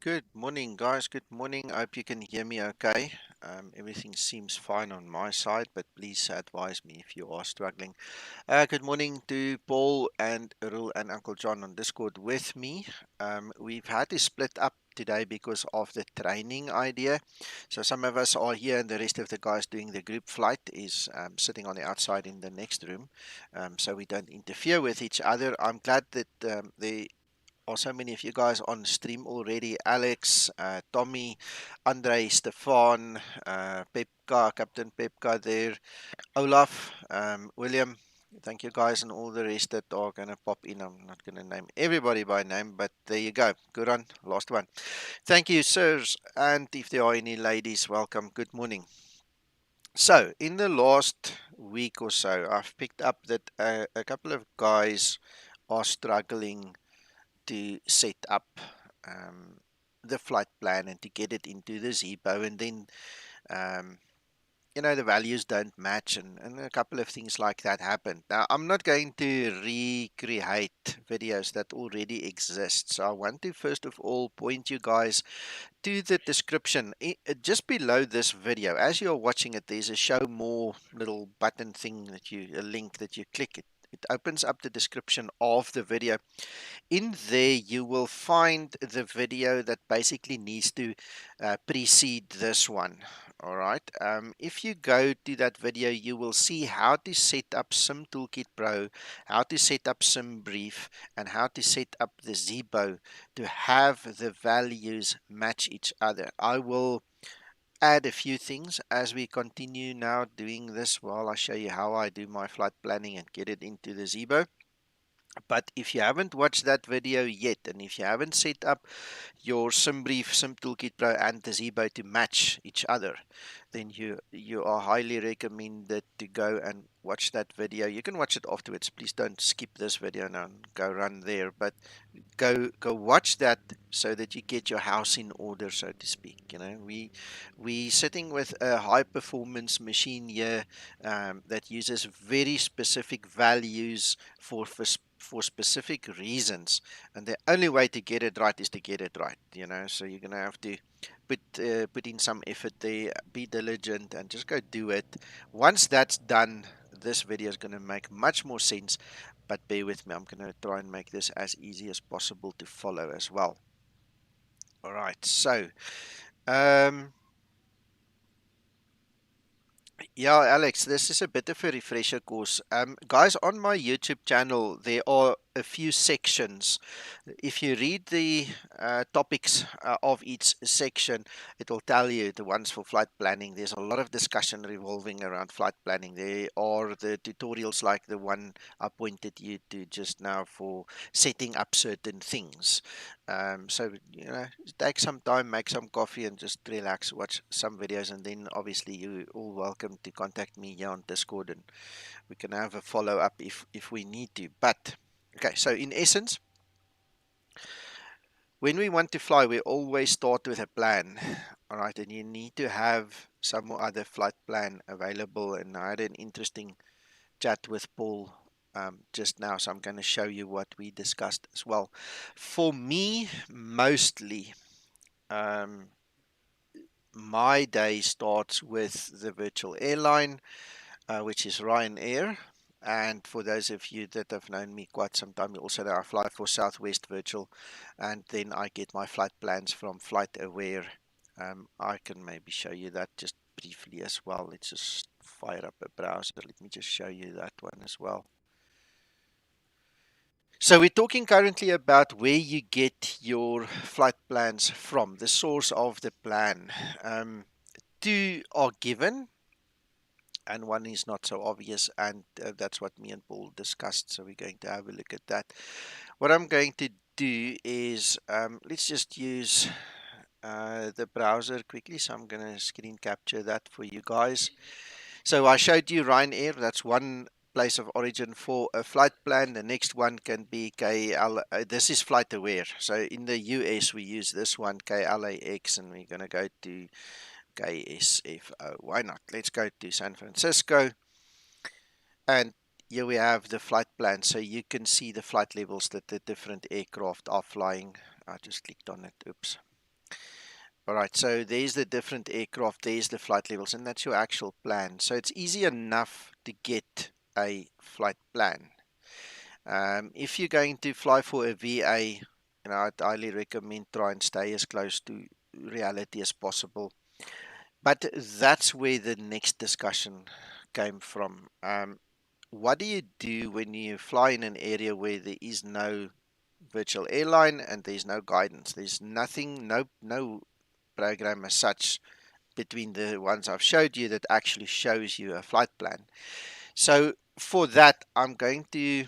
Good morning, guys. Good morning. I hope you can hear me okay. Everything seems fine on my side, but please advise me if you are struggling. Good morning to Paul and Errol and Uncle John on Discord with me. We've had to split up today because of the training idea. So some of us are here and the rest of the guys doing the group flight is sitting on the outside in the next room. So we don't interfere with each other. I'm glad that the also many of you guys on stream already. Alex, Tommy, Andre, Stefan, Pepka, Captain Pepka there, Olaf, William. Thank you guys and all the rest that are going to pop in. I'm not going to name everybody by name, but there you go. Good on. Last one. Thank you, sirs. And if there are any ladies, welcome. Good morning. So, in the last week or so, I've picked up that a couple of guys are struggling to set up um, the flight plan and to get it into the Zebo, and then um, the values don't match, and a couple of things like that happened. Now, I'm not going to recreate videos that already exist, so I want to first of all point you guys to the description just below this video. As you're watching it, there's a show more little button thing a link that you click it. It opens up the description of the video. In there, you will find the video that basically needs to precede this one. All right. If you go to that video, you will see how to set up Simtoolkit Pro, how to set up Simbrief, and how to set up the Zebo to have the values match each other. I will add a few things as we continue now doing this while I show you how I do my flight planning and get it into the Zebo. But if you haven't watched that video yet, and if you haven't set up your Simbrief, Simtoolkit Pro, and the Zebo to match each other, then you are highly recommended to go and watch that video. You can watch it afterwards. Please don't skip this video now and go run there. But go watch that so that you get your house in order, so to speak. We sitting with a high performance machine here that uses very specific values for specific reasons, and the only way to get it right is to get it right. So you're gonna have to put in some effort there, be diligent, and just go do it. Once that's done, this video is gonna make much more sense. But bear with me, I'm gonna try and make this as easy as possible to follow as well. All right, so yeah, Alex, this is a bit of a refresher course. Guys, on my YouTube channel, there are a few sections. If you read the topics of each section, it will tell you the ones for flight planning. There's a lot of discussion revolving around flight planning. There are the tutorials like the one I pointed you to just now for setting up certain things. So, take some time, make some coffee, and just relax, watch some videos, and then obviously you're all welcome to contact me here on Discord, and we can have a follow up if we need to. But okay, so in essence, when we want to fly, we always start with a plan, all right, and you need to have some other flight plan available. And I had an interesting chat with Paul just now, so I'm going to show you what we discussed as well. For me, mostly, um, my day starts with the virtual airline, which is Ryanair. And for those of you that have known me quite some time, you also know I fly for Southwest Virtual, and then I get my flight plans from FlightAware. I can maybe show you that just briefly as well. Let's just fire up a browser. Let me just show you that one as well. So we're talking currently about where you get your flight plans from, the source of the plan. Two are given, and one is not so obvious, and that's what me and Paul discussed. So we're going to have a look at that. What I'm going to do is let's just use the browser quickly. So I'm going to screen capture that for you guys. So I showed you Ryanair. That's one place of origin for a flight plan. The next one can be KL. This is FlightAware. So in the US we use this one, KLAX, and we're going to go to KSFO. Why not? Let's go to San Francisco, and here we have the flight plan. So you can see the flight levels that the different aircraft are flying. I just clicked on it. Oops. All right, so there's the different aircraft, there's the flight levels, and that's your actual plan. So it's easy enough to get a flight plan. If you're going to fly for a VA, I'd highly recommend try and stay as close to reality as possible. But that's where the next discussion came from. What do you do when you fly in an area where there is no virtual airline and there's no guidance? There's nothing, no program as such between the ones I've showed you that actually shows you a flight plan. So for that, I'm going to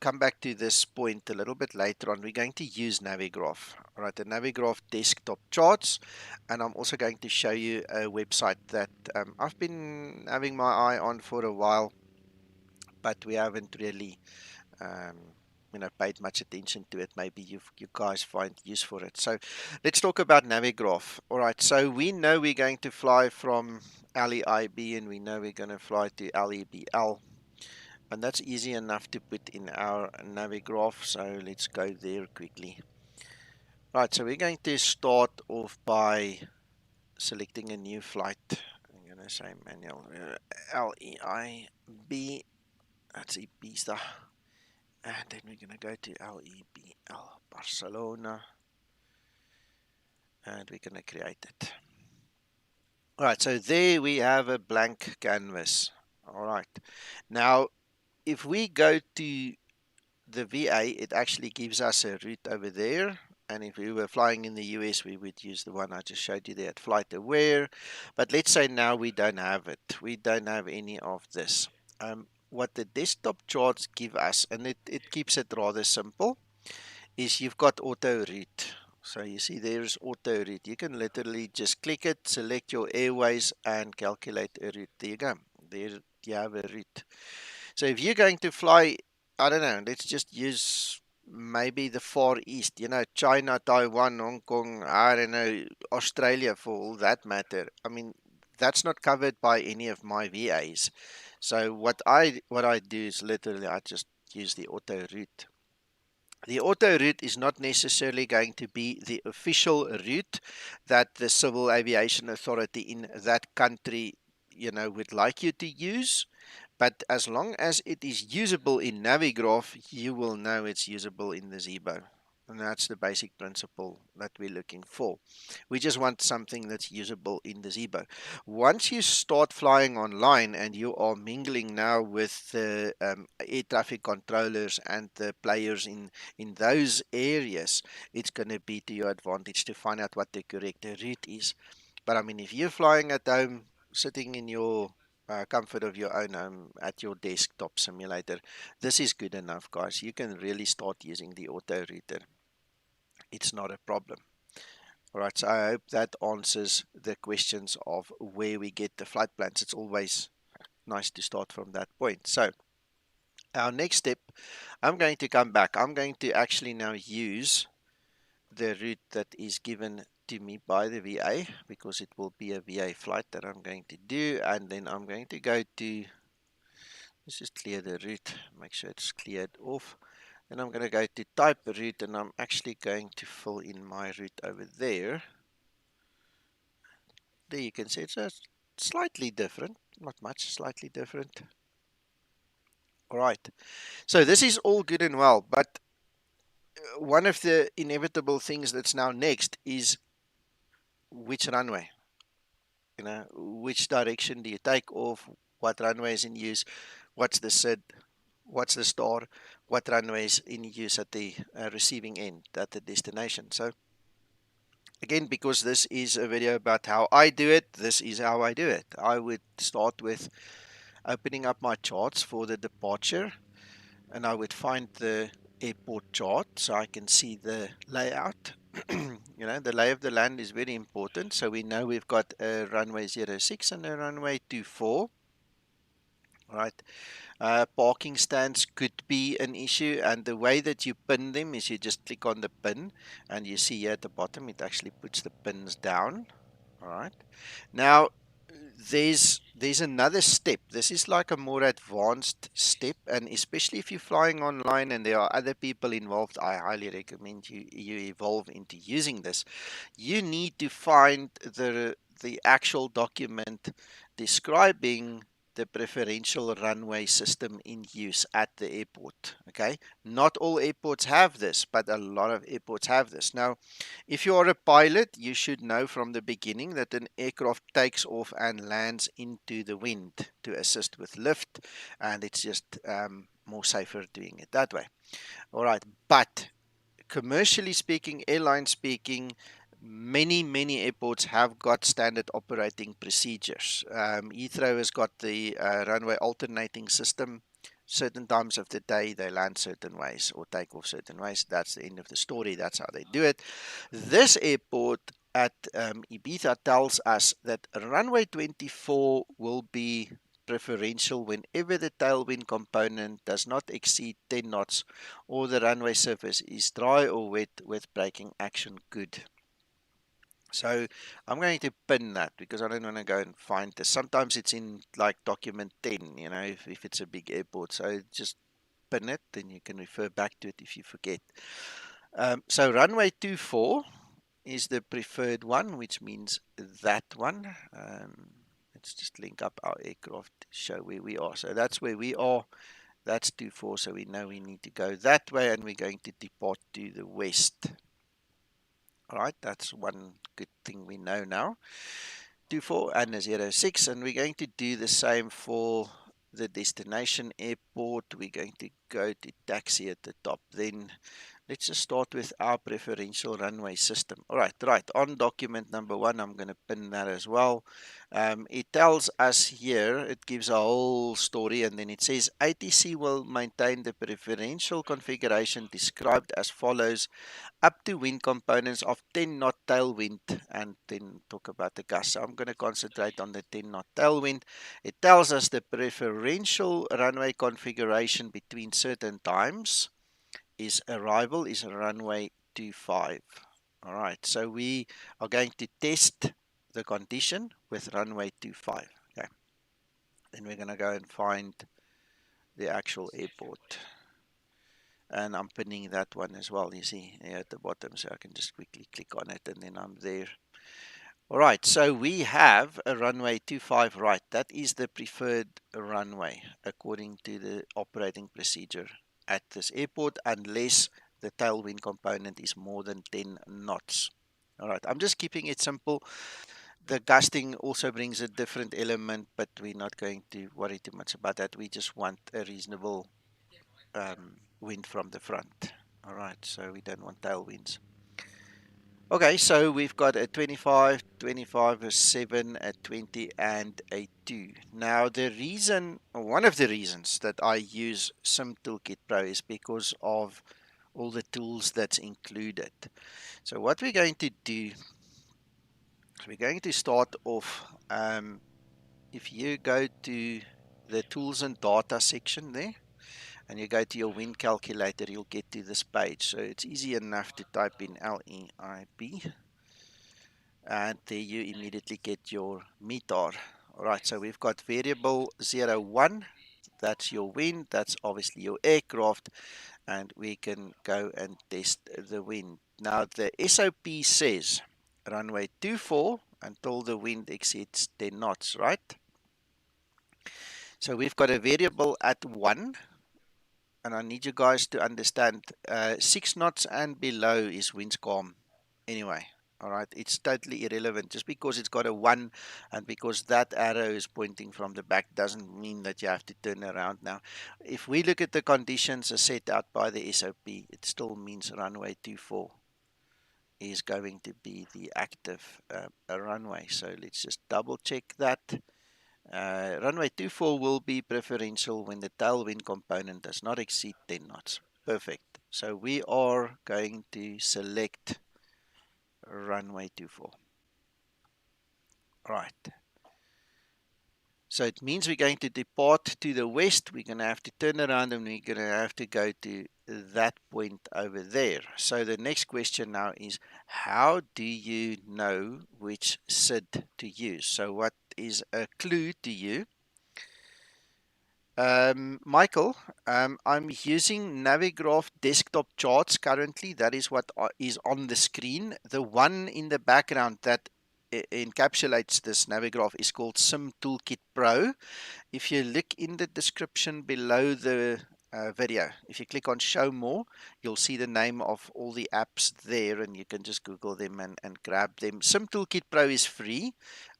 come back to this point a little bit later on. We're going to use Navigraph, all right, the Navigraph desktop charts, and I'm also going to show you a website that I've been having my eye on for a while, but we haven't really um, paid much attention to it. Maybe you guys find use for it. So let's talk about Navigraph. All right, so we know we're going to fly from LEIB and we know we're going to fly to LEBL. And that's easy enough to put in our Navigraph. So let's go there quickly. Right, so we're going to start off by selecting a new flight. I'm going to say manual LEIB. That's Ibiza. And then we're going to go to LEBL Barcelona. And we're going to create it. Alright, so there we have a blank canvas. Alright, now if we go to the VA, it actually gives us a route over there. And if we were flying in the US, we would use the one I just showed you there at Flight Aware. But let's say now we don't have it. We don't have any of this. What the desktop charts give us, and it keeps it rather simple, is you've got auto route. So you see there's auto route. You can literally just click it, select your airways and calculate a route. There you go. There you have a route. So if you're going to fly, I don't know, let's just use maybe the Far East, China, Taiwan, Hong Kong, I don't know, Australia for all that matter. I mean, that's not covered by any of my VAs. So what I do is literally I just use the auto route. The auto route is not necessarily going to be the official route that the Civil Aviation Authority in that country, would like you to use. But as long as it is usable in Navigraph, you will know it's usable in the Zebo. And that's the basic principle that we're looking for. We just want something that's usable in the Zebo. Once you start flying online and you are mingling now with the air traffic controllers and the players in those areas, it's going to be to your advantage to find out what the correct route is. But I mean, if you're flying at home, sitting in your comfort of your own home at your desktop simulator, this is good enough, guys. You can really start using the auto router. It's not a problem. All right, so I hope that answers the questions of where we get the flight plans. It's always nice to start from that point. So our next step, I'm going to come back. I'm going to actually now use the route that is given to me by the VA, because it will be a VA flight that I'm going to do, and then I'm going to go to, let's just clear the route, make sure it's cleared off. Then I'm going to go to type route, and I'm actually going to fill in my route over there. There you can see it's slightly different, not much, slightly different. All right, so this is all good and well, but one of the inevitable things that's now next is which runway. Which direction do you take off? What runway is in use? What's the SID? What's the star? What runway is in use at the receiving end, at the destination? So again, because this is a video about how I do it, this is how I do it. I would start with opening up my charts for the departure, and I would find the airport chart so I can see the layout. The lay of the land is very important. So we know we've got a runway 06 and a runway 24. Right. Parking stands could be an issue, and the way that you pin them is you just click on the pin, and you see here at the bottom it actually puts the pins down. All right. Now there's another step. This is like a more advanced step, and especially if you're flying online and there are other people involved, I highly recommend you evolve into using this. You need to find the actual document describing the preferential runway system in use at the airport. Okay, not all airports have this, but a lot of airports have this. Now, if you are a pilot, you should know from the beginning that an aircraft takes off and lands into the wind to assist with lift, and it's just more safer doing it that way. All right, but commercially speaking, airline speaking, many airports have got standard operating procedures. Heathrow has got the runway alternating system. Certain times of the day they land certain ways or take off certain ways. That's the end of the story. That's how they do it. This airport at Ibiza tells us that runway 24 will be preferential whenever the tailwind component does not exceed 10 knots or the runway surface is dry or wet with braking action good. So I'm going to pin that because I don't want to go and find this. Sometimes it's in like document 10, you know, if it's a big airport. So just pin it, then you can refer back to it if you forget. So runway 24 is the preferred one, which means that one. Let's just link up our aircraft to show where we are. So that's where we are. That's 24, so we know we need to go that way, and we're going to depart to the west. All right, that's one good thing we know now. 24 and a 06, and we're going to do the same for the destination airport. We're going to go to taxi at the top. Then let's just start with our preferential runway system. All right, on document number 1, I'm going to pin that as well. It tells us here, it gives a whole story, and then it says ATC will maintain the preferential configuration described as follows up to wind components of 10 knot tailwind, and then talk about the gust. So I'm going to concentrate on the 10 knot tailwind. It tells us the preferential runway configuration between certain times is arrival is runway 25. All right, so we are going to test the condition with runway 25. Okay, then we're going to go and find the actual airport. And I'm pinning that one as well, you see, here at the bottom, so I can just quickly click on it and then I'm there. All right, so we have a runway 25 right. That is the preferred runway according to the operating procedure at this airport, unless the tailwind component is more than 10 knots. All right, I'm just keeping it simple. The gusting also brings a different element, but we're not going to worry too much about that. We just want a reasonable wind from the front. All right, so we don't want tailwinds. Okay, so we've got a 25, 25, a 7, a 20, and a 2. Now, one of the reasons that I use Simtoolkit Pro is because of all the tools that's included. So what we're going to do is we're going to start off, if you go to the tools and data section there, and you go to your wind calculator, you'll get to this page. So it's easy enough to type in LEIB, and there you immediately get your Metar. All right, so we've got variable 01, that's your wind, that's obviously your aircraft, and we can go and test the wind. Now the SOP says runway 24 until the wind exceeds 10 knots, right? So we've got a variable at 1, and I need you guys to understand 6 knots and below is winds calm anyway. All right, it's totally irrelevant. Just because it's got a 1 and because that arrow is pointing from the back doesn't mean that you have to turn around now. If we look at the conditions as set out by the SOP, it still means runway 24 is going to be the active runway. So let's just double check that. Runway 24 will be preferential when the tailwind component does not exceed 10 knots. Perfect. So we are going to select runway 24. Right. So it means we're going to depart to the west. We're going to have to turn around and we're going to have to go to that point over there. So the next question now is, how do you know which SID to use? So what is a clue to you. Michael, I'm using Navigraph desktop charts currently. That is what is on the screen. The one in the background that encapsulates this Navigraph is called Simtoolkit Pro. If you look in the description below the video, if you click on show more, you'll see the name of all the apps there, and you can just Google them and grab them. Simtoolkit Pro is free.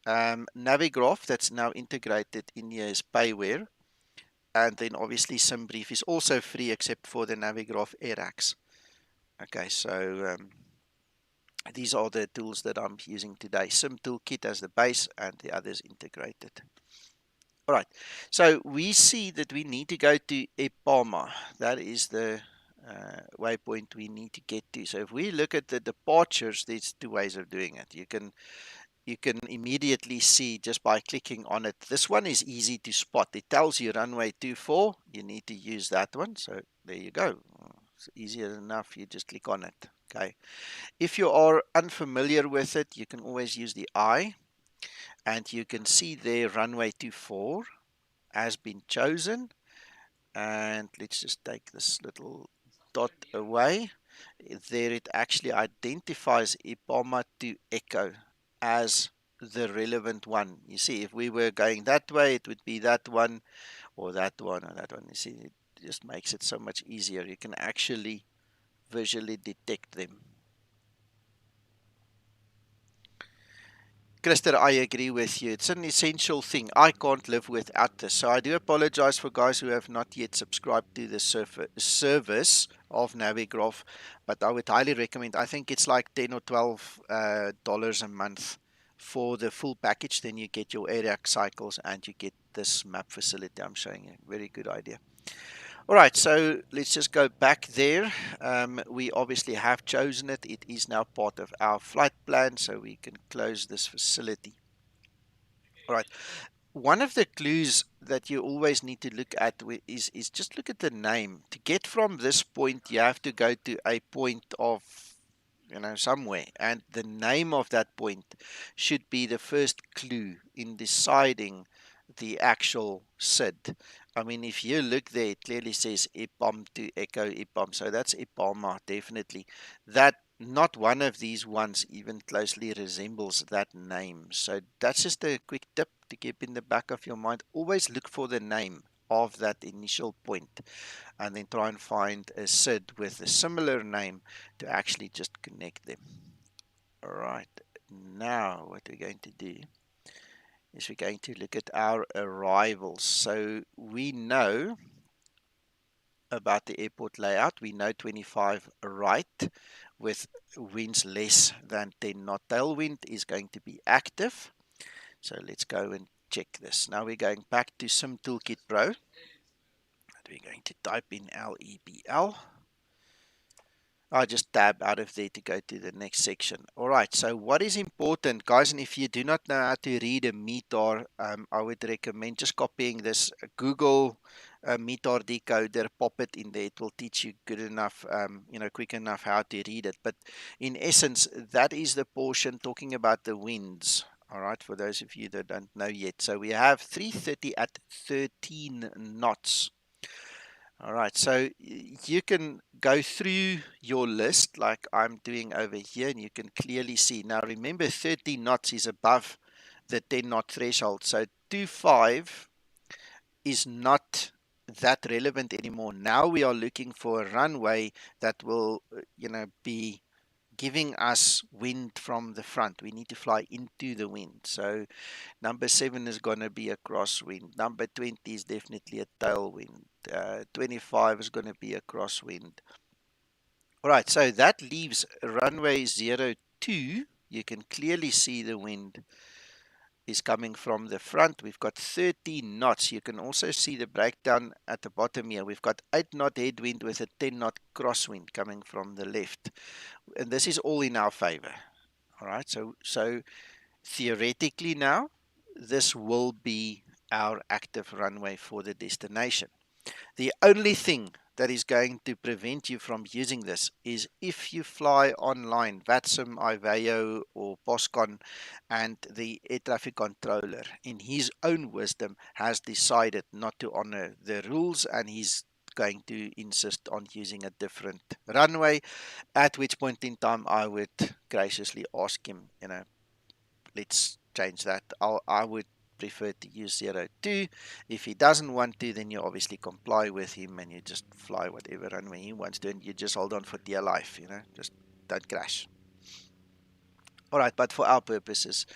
Navigraph, that's now integrated in here, is payware. And then obviously Simbrief is also free except for the Navigraph AIRACs. Okay, so these are the tools that I'm using today. Simtoolkit as the base and the others integrated. All right, so we see that we need to go to EPAMA. That is the waypoint we need to get to. So if we look at the departures, there's two ways of doing it. You can immediately see just by clicking on it. This one is easy to spot. It tells you runway 24. You need to use that one. So there you go. It's easier enough. You just click on it. Okay. If you are unfamiliar with it, you can always use the eye, and you can see there runway 24 has been chosen. And let's just take this little dot away. There it actually identifies EPAMA to echo as the relevant one. You see, if we were going that way, it would be that one or that one or that one. You see, it just makes it so much easier. You can actually visually detect them. Christer, I agree with you. It's an essential thing. I can't live without this. So I do apologize for guys who have not yet subscribed to the service of Navigraph, but I would highly recommend. I think it's like $10 or $12 a month for the full package. Then you get your AIRAC cycles and you get this map facility I'm showing you. Very good idea. All right, so let's just go back there. We obviously have chosen it. It is now part of our flight plan, so we can close this facility. All right. One of the clues that you always need to look at is just look at the name. To get from this point, you have to go to a point of, somewhere. And the name of that point should be the first clue in deciding the actual SID. I mean, if you look there, it clearly says EPAM to echo EPAM. So that's EPAMA, definitely. That not one of these ones even closely resembles that name. So that's just a quick tip to keep in the back of your mind. Always look for the name of that initial point and then try and find a SID with a similar name to actually just connect them. All right. Now what we're going to do is we're going to look at our arrivals. So we know about the airport layout. We know 25 right with winds less than 10 knot tailwind is going to be active. So let's go and check this. Now we're going back to Simtoolkit Pro. And we're going to type in LEBL. I just tab out of there to go to the next section. All right, so what is important, guys, and if you do not know how to read a Metar, I would recommend just copying this Google Metar decoder, pop it in there. It will teach you good enough, quick enough how to read it. But in essence, that is the portion talking about the winds. All right, for those of you that don't know yet. So we have 330 at 13 knots. All right, so you can go through your list like I'm doing over here, and you can clearly see. Now, remember, 30 knots is above the 10 knot threshold. So 25 is not that relevant anymore. Now we are looking for a runway that will, be giving us wind from the front. We need to fly into the wind. So number 7 is going to be a crosswind. Number 20 is definitely a tailwind. 25 is going to be a crosswind. All right, so that leaves runway 02. You can clearly see the wind is coming from the front. We've got 13 knots. You can also see the breakdown at the bottom here. We've got 8 knot headwind with a 10 knot crosswind coming from the left. And this is all in our favor. All right, so theoretically now, this will be our active runway for the destination. The only thing that is going to prevent you from using this is if you fly online, VATSIM, IVAO, or POSCON, and the air traffic controller, in his own wisdom, has decided not to honor the rules and he's going to insist on using a different runway, at which point in time I would graciously ask him, let's change that. I would prefer to use 02. If he doesn't want to, then you obviously comply with him and you just fly whatever runway he wants to, and you just hold on for dear life, just don't crash. All right, but for our purposes,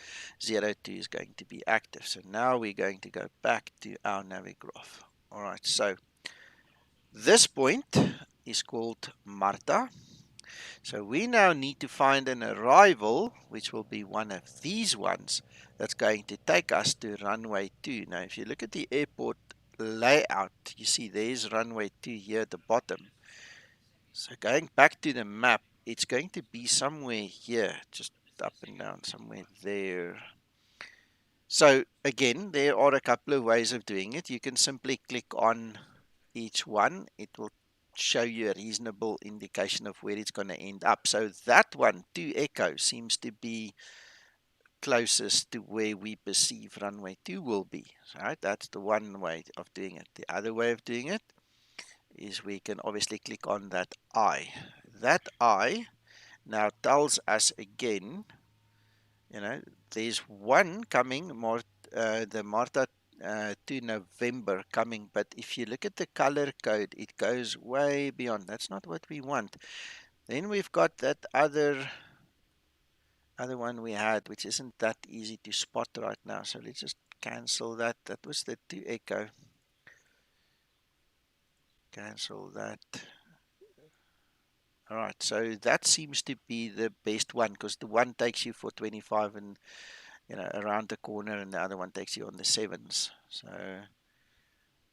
02 is going to be active. So now we're going to go back to our Navigraph. All right, so this point is called MARTA. So we now need to find an arrival, which will be one of these ones, that's going to take us to runway 2. Now, if you look at the airport layout, you see there's runway 2 here at the bottom. So going back to the map, it's going to be somewhere here, just up and down, somewhere there. So again, there are a couple of ways of doing it. You can simply click on each one. It will show you a reasonable indication of where it's going to end up. So that one, 2 Echo, seems to be closest to where we perceive runway 2 will be. Right? That's the one way of doing it. The other way of doing it is we can obviously click on that eye. That eye now tells us again, there's one coming, the MARTA to November coming, but if you look at the color code, it goes way beyond. That's not what we want. Then we've got that other one we had, which isn't that easy to spot right now. So let's just cancel that. That was the 2 Echo. Cancel that. All right, so that seems to be the best one because the one takes you for 25 and around the corner, and the other one takes you on the 7s. So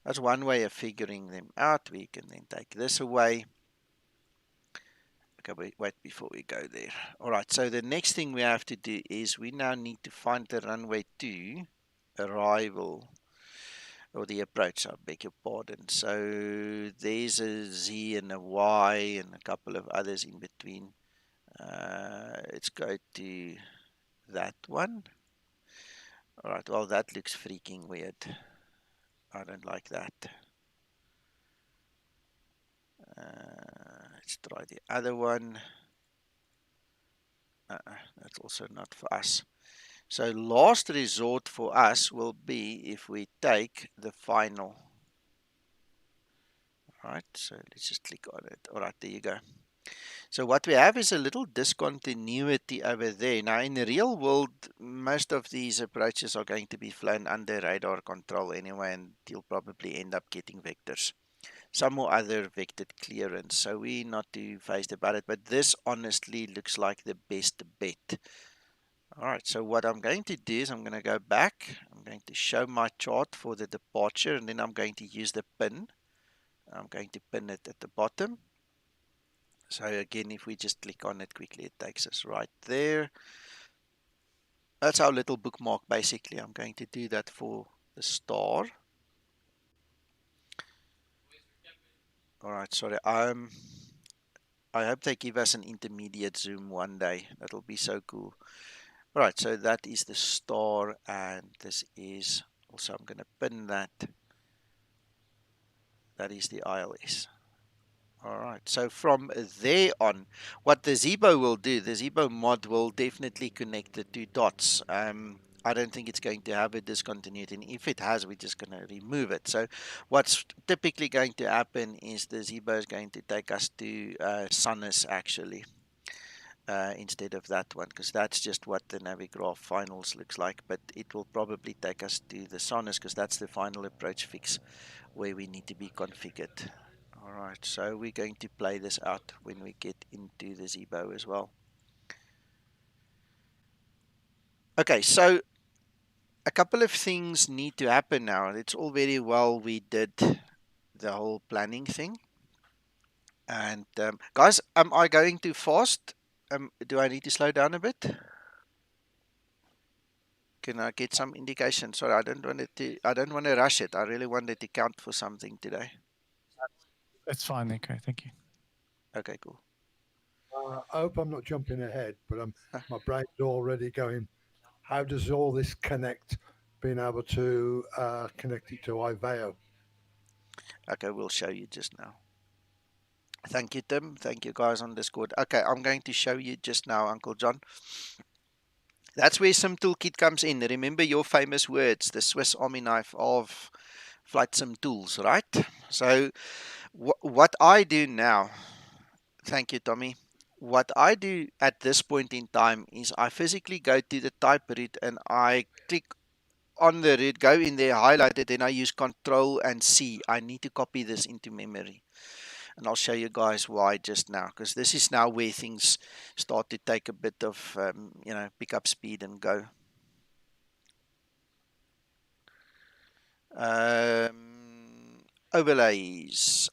that's one way of figuring them out. We can then take this away. Okay, wait before we go there. All right, so the next thing we have to do is we now need to find the runway 2 arrival, or the approach, I beg your pardon. So there's a Z and a Y and a couple of others in between. Let's go to that one. All right, well, that looks freaking weird. I don't like that. Let's try the other one. That's also not for us. So last resort for us will be if we take the final. All right, so let's just click on it. All right, there you go. So what we have is a little discontinuity over there. Now, in the real world, most of these approaches are going to be flown under radar control anyway, and you'll probably end up getting vectors. Some or other vectored clearance, so we're not too phased about it, but this honestly looks like the best bet. All right, so what I'm going to do is I'm going to go back. I'm going to show my chart for the departure, and then I'm going to use the pin. I'm going to pin it at the bottom. So again, if we just click on it quickly, it takes us right there. That's our little bookmark, basically. I'm going to do that for the star. All right, sorry. I hope they give us an intermediate zoom one day. That'll be so cool. All right, so that is the star, and this is also, I'm going to pin that. That is the ILS. All right, so from there on, what the Zebo will do, the Zebo mod will definitely connect the two dots. I don't think it's going to have a discontinuity, and if it has, we're just going to remove it. So what's typically going to happen is the Zebo is going to take us to Sunnis, actually, instead of that one, because that's just what the Navigraph finals looks like, but it will probably take us to the Sunnis, because that's the final approach fix where we need to be configured. Alright, so we're going to play this out when we get into the Zebo as well. Okay, so a couple of things need to happen now. It's all very well we did the whole planning thing. And guys, am I going too fast? Do I need to slow down a bit? Can I get some indication? Sorry, I don't want to rush it. I really wanted to count for something today. It's fine, okay, thank you. Okay, cool. I hope I'm not jumping ahead, but Uh, my brain's already going. How does all this connect? Being able to connect it to Iveo. Okay, we'll show you just now. Thank you, Tim. Thank you, guys on Discord. Okay, I'm going to show you just now, Uncle John. That's where Simtoolkit comes in. Remember your famous words, the Swiss Army knife of flight sim tools, right? So, what I do now, thank you, Tommy. What I do at this point in time is I physically go to the type route and I click on the route, go in there, highlight it, then I use Control and C. I need to copy this into memory. And I'll show you guys why just now, because this is now where things start to take a bit of, pick up speed and go. Overlays.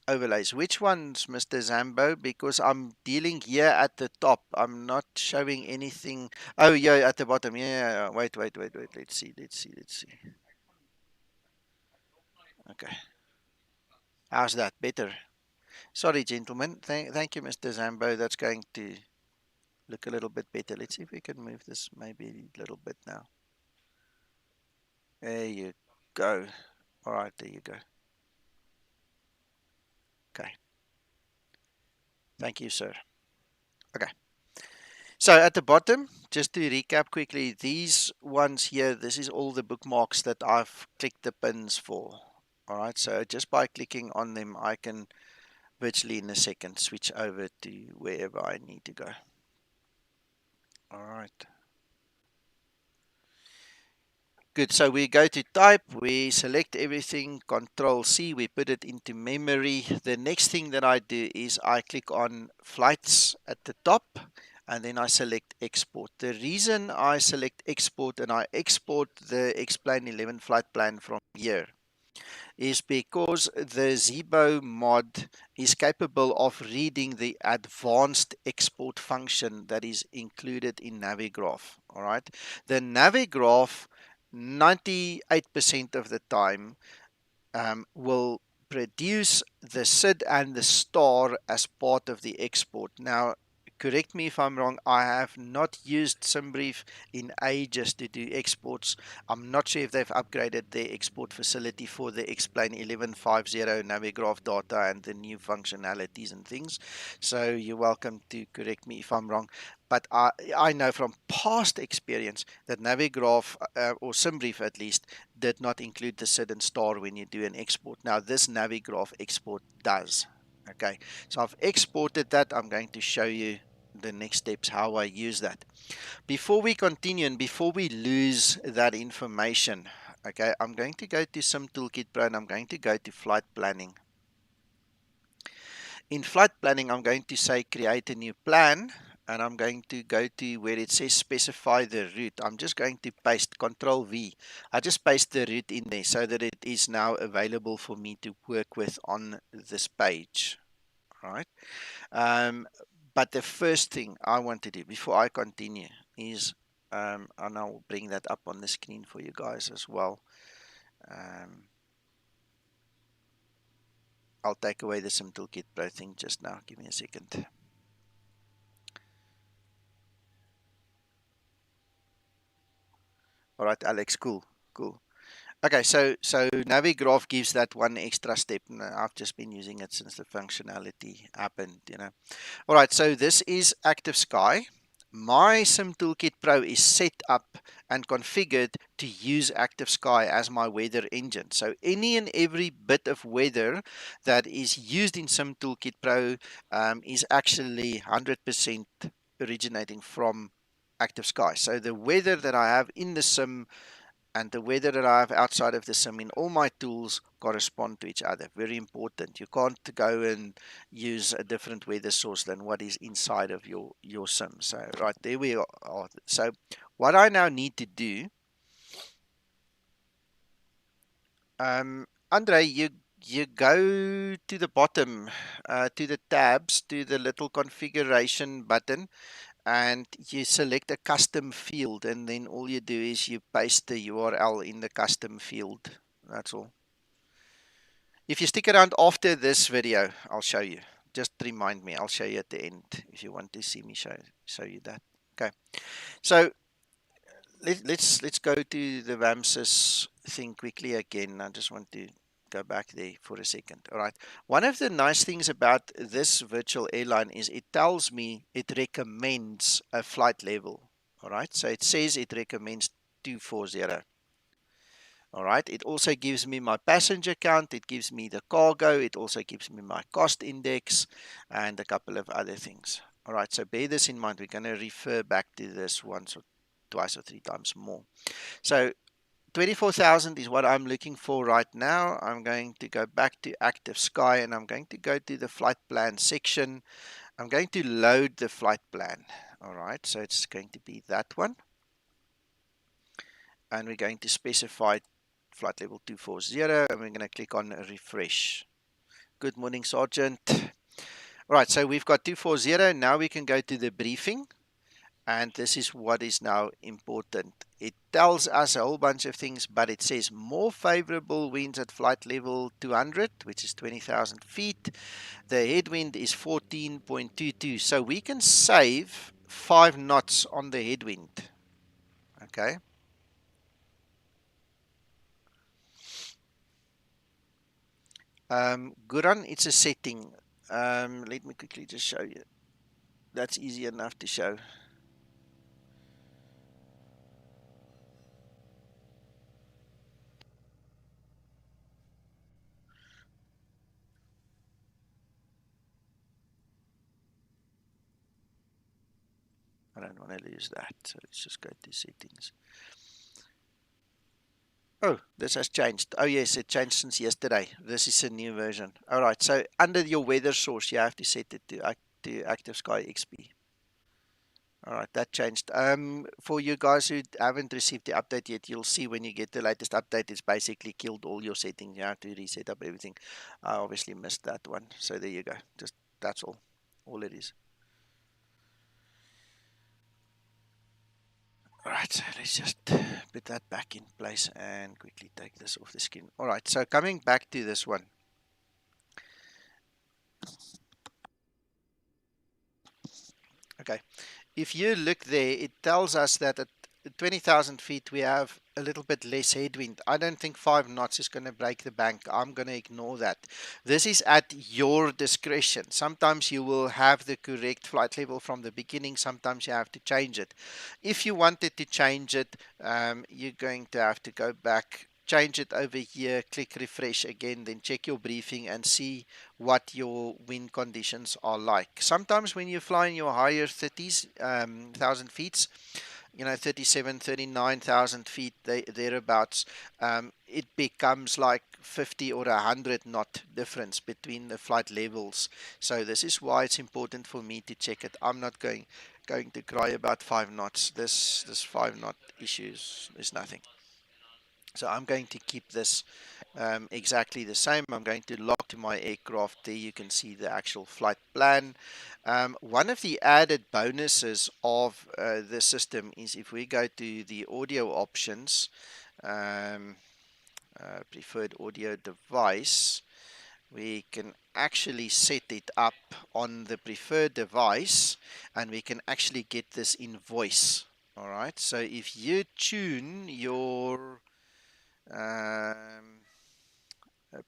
Which ones, Mr. Zambo? Because I'm dealing here at the top. I'm not showing anything. Oh, yeah, at the bottom. Yeah. Wait. Let's see. Okay. How's that? Better. Sorry, gentlemen. Thank you, Mr. Zambo. That's going to look a little bit better. Let's see if we can move this maybe a little bit now. There you go. All right, there you go. Okay. Thank you, sir. Okay. So at the bottom, just to recap quickly, these ones here, this is all the bookmarks that I've clicked the pins for. All right. So just by clicking on them, I can virtually in a second switch over to wherever I need to go. All right. Good. So we go to type, we select everything, Control C, we put it into memory. The next thing that I do is I click on flights at the top and then I select export. The reason I select export and I export the Explain 11 flight plan from here is because the Zibo mod is capable of reading the advanced export function that is included in Navigraph. All right. The Navigraph, 98% of the time, will produce the SID and the star as part of the export. Now, correct me if I'm wrong, I have not used Simbrief in ages to do exports. I'm not sure if they've upgraded their export facility for the Explain 1150 Navigraph data and the new functionalities and things. So you're welcome to correct me if I'm wrong. But I know from past experience that Navigraph, or Simbrief at least, did not include the SID and star when you do an export. Now this Navigraph export does. Okay, so I've exported that. I'm going to show you the next steps how I use that. Before we continue and before we lose that information, okay, I'm going to go to Simtoolkit Pro and I'm going to go to flight planning. In flight planning, I'm going to say create a new plan and I'm going to go to where it says specify the route. I'm just going to paste Control V. I just paste the route in there so that it is now available for me to work with on this page. All right. But the first thing I want to do before I continue is, and I'll bring that up on the screen for you guys as well. I'll take away the Simtoolkit Pro thing just now. Give me a second. All right, Alex, cool. Okay, so Navigraph gives that one extra step. And I've just been using it since the functionality happened. All right, so this is Active Sky. My Simtoolkit Pro is set up and configured to use Active Sky as my weather engine. So any and every bit of weather that is used in Simtoolkit Pro is actually 100% originating from Active Sky. So the weather that I have in the sim and the weather that I have outside of the sim in all my tools correspond to each other. Very important. You can't go and use a different weather source than what is inside of your sim. So right there we are. So what I now need to do, Andre, you go to the bottom, to the tabs, to the little configuration button, and you select a custom field, and then all you do is you paste the URL in the custom field. That's all. If you stick around after this video, I'll show you. Just remind me, I'll show you at the end if you want to see me show you that. Okay, so let's go to the VAMSys thing quickly again. I just want to go back there for a second. All right. One of the nice things about this virtual airline is it tells me it recommends a flight level. All right. So it says it recommends 240. All right. It also gives me my passenger count. It gives me the cargo. It also gives me my cost index and a couple of other things. All right. So bear this in mind. We're going to refer back to this once or twice or three times more. So 24,000 is what I'm looking for right now. I'm going to go back to Active Sky and I'm going to go to the flight plan section. I'm going to load the flight plan. All right. So it's going to be that one. And we're going to specify flight level 240 and we're going to click on refresh. Good morning, Sergeant. All right, so we've got 240. Now we can go to the briefing, and this is what is now important. It tells us a whole bunch of things, but it says more favorable winds at flight level 200, which is 20,000 feet. The headwind is 14.22, so we can save 5 knots on the headwind. Okay. Guran, it's a setting. Let me quickly just show you. That's easy enough to show. I don't want to lose that, so let's just go to settings. Oh, this has changed. Oh yes, it changed since yesterday. This is a new version. All right, so under your weather source, you have to set it to Active Sky XP. All right, that changed. For you guys who haven't received the update yet, you'll see when you get the latest update, it's basically killed all your settings. You have to reset up everything. I obviously missed that one, so there you go. Just that's all it is. All right, so let's just put that back in place and quickly take this off the screen. All right, so coming back to this one. Okay, if you look there, it tells us that at 20,000 feet we have a little bit less headwind. I don't think 5 knots is going to break the bank. I'm going to ignore that. This is at your discretion. Sometimes you will have the correct flight level from the beginning. Sometimes you have to change it. If you wanted to change it, you're going to have to go back, change it over here, click refresh again, then check your briefing and see what your wind conditions are like. Sometimes when you fly in your higher 30s, 1,000 feet, 37, 39,000 feet, thereabouts, it becomes like 50 or 100 knot difference between the flight levels. So this is why it's important for me to check it. I'm not going to cry about 5 knots. This 5 knot issues is nothing. So I'm going to keep this exactly the same. I'm going to log to my aircraft. There you can see the actual flight plan. One of the added bonuses of the system is if we go to the audio options, preferred audio device, we can actually set it up on the preferred device and we can actually get this in voice. All right, so if you tune your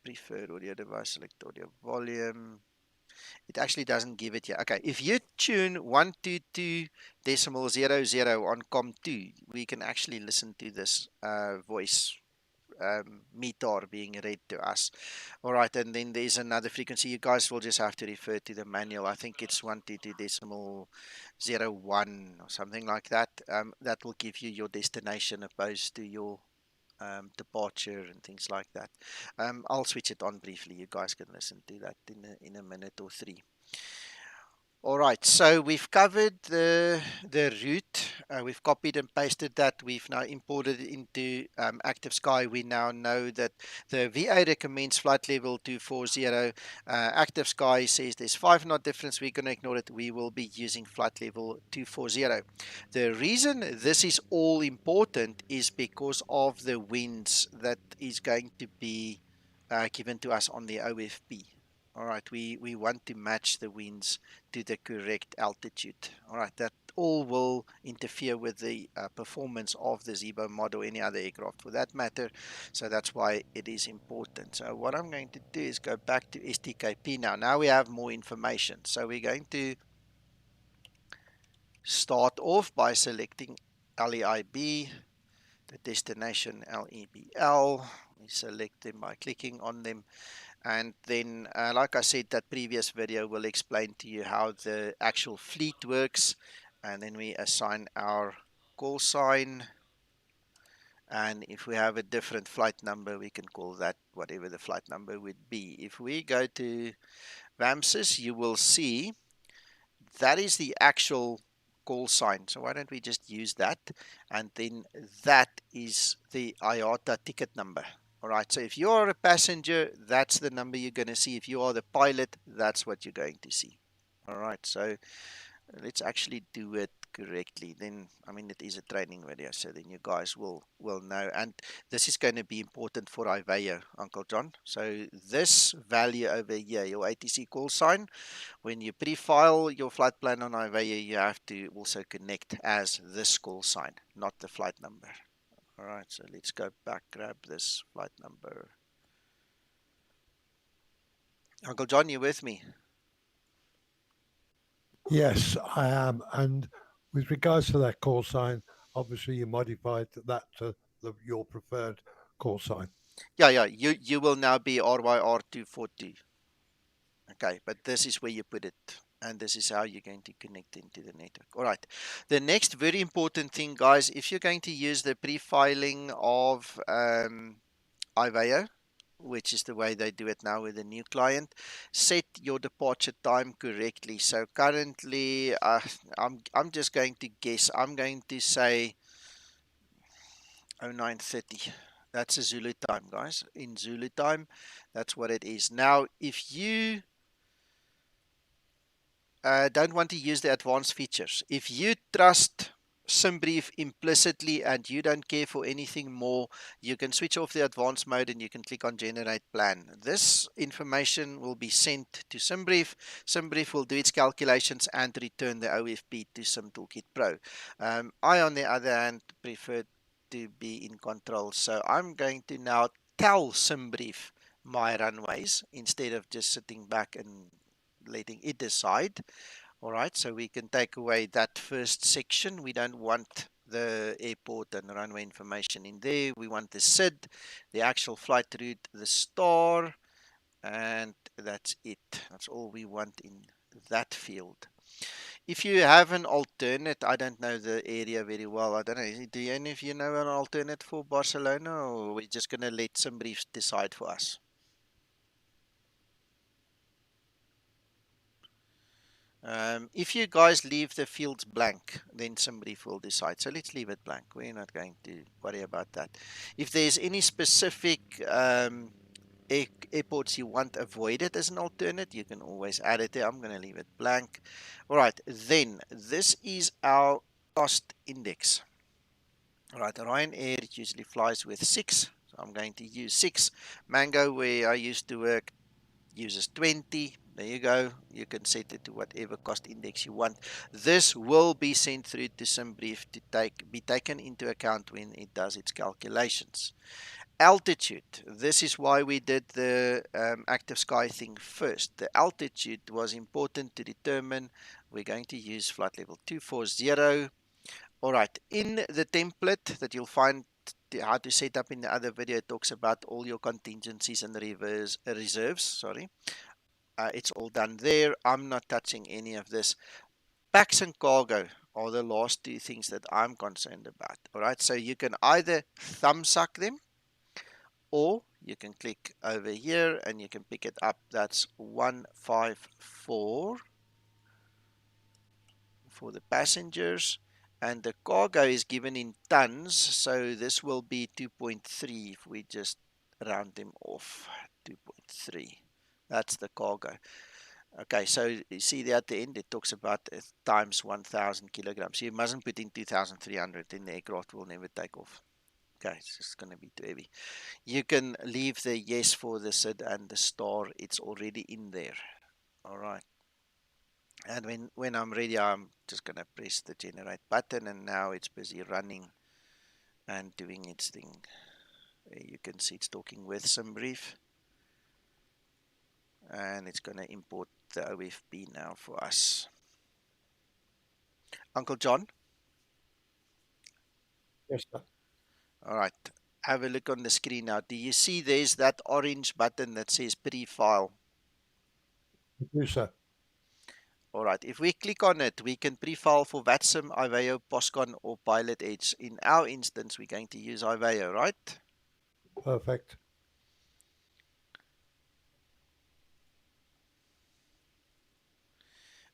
preferred audio device, select audio volume. It actually doesn't give it here. Okay, if you tune 122.00 on COM2, we can actually listen to this voice Metar being read to us. All right, and then there's another frequency. You guys will just have to refer to the manual. I think it's 122.01 or something like that. That will give you your destination opposed to your departure and things like that. I'll switch it on briefly. You guys can listen to that in a minute or three. All right, so we've covered the route. We've copied and pasted that. We've now imported it into Active Sky. We now know that the VA recommends flight level 240. Active Sky says there's 5 knot difference. We're going to ignore it. We will be using flight level 240. The reason this is all important is because of the winds that is going to be given to us on the OFP. All right, we want to match the winds to the correct altitude. All right, that all will interfere with the performance of the Zibo mod or any other aircraft for that matter. So that's why it is important. So what I'm going to do is go back to STKP now. Now we have more information. So we're going to start off by selecting LEIB, the destination LEBL. We select them by clicking on them. And then, like I said, that previous video will explain to you how the actual fleet works. And then we assign our call sign. And if we have a different flight number, we can call that whatever the flight number would be. If we go to VAMSIS, you will see that is the actual call sign. So why don't we just use that? And then that is the IATA ticket number. All right, so if you are a passenger, that's the number you're going to see. If you are the pilot, that's what you're going to see. All right, so let's actually do it correctly. Then, I mean, it is a training video, so then you guys will know. And this is going to be important for IVEO, Uncle John. So this value over here, your ATC call sign, when you pre-file your flight plan on IVEO, you have to also connect as this call sign, not the flight number. All right, so let's go back, grab this flight number. Uncle John, you with me? Yes, I am. And with regards to that call sign, obviously you modified that to your preferred call sign. Yeah, you will now be RYR242. Okay, but this is where you put it, and this is how you're going to connect into the network. All right, the next very important thing, guys, if you're going to use the pre-filing of IVEO, which is the way they do it now with a new client, set your departure time correctly. So currently, I'm just going to guess. I'm going to say 0930. That's a Zulu time, guys. In Zulu time, that's what it is. Now, if you don't want to use the advanced features, if you trust Simbrief implicitly and you don't care for anything more, you can switch off the advanced mode and you can click on generate plan. This information will be sent to Simbrief. Simbrief will do its calculations and return the OFP to Simtoolkit Pro. I, on the other hand, prefer to be in control. So I'm going to now tell Simbrief my runways instead of just sitting back and letting it decide. All right, so we can take away that first section. We don't want the airport and runway information in there. We want the SID, the actual flight route, the star, and that's it. That's all we want in that field. If you have an alternate, I don't know the area very well. I don't know. Do any of you know an alternate for Barcelona, or we're just going to let some briefs decide for us? If you guys leave the fields blank, then somebody will decide. So let's leave it blank. We're not going to worry about that. If there's any specific airports you want avoided as an alternate, you can always add it there. I'm going to leave it blank. All right, then this is our cost index. All right, Ryanair it usually flies with 6. So I'm going to use 6. Mango, where I used to work, uses 20. There you go. You can set it to whatever cost index you want. This will be sent through to Simbrief to be taken into account when it does its calculations. Altitude. This is why we did the active sky thing first. The altitude was important to determine. We're going to use flight level 240. All right. In the template that you'll find how to set up in the other video, it talks about all your contingencies and reserves. Sorry. It's all done there. I'm not touching any of this. Packs and cargo are the last two things that I'm concerned about. All right, so you can either thumb suck them or you can click over here and you can pick it up. That's 154 for the passengers. And the cargo is given in tons, so this will be 2.3 if we just round them off. 2.3. That's the cargo. Okay, so you see there at the end, it talks about times 1,000 kilograms. You mustn't put in 2,300, then the aircraft will never take off. Okay, it's just going to be too heavy. You can leave the yes for the SID and the star. It's already in there. All right. And when I'm ready, I'm just going to press the generate button, and now it's busy running and doing its thing. You can see it's talking with Simbrief, and it's going to import the OFB now for us. Uncle John? Yes, sir. All right. Have a look on the screen now. Do you see there's that orange button that says pre-file? I do, sir. All right. If we click on it, we can pre-file for VATSIM, Iveo, POSCON, or Pilot Edge. In our instance, we're going to use Iveo, right? Perfect.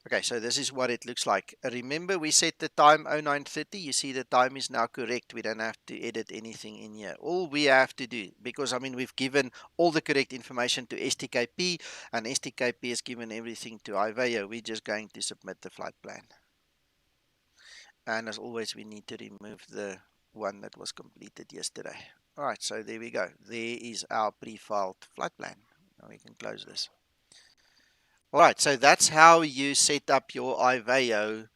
Okay, so this is what it looks like. Remember, we set the time 0930. You see the time is now correct. We don't have to edit anything in here. All we have to do, because I mean, we've given all the correct information to STKP, and STKP has given everything to Iveo. We're just going to submit the flight plan. And as always, we need to remove the one that was completed yesterday. All right, so there we go. There is our pre-filed flight plan. Now we can close this. All right, so that's how you set up your Iveo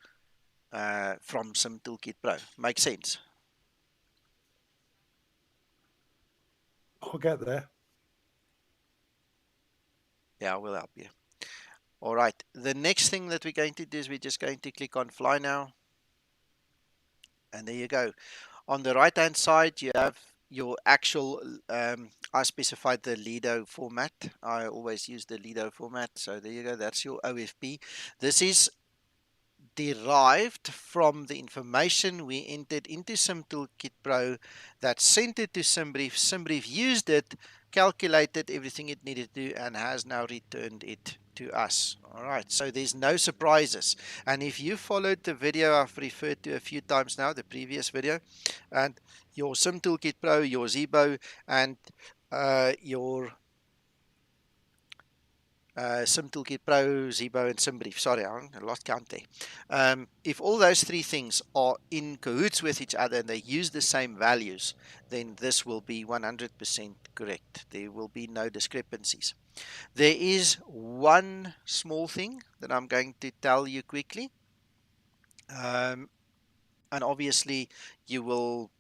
from Simtoolkit Pro. Makes sense? I'll get there. Yeah, I will help you. All right, the next thing that we're going to do is we're just going to click on Fly Now. And there you go. On the right hand side, you have your actual, I specified the Lido format. I always use the Lido format. So there you go. That's your OFP. This is derived from the information we entered into Simtoolkit Pro that sent it to Simbrief. Simbrief used it, calculated everything it needed to do, and has now returned it to us. All right, so there's no surprises. And if you followed the video I've referred to a few times now, the previous video, and your Simtoolkit Pro, your Zebo, and your Simtoolkit Pro, Zebo, and Simbrief. Sorry, I lost count there. If all those three things are in cahoots with each other and they use the same values, then this will be 100% correct. There will be no discrepancies. There is one small thing that I'm going to tell you quickly. And obviously, you will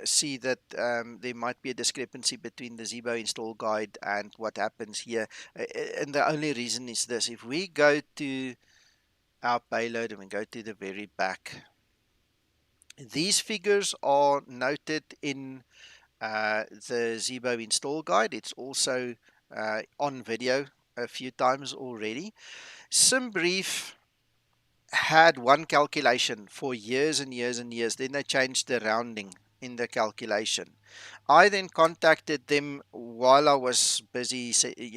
see that there might be a discrepancy between the Zebo install guide and what happens here. And the only reason is this. If we go to our payload and we go to the very back, these figures are noted in the Zebo install guide. It's also on video a few times already. Simbrief had one calculation for years and years and years. Then they changed the rounding in the calculation. I then contacted them while I was busy,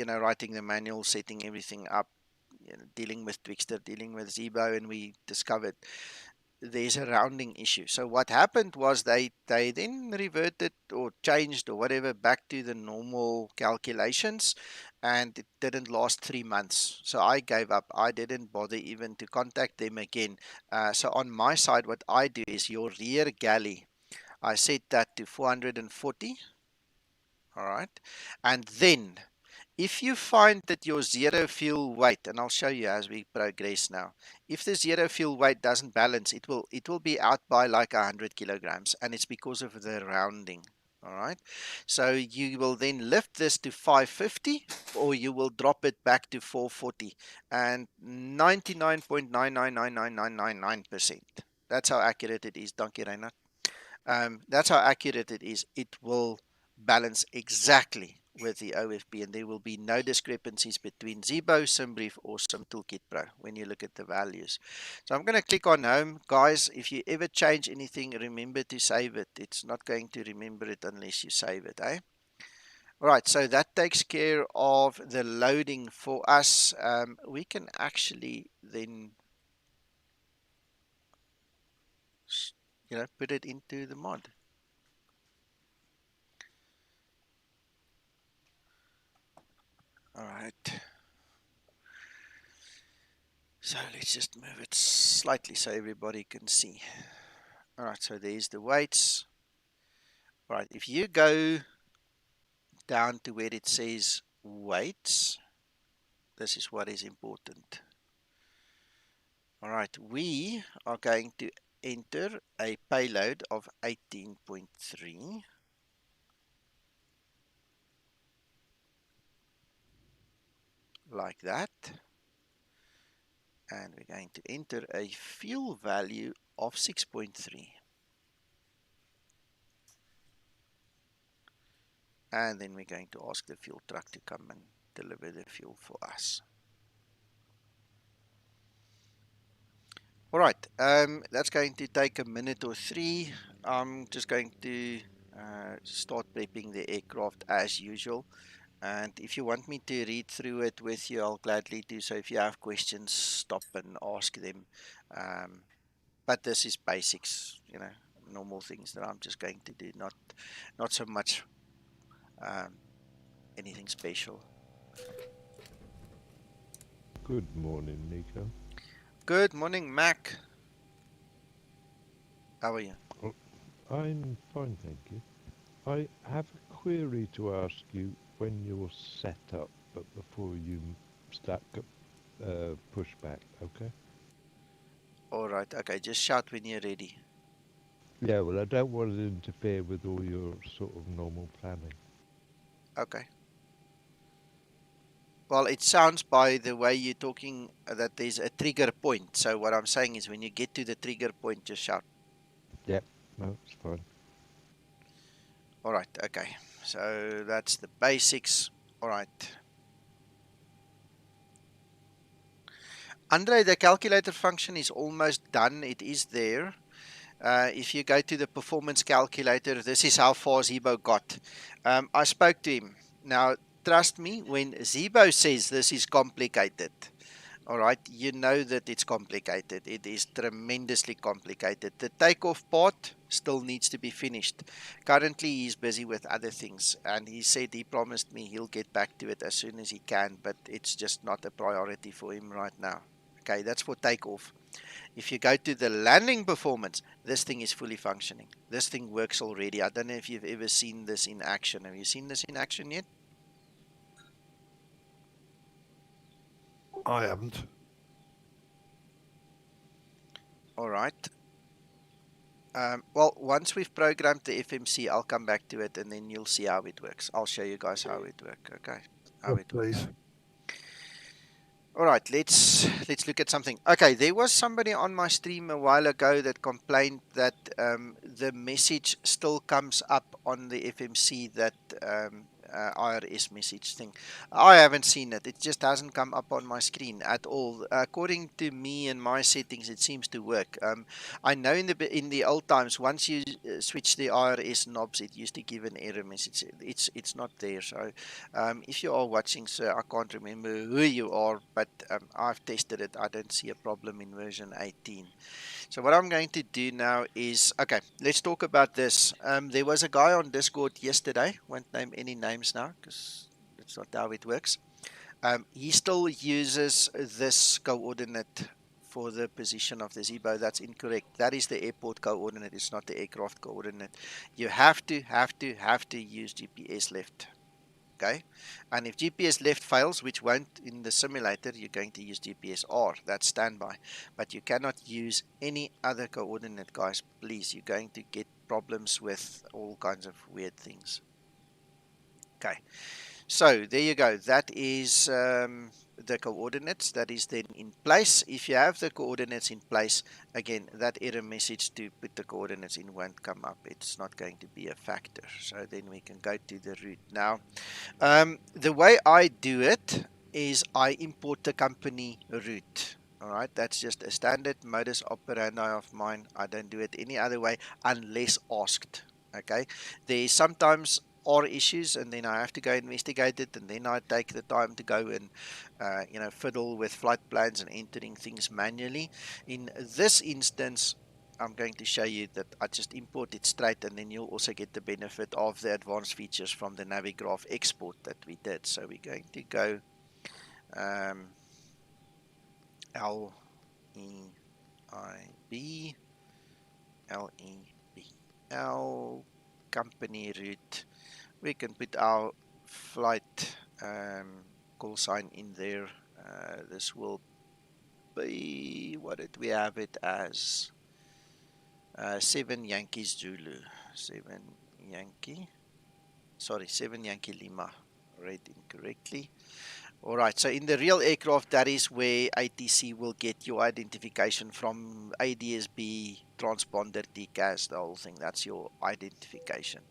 writing the manual, setting everything up, dealing with Twixtor, dealing with Zebo, and we discovered there's a rounding issue. So what happened was they then reverted or changed or whatever back to the normal calculations, and it didn't last 3 months. So I gave up. I didn't bother even to contact them again. So on my side, what I do is your rear galley, I set that to 440. All right, and then if you find that your zero fuel weight, and I'll show you as we progress now, if the zero fuel weight doesn't balance, it will be out by like 100 kilograms, and it's because of the rounding. All right, so you will then lift this to 550, or you will drop it back to 440, and 99.999999%. That's how accurate it is. Dankie, Reinhard. That's how accurate it is. It will balance exactly with the OFB, and there will be no discrepancies between Zebo, Simbrief, or Simtoolkit Pro when you look at the values. So I'm going to click on Home. Guys, if you ever change anything, remember to save it. It's not going to remember it unless you save it, eh? All right, so that takes care of the loading for us. We can actually then, put it into the mod. All right. So let's just move it slightly so everybody can see. All right, so there's the weights. Right, if you go down to where it says weights, this is what is important. All right, we are going to enter a payload of 18.3, like that. And we're going to enter a fuel value of 6.3. And then we're going to ask the fuel truck to come and deliver the fuel for us. All right, that's going to take a minute or three. I'm just going to start prepping the aircraft as usual. And if you want me to read through it with you, I'll gladly do so. If you have questions, stop and ask them. But this is basics, you know, normal things that I'm just going to do, not so much anything special. Good morning, Nico. Good morning, Mac. How are you? Oh, I'm fine, thank you. I have a query to ask you when you're set up, but before you start pushback, okay? All right, okay, just shout when you're ready. Yeah, well, I don't want to interfere with all your sort of normal planning. Okay. Well, it sounds by the way you're talking that there's a trigger point. So what I'm saying is when you get to the trigger point, just shout. Yep, no, it's fine. All right, okay. So that's the basics. All right. Andre, the calculator function is almost done. It is there. If you go to the performance calculator, this is how far Zebo got. I spoke to him. Now, trust me, when Zebo says this is complicated, all right, you know that it's complicated. It is tremendously complicated. The takeoff part still needs to be finished. Currently, he's busy with other things, and he said he promised me he'll get back to it as soon as he can, but it's just not a priority for him right now. Okay, that's for takeoff. If you go to the landing performance, this thing is fully functioning. This thing works already. I don't know if you've ever seen this in action. Have you seen this in action yet? I haven't. All right. Well, once we've programmed the FMC, I'll come back to it and then you'll see how it works. I'll show you guys how it works. Okay, how Yes, it works. please. All right, let's look at something. Okay, there was somebody on my stream a while ago that complained that the message still comes up on the FMC, that IRS message thing. I haven't seen it. It just hasn't come up on my screen at all. According to me and my settings, it seems to work. I know in the old times, once you switch the IRS knobs, it used to give an error message. It's not there. So if you are watching, sir, I can't remember who you are, but I've tested it. I don't see a problem in version 18. So what I'm going to do now is, okay, let's talk about this. There was a guy on Discord yesterday, won't name any names now because that's not how it works. He still uses this coordinate for the position of the Zebo. That's incorrect. That is the airport coordinate. It's not the aircraft coordinate. You have to use GPS left. Okay, and if GPS left fails, which won't in the simulator, you're going to use GPS R, that's standby, but you cannot use any other coordinate, guys. Please, you're going to get problems with all kinds of weird things. Okay, so there you go. That is the coordinates that is then in place. If you have the coordinates in place, again, that error message to put the coordinates in won't come up. It's not going to be a factor. So then we can go to the route now. The way I do it is I import the company route. All right, that's just a standard modus operandi of mine. I don't do it any other way unless asked. Okay, there sometimes are issues, and then I have to go investigate it, and then I take the time to go and fiddle with flight plans and entering things manually. In this instance, I'm going to show you that I just import it straight, and then you'll also get the benefit of the advanced features from the Navigraph export that we did. So we're going to go um, LEIB, LEBL. company route. We can put our flight call sign in there. This will be, what did we have it as? 7 Yankees Zulu. 7 Yankee. Sorry, 7 Yankee Lima. Read incorrectly. All right, so in the real aircraft, that is where ATC will get your identification from ADSB, transponder, TCAS, the whole thing. That's your identification.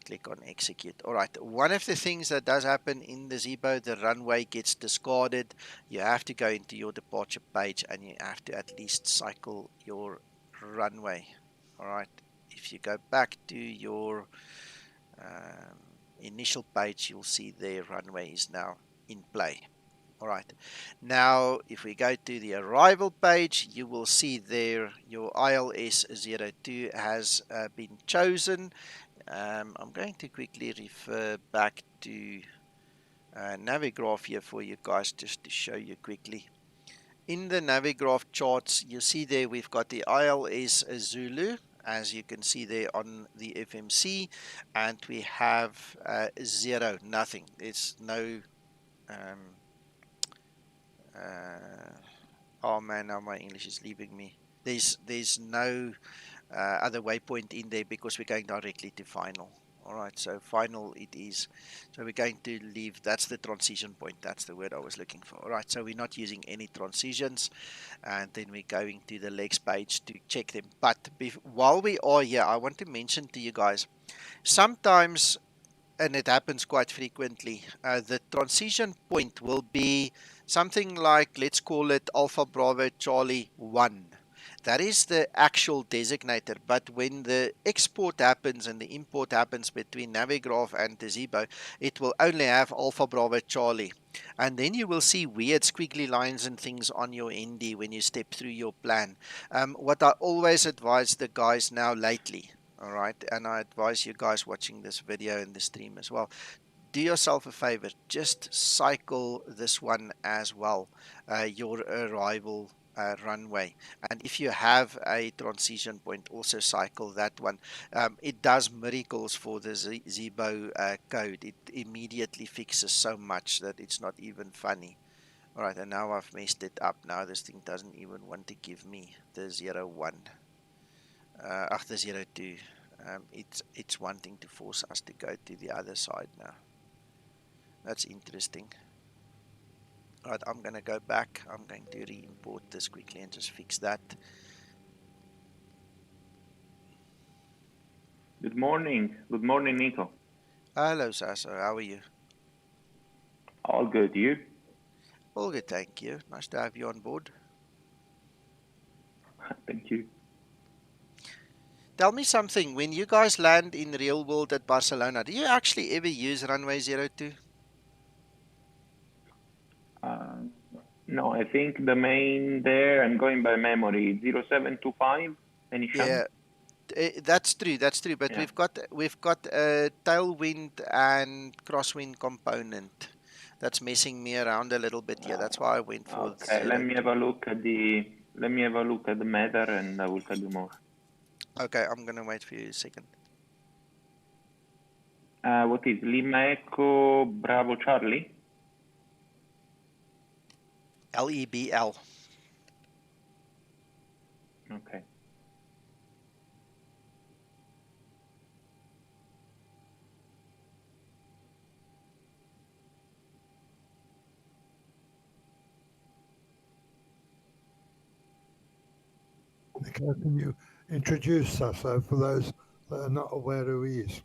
Click on execute. All right, one of the things that does happen in the Zebo, the runway gets discarded. You have to go into your departure page and you have to at least cycle your runway. All right, if you go back to your initial page, you'll see the runway is now in play. All right, now if we go to the arrival page, you will see there your ILS02 has been chosen. I'm going to quickly refer back to Navigraph here for you guys just to show you quickly. In the Navigraph charts, you see there we've got the ILS Zulu, as you can see there on the FMC, and we have 0, nothing. There's no oh man, now my English is leaving me. There's no other waypoint in there because we're going directly to final. All right, so final it is. So we're going to leave, that's the transition point. That's the word I was looking for. All right, so we're not using any transitions. And then we're going to the legs page to check them. But while we are here, I want to mention to you guys, sometimes, and it happens quite frequently, the transition point will be something like, let's call it Alpha Bravo Charlie 1. That is the actual designator, but when the export happens and the import happens between Navigraph and the Zebo, it will only have Alpha Bravo Charlie. And then you will see weird squiggly lines and things on your ND when you step through your plan. What I always advise the guys now lately, all right, and I advise you guys watching this video and the stream as well, do yourself a favor, just cycle this one as well, your arrival runway. And if you have a transition point, also cycle that one. It does miracles for the Zebo code. It immediately fixes so much that it's not even funny. All right, and now I've messed it up. Now this thing doesn't even want to give me the 01. The 02. It's wanting to force us to go to the other side now. That's interesting. All right, I'm going to go back. I'm going to re-import this quickly and just fix that. Good morning. Good morning, Nico. Hello, Sasso. How are you? All good. You? All good, thank you. Nice to have you on board. Thank you. Tell me something. When you guys land in real world at Barcelona, do you actually ever use runway 02? No, I think the main there, I'm going by memory, 0725. Any chance? Yeah, that's true. That's true. But Yeah. we've got a tailwind and crosswind component that's messing me around a little bit here. That's why I went for. Okay, let me have a look at the Metar, and I will tell you more. Okay, I'm gonna wait for you a second. What is Lima Echo Bravo Charlie? LEBL. Okay. Nico, can you introduce Sasso for those that are not aware who he is?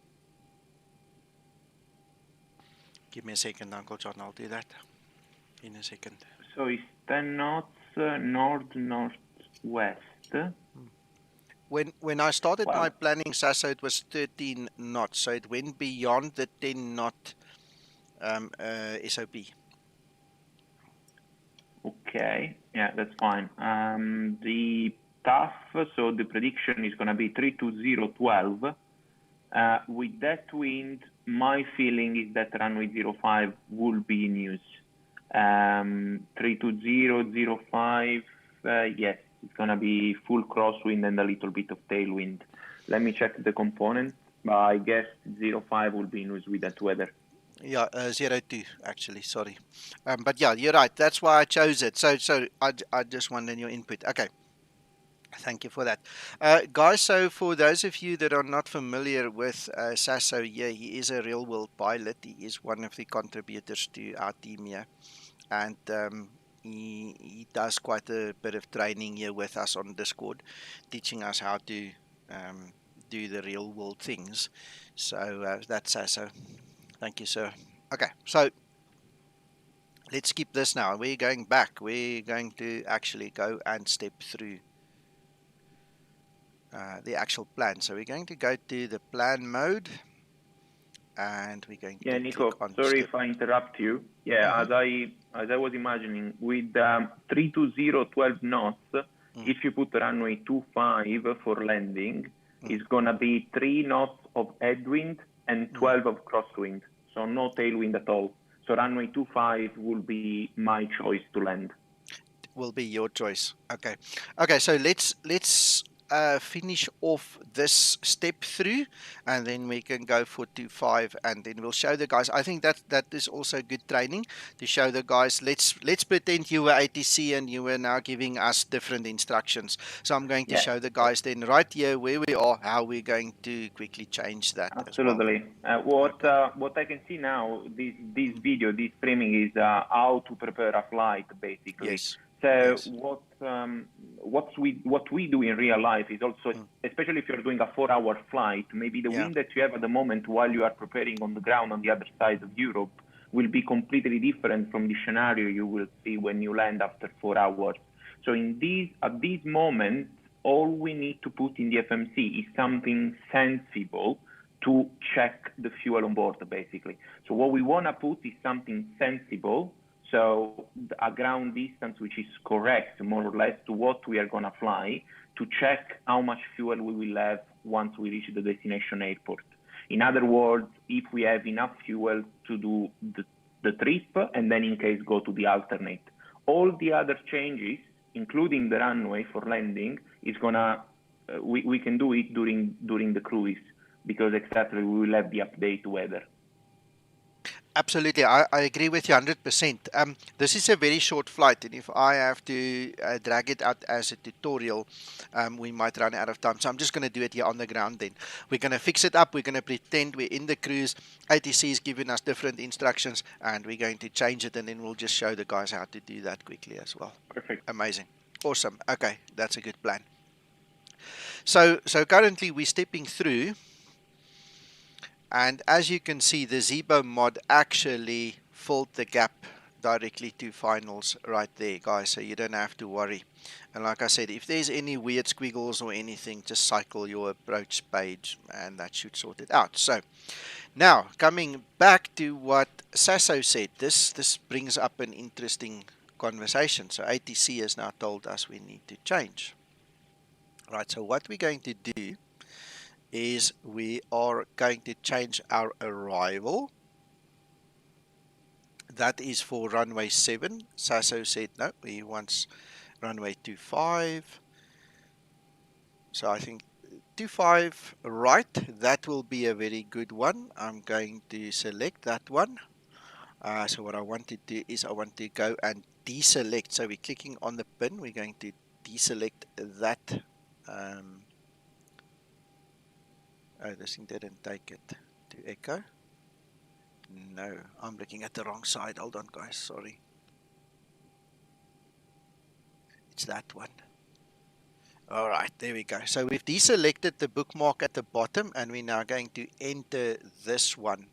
Give me a second, Uncle John. I'll do that in a second. So it's 10 knots north-northwest. When I started my planning, Sasso, it was 13 knots, so it went beyond the 10 knot SOP. Okay, yeah, that's fine. The TAF, so the prediction is going to be 32012. With that wind, my feeling is that runway 05 will be in use. 32005, yes, it's going to be full crosswind and a little bit of tailwind. Let me check the component. But I guess 05 will be in with that weather. Yeah, 02 actually, sorry. But yeah, you're right. That's why I chose it. So I just wanted your input. Okay. Thank you for that. Guys, so for those of you that are not familiar with Sasso, yeah, he is a real world pilot. He is one of the contributors to our team here. And he does quite a bit of training here with us on Discord, teaching us how to do the real world things. So that's Sasso. Thank you, sir. Okay, so let's skip this now. We're going back. We're going to actually go and step through the actual plan. So we're going to go to the plan mode and we're going Yeah, to click Nico, on sorry step. if I interrupt you. Yeah, as I was imagining, with 320 12 knots, if you put runway 25 for landing, it's gonna be 3 knots of headwind and 12 of crosswind, so no tailwind at all. So runway 25 will be my choice to land. Will be your choice. Okay. Okay, so let's finish off this step through and then we can go for 2.5 and then we'll show the guys. I think that is also good training to show the guys. Let's pretend you were ATC and you were now giving us different instructions. So I'm going to show the guys then right here where we are, how we're going to quickly change that Absolutely. as well. What I can see now, this video, this streaming is how to prepare a flight, basically. Yes. So Yes. what we do in real life is also, especially if you're doing a 4-hour flight, maybe the wind that you have at the moment while you are preparing on the ground on the other side of Europe will be completely different from the scenario you will see when you land after 4 hours. So at this moment, all we need to put in the FMC is something sensible to check the fuel on board, basically. So what we want to put is something sensible, so a ground distance which is correct, more or less, to what we are going to fly, to check how much fuel we will have once we reach the destination airport. In other words, if we have enough fuel to do the trip, and then in case go to the alternate. All the other changes, including the runway for landing, is gonna we can do it during the cruise, because exactly we will have the update weather. Absolutely, I agree with you 100%. This is a very short flight, and if I have to drag it out as a tutorial, we might run out of time. So I'm just going to do it here on the ground then. We're going to fix it up. We're going to pretend we're in the cruise. ATC is giving us different instructions, and we're going to change it, and then we'll just show the guys how to do that quickly as well. Perfect. Amazing. Awesome. Okay, that's a good plan. So currently we're stepping through. And as you can see, the Zibo mod actually filled the gap directly to finals right there, guys, so you don't have to worry. And like I said, if there's any weird squiggles or anything, just cycle your approach page and that should sort it out. So now coming back to what Sasso said, this brings up an interesting conversation. So ATC has now told us we need to change. Right, so what we're going to do is we are going to change our arrival. That is for runway 7. Sasso said no, he wants runway 25. So I think 25 right, that will be a very good one. I'm going to select that one. So what I want to do is I want to go and deselect. So we're clicking on the pin. We're going to deselect that. Oh, this thing didn't take it to echo. No, I'm looking at the wrong side. Hold on, guys. Sorry. It's that one. All right, there we go. So we've deselected the bookmark at the bottom, and we're now going to enter this one.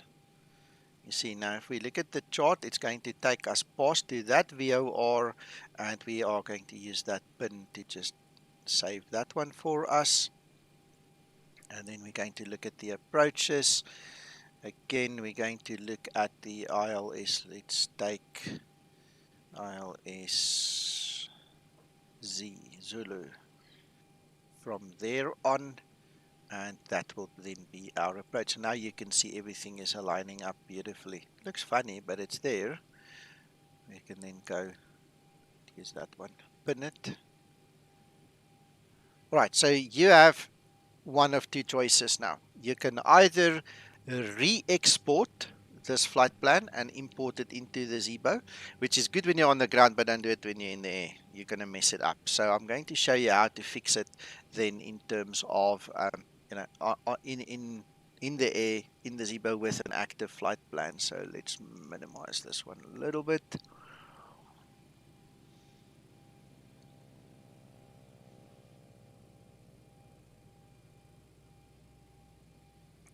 You see, now if we look at the chart, it's going to take us past to that VOR, and we are going to use that pin to just save that one for us. And then we're going to look at the approaches. Again, we're going to look at the ILS. Let's take ILS Z, Zulu. From there on, and that will then be our approach. Now you can see everything is aligning up beautifully. Looks funny, but it's there. We can then go use that one. Pin it. Right, so you have one of two choices now. You can either re-export this flight plan and import it into the Zebo, which is good when you're on the ground, but don't do it when you're in the air. You're going to mess it up. So I'm going to show you how to fix it then in terms of, in the air, in the Zebo with an active flight plan. So let's minimize this one a little bit.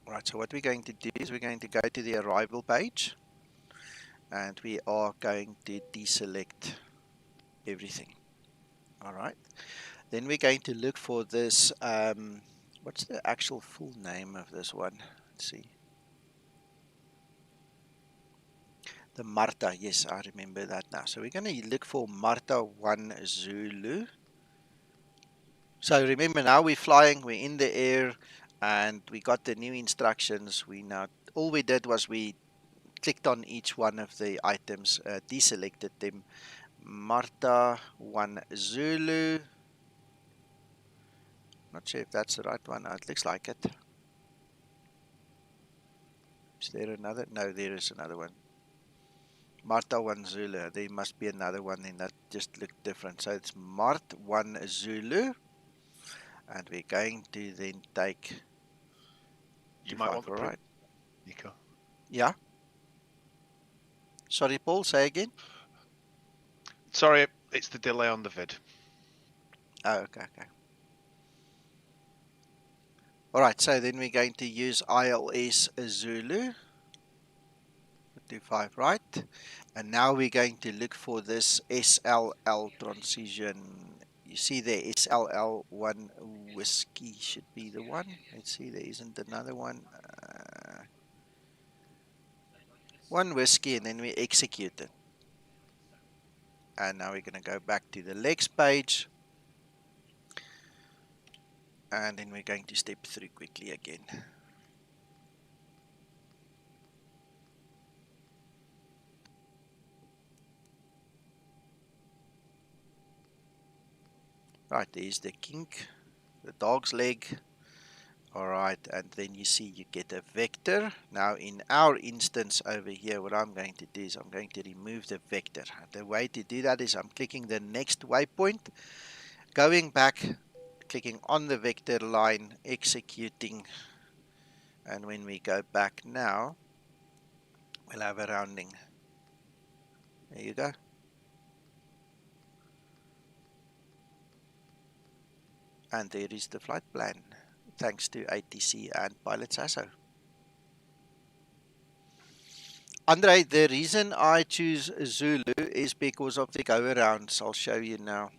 Right, so what we're going to do is we're going to go to the arrival page and we are going to deselect everything. All right, then we're going to look for this, what's the actual full name of this one? Let's see. The MARTA, yes, I remember that now. So we're going to look for MARTA 1 Zulu. So remember now we're flying, we're in the air, and we got the new instructions. All we did was we clicked on each one of the items, deselected them. MARTA 1 Zulu. Not sure if that's the right one. It looks like it. Is there another? No, there is another one. MARTA 1 Zulu. There must be another one in that just looked different. So it's MART 1 Zulu. And we're going to then take... You might want to right. Nico. Yeah. Sorry, Paul, say again. Sorry, it's the delay on the vid. Oh, okay. All right, so then we're going to use ILS Zulu. 25, right? And now we're going to look for this SLL transition. You see there, SLL1 whiskey should be the one. Let's see, there isn't another one. One whiskey, and then we execute it. And now we're going to go back to the legs page. And then we're going to step through quickly again. Right, there's the kink, the dog's leg. All right, and then you see you get a vector. Now in our instance over here, what I'm going to do is I'm going to remove the vector. The way to do that is I'm clicking the next waypoint, going back, clicking on the vector line, executing. And when we go back now, we'll have a rounding. There you go. And there is the flight plan, thanks to ATC and Pilot Sasso. Andre, the reason I choose Zulu is because of the go-arounds. I'll show you now.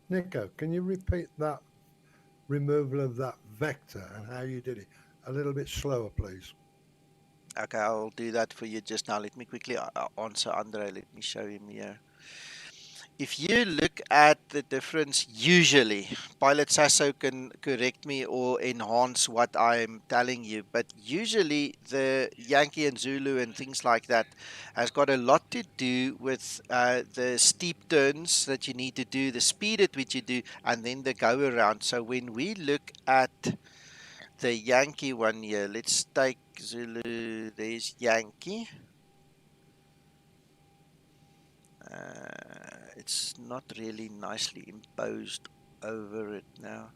Nico, can you repeat that removal of that vector and how you did it a little bit slower, please? Okay, I'll do that for you just now. Let me quickly answer Andre. Let me show him here. If you look at the difference, usually, Pilot Sasso can correct me or enhance what I'm telling you, but usually the Yankee and Zulu and things like that has got a lot to do with the steep turns that you need to do, the speed at which you do, and then the go around. So when we look at the Yankee one here, let's take Zulu, there's Yankee. It's not really nicely imposed over it now.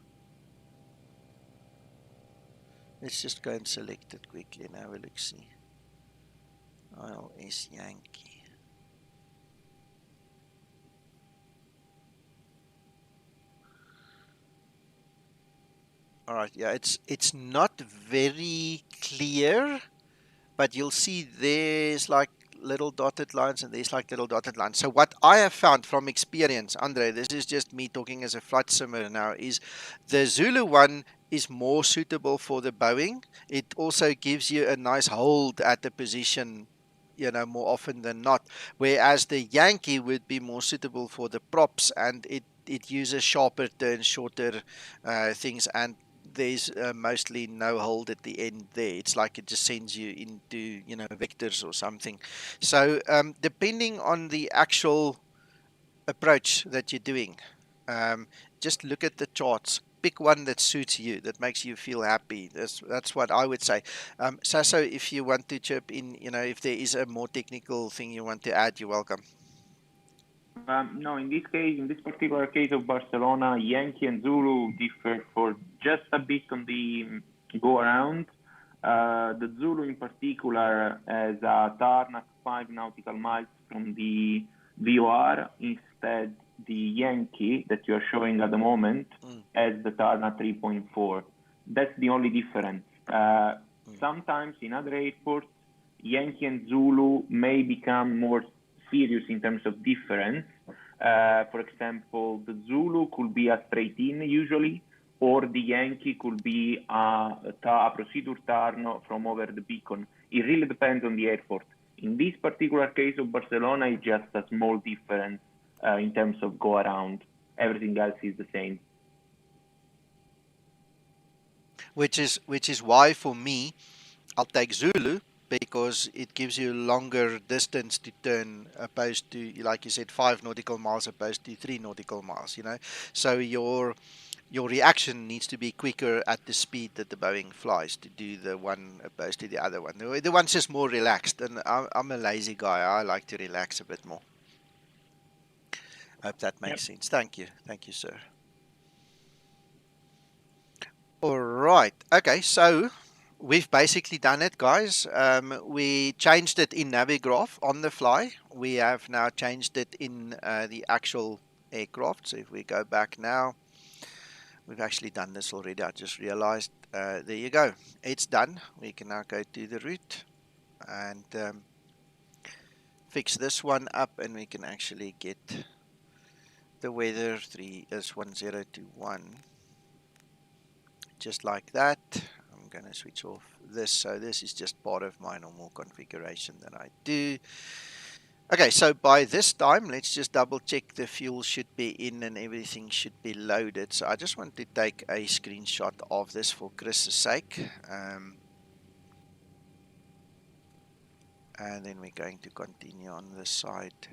Let's just go and select it quickly and have a look see. ILS Yankee. Alright, yeah, it's not very clear, but you'll see there's like little dotted lines and there's like little dotted lines. So what I have found from experience, Andre, this is just me talking as a flight simmer now, is the Zulu one is more suitable for the Boeing. It also gives you a nice hold at the position, you know, more often than not. Whereas the Yankee would be more suitable for the props, and it uses sharper turns, shorter things, and there's mostly no hold at the end there. It's like it just sends you into, you know, vectors or something. So depending on the actual approach that you're doing, just look at the charts. pick one that suits you, that makes you feel happy. That's what I would say. Sasso, if you want to chip in, if there is a more technical thing you want to add, you're welcome. No, in this particular case of Barcelona, Yankee and Zulu differ for just a bit on the go around. The Zulu in particular has a tarmac 5 nautical miles from the VOR. Instead, the Yankee that you are showing at the moment has the tarmac 3.4. That's the only difference. Sometimes in other airports, Yankee and Zulu may become more serious in terms of difference. For example, the Zulu could be a straight in usually, or the Yankee could be a procedure turn from over the beacon. It really depends on the airport. In this particular case of Barcelona, it's just a small difference in terms of go around. Everything else is the same. Which is why for me, I'll take Zulu, because it gives you longer distance to turn, opposed to, like you said, 5 nautical miles opposed to 3 nautical miles, So your reaction needs to be quicker at the speed that the Boeing flies to do the one opposed to the other one. The one's just more relaxed, and I'm a lazy guy. I like to relax a bit more. Hope that makes sense. Thank you, sir. All right. Okay, so we've basically done it, guys. We changed it in Navigraph on the fly. We have now changed it in the actual aircraft. So if we go back now, we've actually done this already. I just realized. There you go. It's done. We can now go to the route and fix this one up, and we can actually get the weather 3S1021 just like that. I'm going to switch off this. So this is just part of my normal configuration that I do. Okay, so by this time, let's just double check the fuel should be in and everything should be loaded. So I just want to take a screenshot of this for Chris's sake. And then we're going to continue on this side.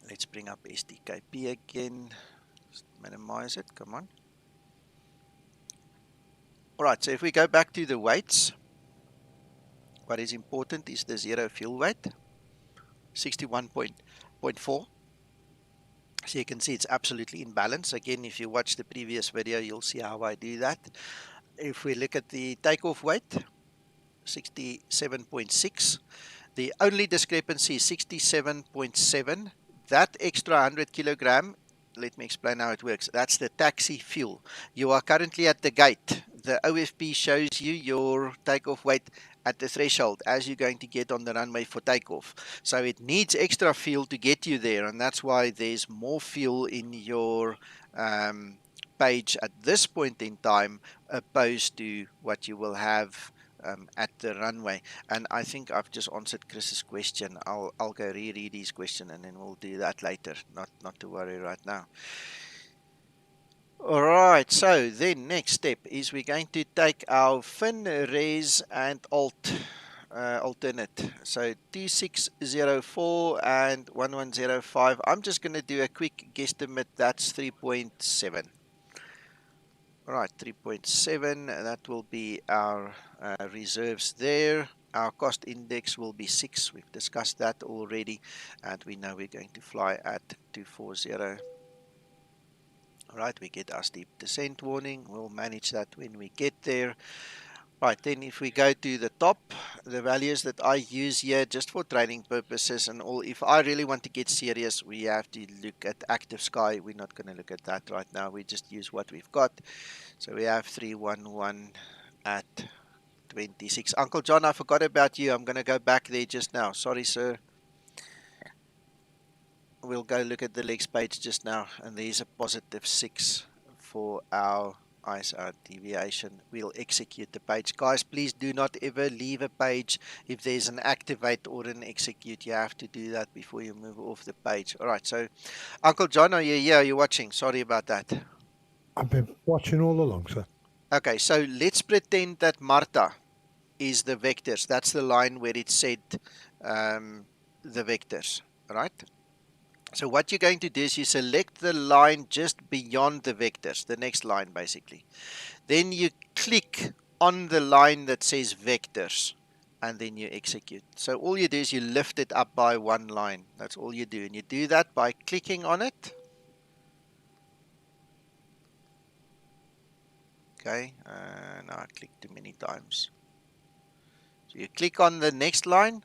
Let's bring up SDKP again. Just minimize it, come on. Alright, so if we go back to the weights, what is important is the zero fuel weight, 61.4. So you can see it's absolutely in balance. Again, if you watch the previous video, you'll see how I do that. If we look at the takeoff weight, 67.6. The only discrepancy is 67.7. That extra 100 kilogram, let me explain how it works. That's the taxi fuel. You are currently at the gate. The OFP shows you your takeoff weight at the threshold as you're going to get on the runway for takeoff. So it needs extra fuel to get you there, and that's why there's more fuel in your page at this point in time opposed to what you will have at the runway. And I think I've just answered Chris's question. I'll go reread his question, and then we'll do that later. Not to worry right now. Alright, so then next step is we're going to take our fin, res and alternate. So 2604 and 1105. I'm just going to do a quick guesstimate. That's 3.7. Alright, 3.7. That will be our reserves there. Our cost index will be 6. We've discussed that already. And we know we're going to fly at 240. Alright, we get our steep descent warning. We'll manage that when we get there. Right, then if we go to the top, the values that I use here just for training purposes and all, if I really want to get serious, we have to look at active sky. We're not going to look at that right now. We just use what we've got. So we have 311 at 26. Uncle John, I forgot about you. I'm going to go back there just now. Sorry, sir. We'll go look at the legs page just now, and there's a positive 6 for our ISR deviation. We'll execute the page. Guys, please do not ever leave a page if there's an activate or an execute. You have to do that before you move off the page. All right, so Uncle John, are you here? Are you watching? Sorry about that. I've been watching all along, sir. Okay, so let's pretend that MARTA is the vectors. That's the line where it said the vectors, right? So what you're going to do is you select the line just beyond the vectors, the next line basically. Then you click on the line that says vectors and then you execute. So all you do is you lift it up by one line. That's all you do. And you do that by clicking on it. Okay, now I clicked too many times. So you click on the next line,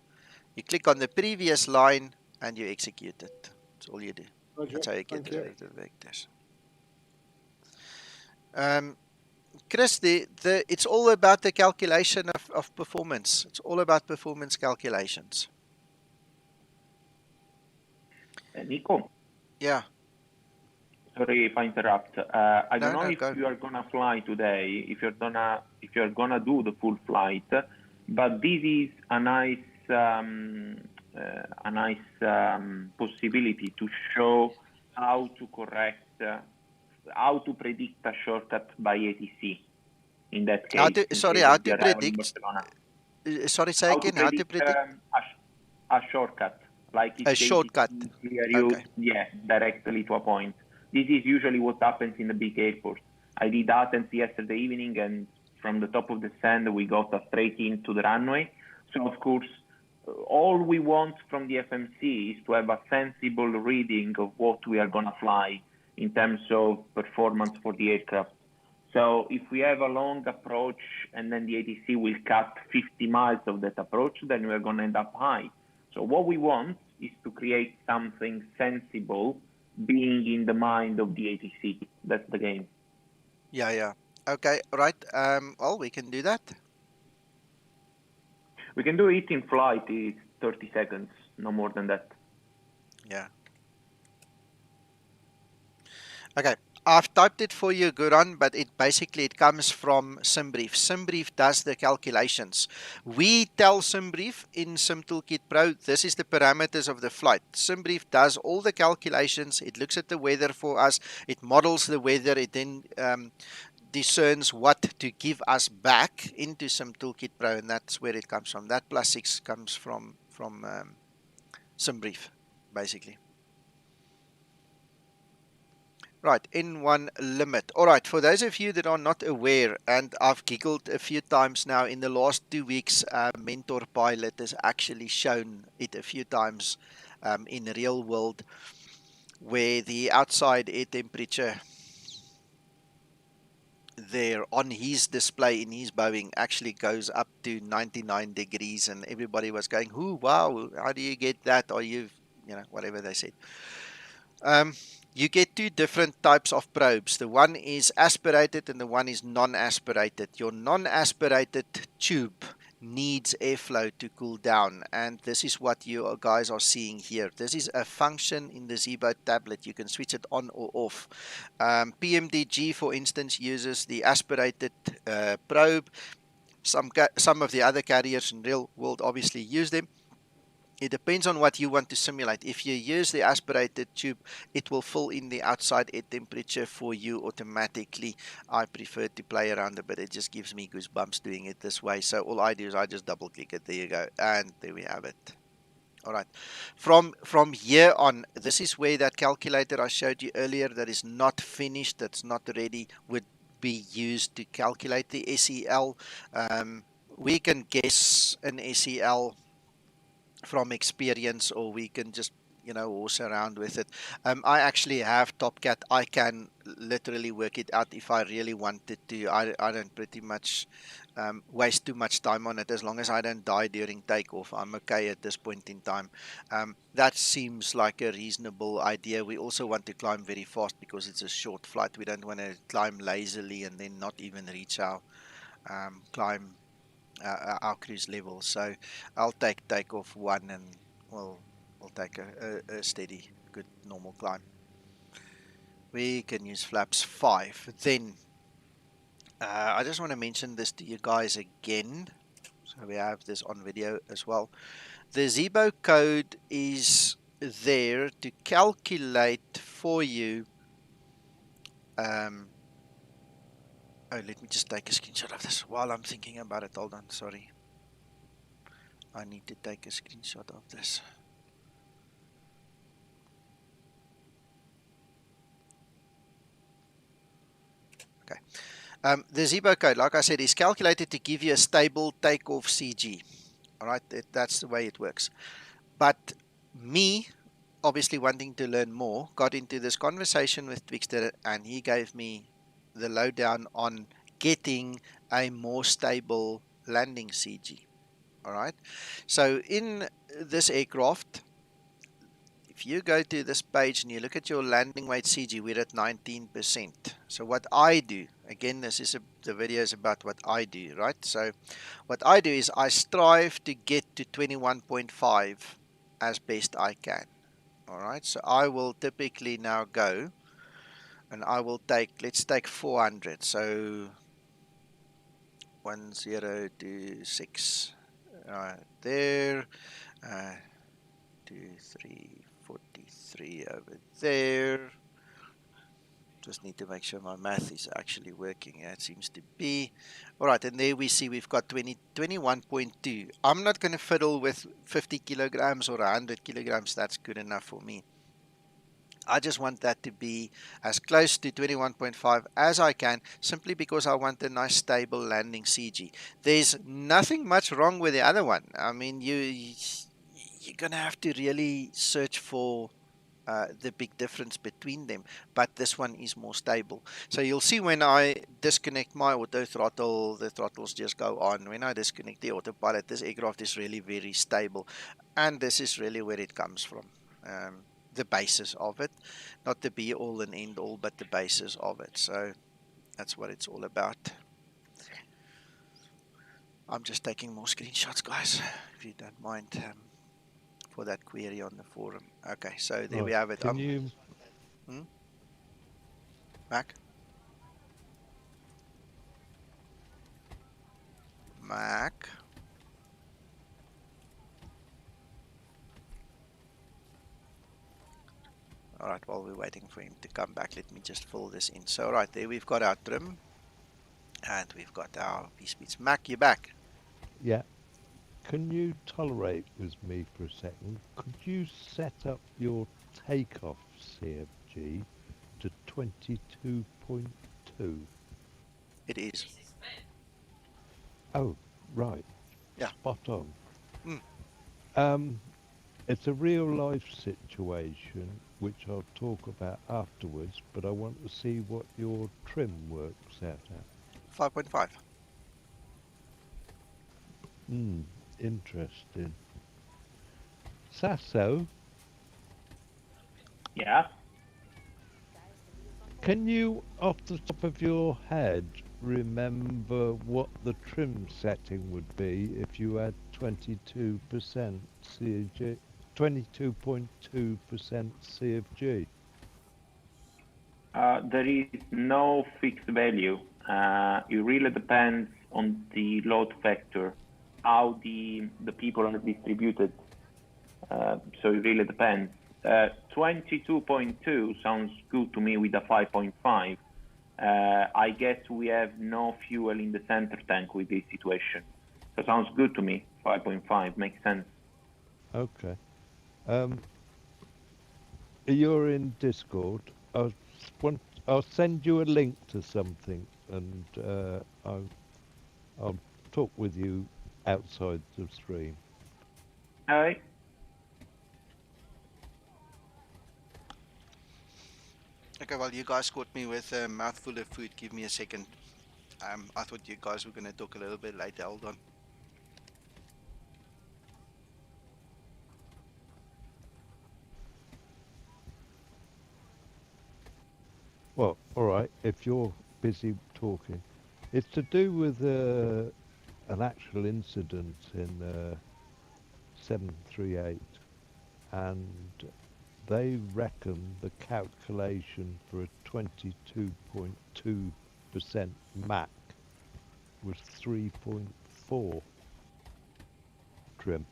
you click on the previous line, and you execute it. That's all you do. Roger. That's how you get Thank rid you. of the vectors. Chris, it's all about the calculation of performance. It's all about performance calculations. Nico, Yeah. sorry if I interrupt. I don't know No, if go. you are gonna fly today, if you're gonna do the full flight, but this is a nice possibility to show how to correct, how to predict a shortcut by ATC. In that case, How in to case of the arrival in predict? Barcelona. Sorry, say How to again. How to predict predict? a shortcut, like if A the shortcut. ATC clear you, Okay. yeah, directly to a point. This is usually what happens in the big airports. I did Athens yesterday evening, and from the top of the sand, we got a straight into the runway. So, of course, all we want from the FMC is to have a sensible reading of what we are going to fly in terms of performance for the aircraft. So if we have a long approach and then the ATC will cut 50 miles of that approach, then we're going to end up high. So what we want is to create something sensible being in the mind of the ATC. That's the game. Yeah. Okay, right. Well, we can do that. We can do it in flight. It's 30 seconds, no more than that. Yeah. Okay. I've typed it for you, Guran, but it comes from Simbrief. Simbrief does the calculations. We tell Simbrief in Simtoolkit Pro, this is the parameters of the flight. Simbrief does all the calculations. It looks at the weather for us. It models the weather. It then discerns what to give us back into Simtoolkit Pro, and that's where it comes from. That +6 comes from Simbrief, basically. Right, N1 limit. All right, for those of you that are not aware, and I've giggled a few times now in the last 2 weeks, Mentor Pilot has actually shown it a few times in real world, where the outside air temperature there on his display in his Boeing actually goes up to 99 degrees, and everybody was going, "Ooh, wow, how do you get that?" Or whatever they said. You get two different types of probes. The one is aspirated and the one is non-aspirated. Your non-aspirated tube needs airflow to cool down, and this is what you guys are seeing here. This is a function in the Zebo tablet. You can switch it on or off. PMDG, for instance, uses the aspirated probe. Some of the other carriers in real world obviously use them. It depends on what you want to simulate. If you use the aspirated tube, it will fill in the outside air temperature for you automatically. I prefer to play around a bit. It just gives me goosebumps doing it this way. So all I do is I just double click it. There you go. And there we have it. All right. From here on, this is where that calculator I showed you earlier that is not finished, that's not ready, would be used to calculate the SEL. We can guess an SEL from experience, or we can just horse around with it. I actually have TopCat. I can literally work it out if I really wanted to. I don't pretty much waste too much time on it. As long as I don't die during takeoff, I'm okay at this point in time. That seems like a reasonable idea. We also want to climb very fast because it's a short flight. We don't want to climb lazily and then not even reach our climb our cruise level. So I'll take takeoff 1, and we'll take a steady, good, normal climb. We can use flaps 5. Then I just want to mention this to you guys again, so we have this on video as well. The Zebo code is there to calculate for you. Let me just take a screenshot of this while I'm thinking about it. Hold on, sorry. I need to take a screenshot of this. Okay. The Zebo code, like I said, is calculated to give you a stable takeoff CG. All right, that's the way it works. But me, obviously wanting to learn more, got into this conversation with Twixter, and he gave me the lowdown on getting a more stable landing CG. All right. So in this aircraft, if you go to this page and you look at your landing weight CG, we're at 19%. So what I do, again, the video is about what I do, right? So what I do is I strive to get to 21.5 as best I can. All right. So I will typically now go and I will take, let's take 400. So 1026 there. 2, 3, 43 over there. Just need to make sure my math is actually working. Yeah, it seems to be. All right, and there we see we've got 21.2. I'm not going to fiddle with 50 kilograms or 100 kilograms. That's good enough for me. I just want that to be as close to 21.5 as I can, simply because I want a nice stable landing CG. There's nothing much wrong with the other one. I mean, you're going to have to really search for the big difference between them, but this one is more stable. So you'll see when I disconnect my auto throttle, the throttles just go on. When I disconnect the autopilot, this aircraft is really very stable, and this is really where it comes from. The basis of it, not the be all and end all, but the basis of it. So that's what it's all about. I'm just taking more screenshots, guys, if you don't mind, for that query on the forum. Okay, so there we have it. Can you... Mac? Mac? All right, while we're waiting for him to come back, let me just fill this in. So, right there, we've got our trim, and we've got our V-speeds. Mac, you back? Yeah. Can you tolerate with me for a second? Could you set up your takeoff CFG to 22.2? It is. Oh, right. Yeah. Spot on. Mm. It's a real life situation, which I'll talk about afterwards, but I want to see what your trim works out at. 5.5. Interesting. Sasso? Yeah. Can you, off the top of your head, remember what the trim setting would be if you had 22% CFG, 22.2% CFG? There is no fixed value. It really depends on the load factor, how the people are distributed. So it really depends. 22.2 sounds good to me with a 5.5. I guess we have no fuel in the center tank with this situation. So sounds good to me. 5.5 makes sense. Okay. You're in Discord. I'll send you a link to something, and I'll talk with you outside the stream. All right. Okay, well, you guys caught me with a mouthful of food. Give me a second. I thought you guys were going to talk a little bit later. Hold on. Well, all right, if you're busy talking. It's to do with an actual incident in 738, and they reckon the calculation for a 22.2% MAC was 3.4 trim.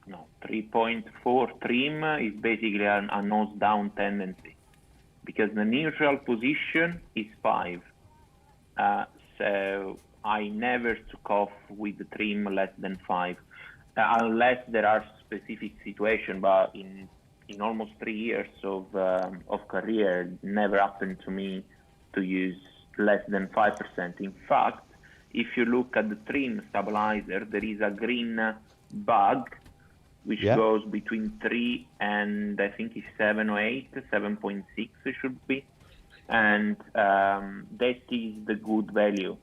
No, 3.4 trim is basically a nose down tendency, because the neutral position is 5. So I never took off with the trim less than 5, unless there are specific situations. But in in almost 3 years of career, never happened to me to use less than 5%. In fact, if you look at the trim stabilizer, there is a green bug which goes between 3 and I think it's 7 or 8, 7.6 it should be, and that is the good value.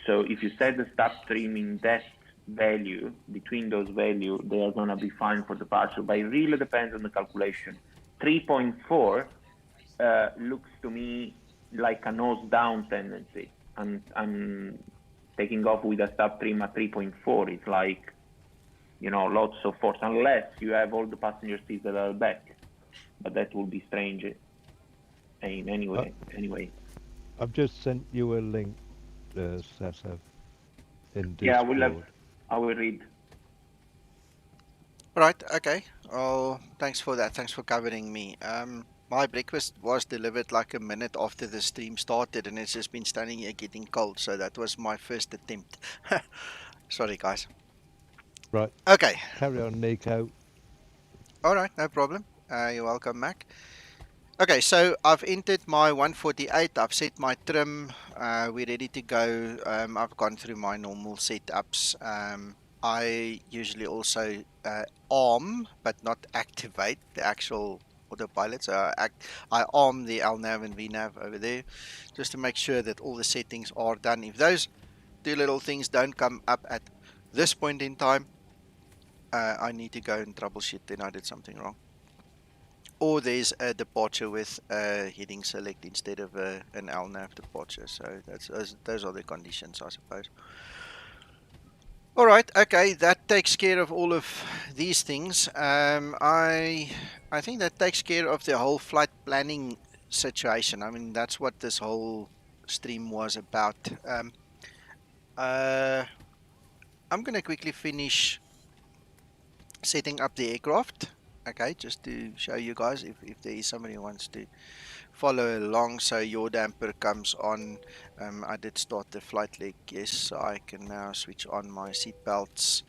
So if you set the start trim in that value, between those values, they are going to be fine for the partial, but it really depends on the calculation. 3.4 looks to me like a nose down tendency. I'm taking off with a start trim at 3.4. It's like, you know, lots of force, unless you have all the passenger seats that are back, but that would be strange. Anyway. I've just sent you a link, Sasa, in Discord. Yeah, I will read. Right, okay. Oh, thanks for that. Thanks for covering me. My breakfast was delivered like a minute after the stream started, and it's just been standing here getting cold. So that was my first attempt. Sorry, guys. Right. Okay. Carry on, Nico. All right, no problem. You're welcome, Mac. Okay, so I've entered my 148. I've set my trim. We're ready to go. I've gone through my normal setups. I usually also arm, but not activate the actual autopilot. So I arm the LNAV and VNAV over there, just to make sure that all the settings are done. If those two little things don't come up at this point in time, I need to go and troubleshoot. Then I did something wrong. Or there's a departure with a heading select instead of an LNAV departure. So those are the conditions, I suppose. All right, okay, that takes care of all of these things. I think that takes care of the whole flight planning situation. I mean, that's what this whole stream was about. I'm going to quickly finish setting up the aircraft. Okay, just to show you guys if there is somebody who wants to follow along. So your damper comes on. I did start the flight leg, yes, so I can now switch on my seat belts.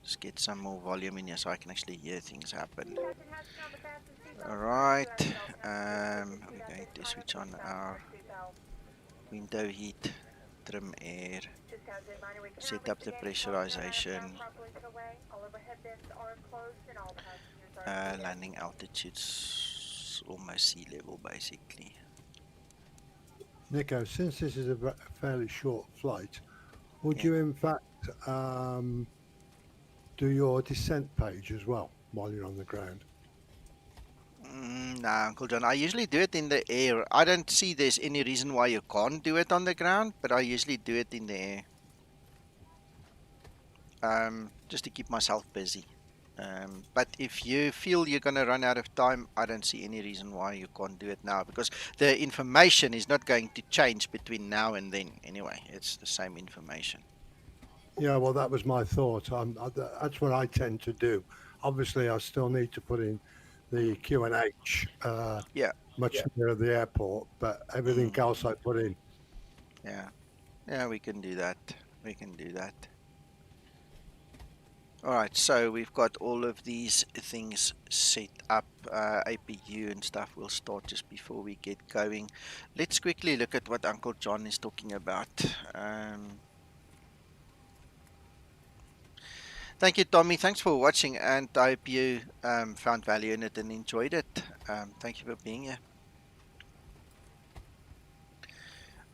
Just get some more volume in here so I can actually hear things happen. Alright, we're going to switch on our window heat, trim air, set up the pressurization, landing altitudes almost sea level basically. Nico, since this is a fairly short flight, would you in fact do your descent page as well while you're on the ground? Nah, Uncle John, I usually do it in the air. I don't see there's any reason why you can't do it on the ground, but I usually do it in the air. Just to keep myself busy. But if you feel you're going to run out of time, I don't see any reason why you can't do it now, because the information is not going to change between now and then anyway. It's the same information. Yeah, well, that was my thought. That's what I tend to do. Obviously, I still need to put in the Q&H much nearer the airport, but everything else I put in. Yeah, we can do that. We can do that. Alright, so we've got all of these things set up, APU and stuff. We'll start just before we get going. Let's quickly look at what Uncle John is talking about. Thank you, Tommy. Thanks for watching, and I hope you found value in it and enjoyed it. Thank you for being here.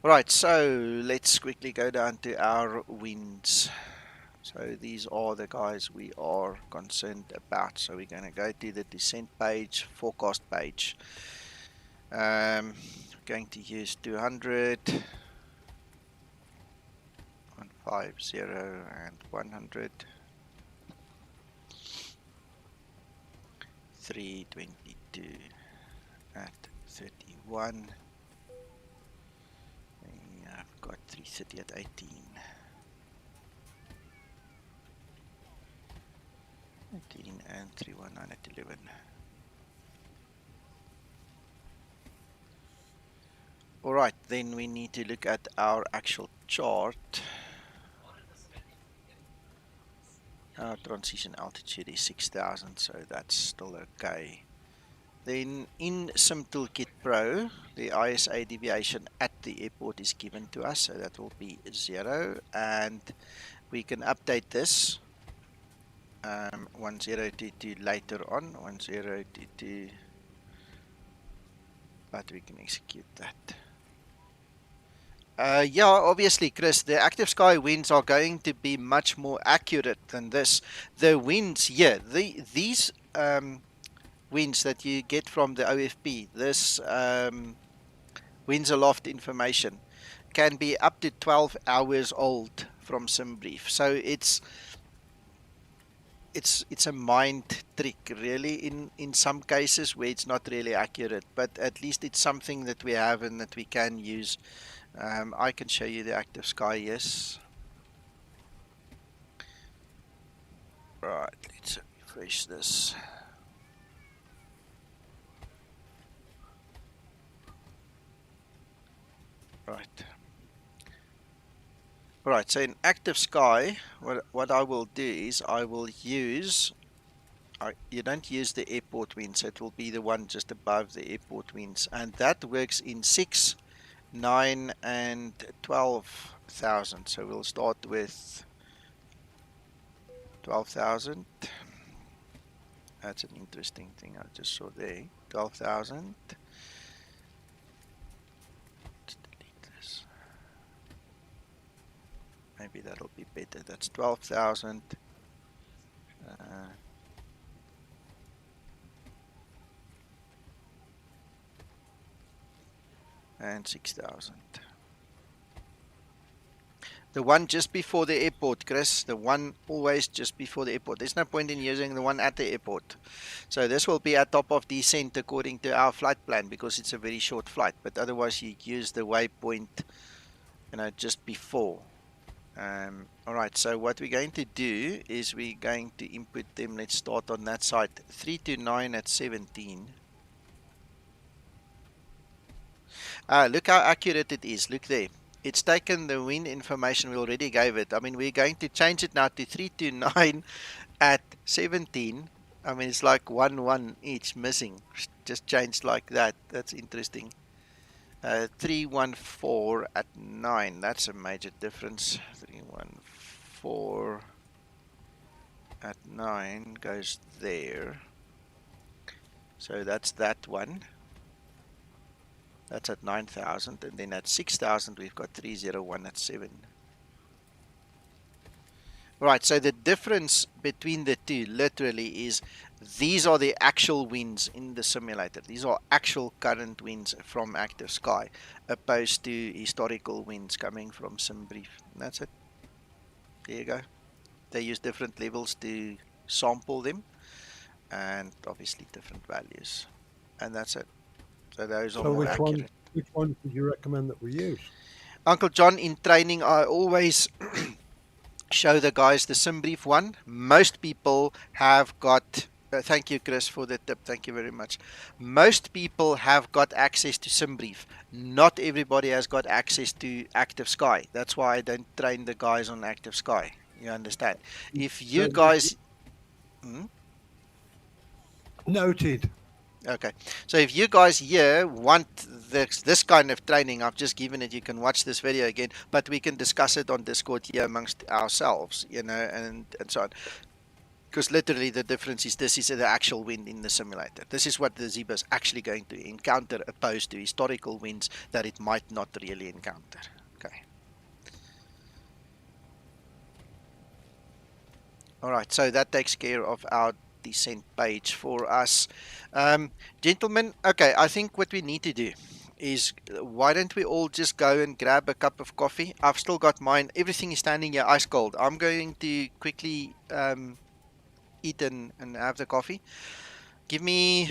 Alright, so let's quickly go down to our winds. So these are the guys we are concerned about. So we're going to go to the descent page, forecast page. Going to use 200, 150 and 100. 322 at 31. And I've got 330 at 18. 18 and 319 at 11. Alright, then we need to look at our actual chart. Our transition altitude is 6,000, so that's still okay. Then in Simtoolkit Pro, the ISA deviation at the airport is given to us, so that will be 0, and we can update this 1022 later on, 1022, but we can execute that. Yeah, obviously, Chris, the active sky winds are going to be much more accurate than this. The winds, yeah, these winds that you get from the OFP, this winds aloft information, can be up to 12 hours old from Simbrief. So it's a mind trick, really, in some cases where it's not really accurate, but at least it's something that we have and that we can use. I can show you the active sky, yes. Right, let's refresh this. Right. Right, so in active sky, what I will do is I will use, you don't use the airport winds, it will be the one just above the airport winds, and that works in 6, 9, and 12,000. So we'll start with 12,000. That's an interesting thing I just saw there. 12,000. Let's delete this. Maybe that'll be better. That's 12,000. And 6,000. The one just before the airport, Chris. The one always just before the airport. There's no point in using the one at the airport. So this will be at top of descent according to our flight plan because it's a very short flight. But otherwise you use the waypoint, just before. Alright, so what we're going to do is we're going to input them. Let's start on that side. 329 at 17. Look how accurate it is. Look there. It's taken the wind information we already gave it. I mean, we're going to change it now to 329 at 17. I mean, it's like 1 each missing. Just changed like that. That's interesting. 314 at 9. That's a major difference. 314 at 9 goes there. So that's that one. That's at 9,000, and then at 6,000 we've got 301 at 7. Right, so the difference between the two literally is these are the actual winds in the simulator. These are actual current winds from active sky, opposed to historical winds coming from Simbrief. And that's it. There you go. They use different levels to sample them, and obviously different values. And that's it. So those are more accurate. Which one would you recommend that we use? Uncle John, in training, I always show the guys the Simbrief one. Most people have got, thank you, Chris, for the tip. Thank you very much. Most people have got access to Simbrief. Not everybody has got access to Active Sky. That's why I don't train the guys on Active Sky. You understand? If you guys... Noted. Okay, so if you guys here want this kind of training, I've just given it. You can watch this video again, but we can discuss it on Discord here amongst ourselves, and so on. Because literally the difference is this is the actual wind in the simulator. This is what the Zebo is actually going to encounter, opposed to historical winds that it might not really encounter. Okay. All right, so that takes care of our descent page for us. Gentlemen, okay, I think what we need to do is, why don't we all just go and grab a cup of coffee? I've still got mine. Everything is standing here ice cold. I'm going to quickly eat and have the coffee. Give me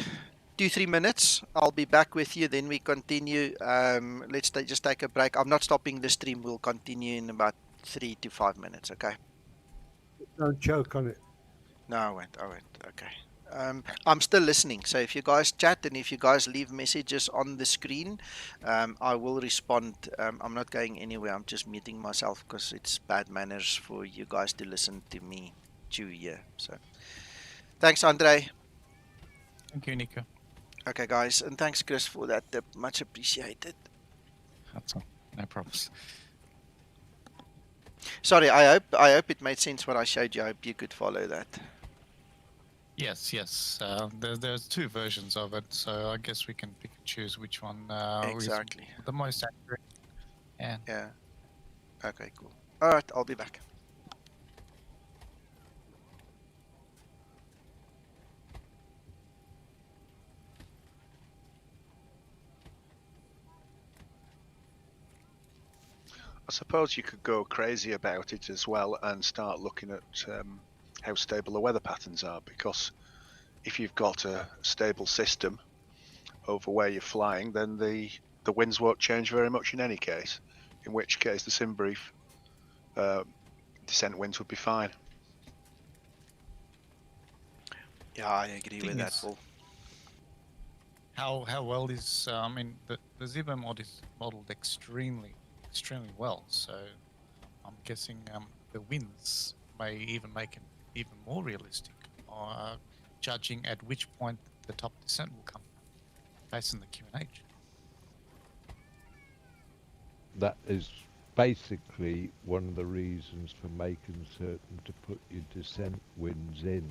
2-3 minutes. I'll be back with you. Then we continue. Let's just take a break. I'm not stopping the stream. We'll continue in about 3 to 5 minutes. Okay. Don't choke on it. No, I won't. Okay. I'm still listening. So if you guys chat and if you guys leave messages on the screen, I will respond. I'm not going anywhere. I'm just muting myself because it's bad manners for you guys to listen to me. due here. So thanks, Andre. Thank you, Nico. Okay, guys, and thanks, Chris, for that tip. Much appreciated. That's all. No problems. Sorry, I hope it made sense what I showed you. I hope you could follow that. Yes, yes. There's two versions of it, so I guess we can pick and choose which one Exactly. is the most accurate. Yeah. Yeah. Okay, cool. All right, I'll be back. I suppose you could go crazy about it as well and start looking at how stable the weather patterns are, because if you've got a stable system over where you're flying, then the winds won't change very much in any case, in which case the Simbrief descent winds would be fine. Yeah, I agree with that, Paul. How well is I mean the Zibo mod is modeled extremely well, so I'm guessing the winds may even make it even more realistic, judging at which point the top descent will come based on the QNH. That is basically one of the reasons for making certain to put your descent winds in,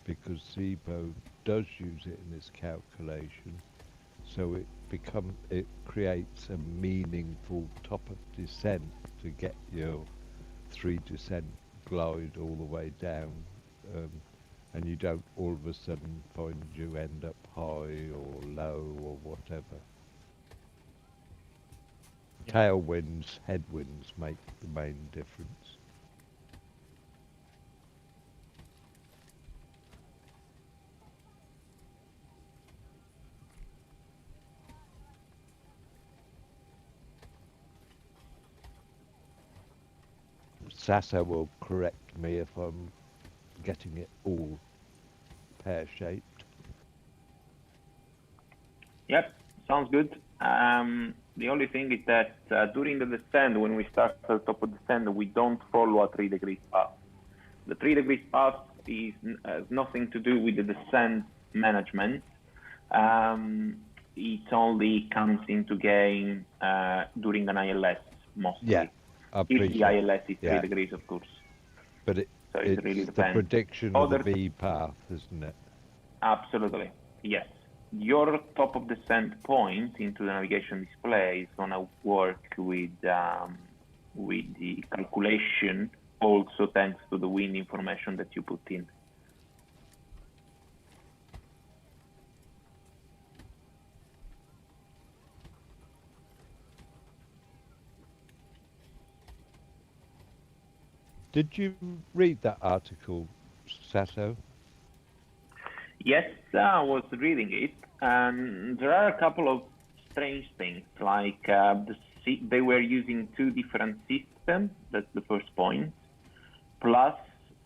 because Zebo does use it in its calculation, so it creates a meaningful top of descent to get your 3 descent glide all the way down, and you don't all of a sudden find you end up high or low or whatever. Yeah. Tailwinds, headwinds make the main difference. Sasa will correct me if I'm getting it all pear-shaped. Yep, sounds good. The only thing is that during the descent, when we start at the top of the descent, we don't follow a 3 degrees path. The 3 degrees path has nothing to do with the descent management. It only comes into game during an ILS mostly. Yeah, if the ILS is 3 degrees, of course. But it really depends. The prediction of the V path, isn't it? Absolutely, yes. Your top of descent point into the navigation display is going to work with the calculation, also thanks to the wind information that you put in. Did you read that article, Sato? Yes, I was reading it, and there are a couple of strange things, like they were using 2 different systems, that's the first point, plus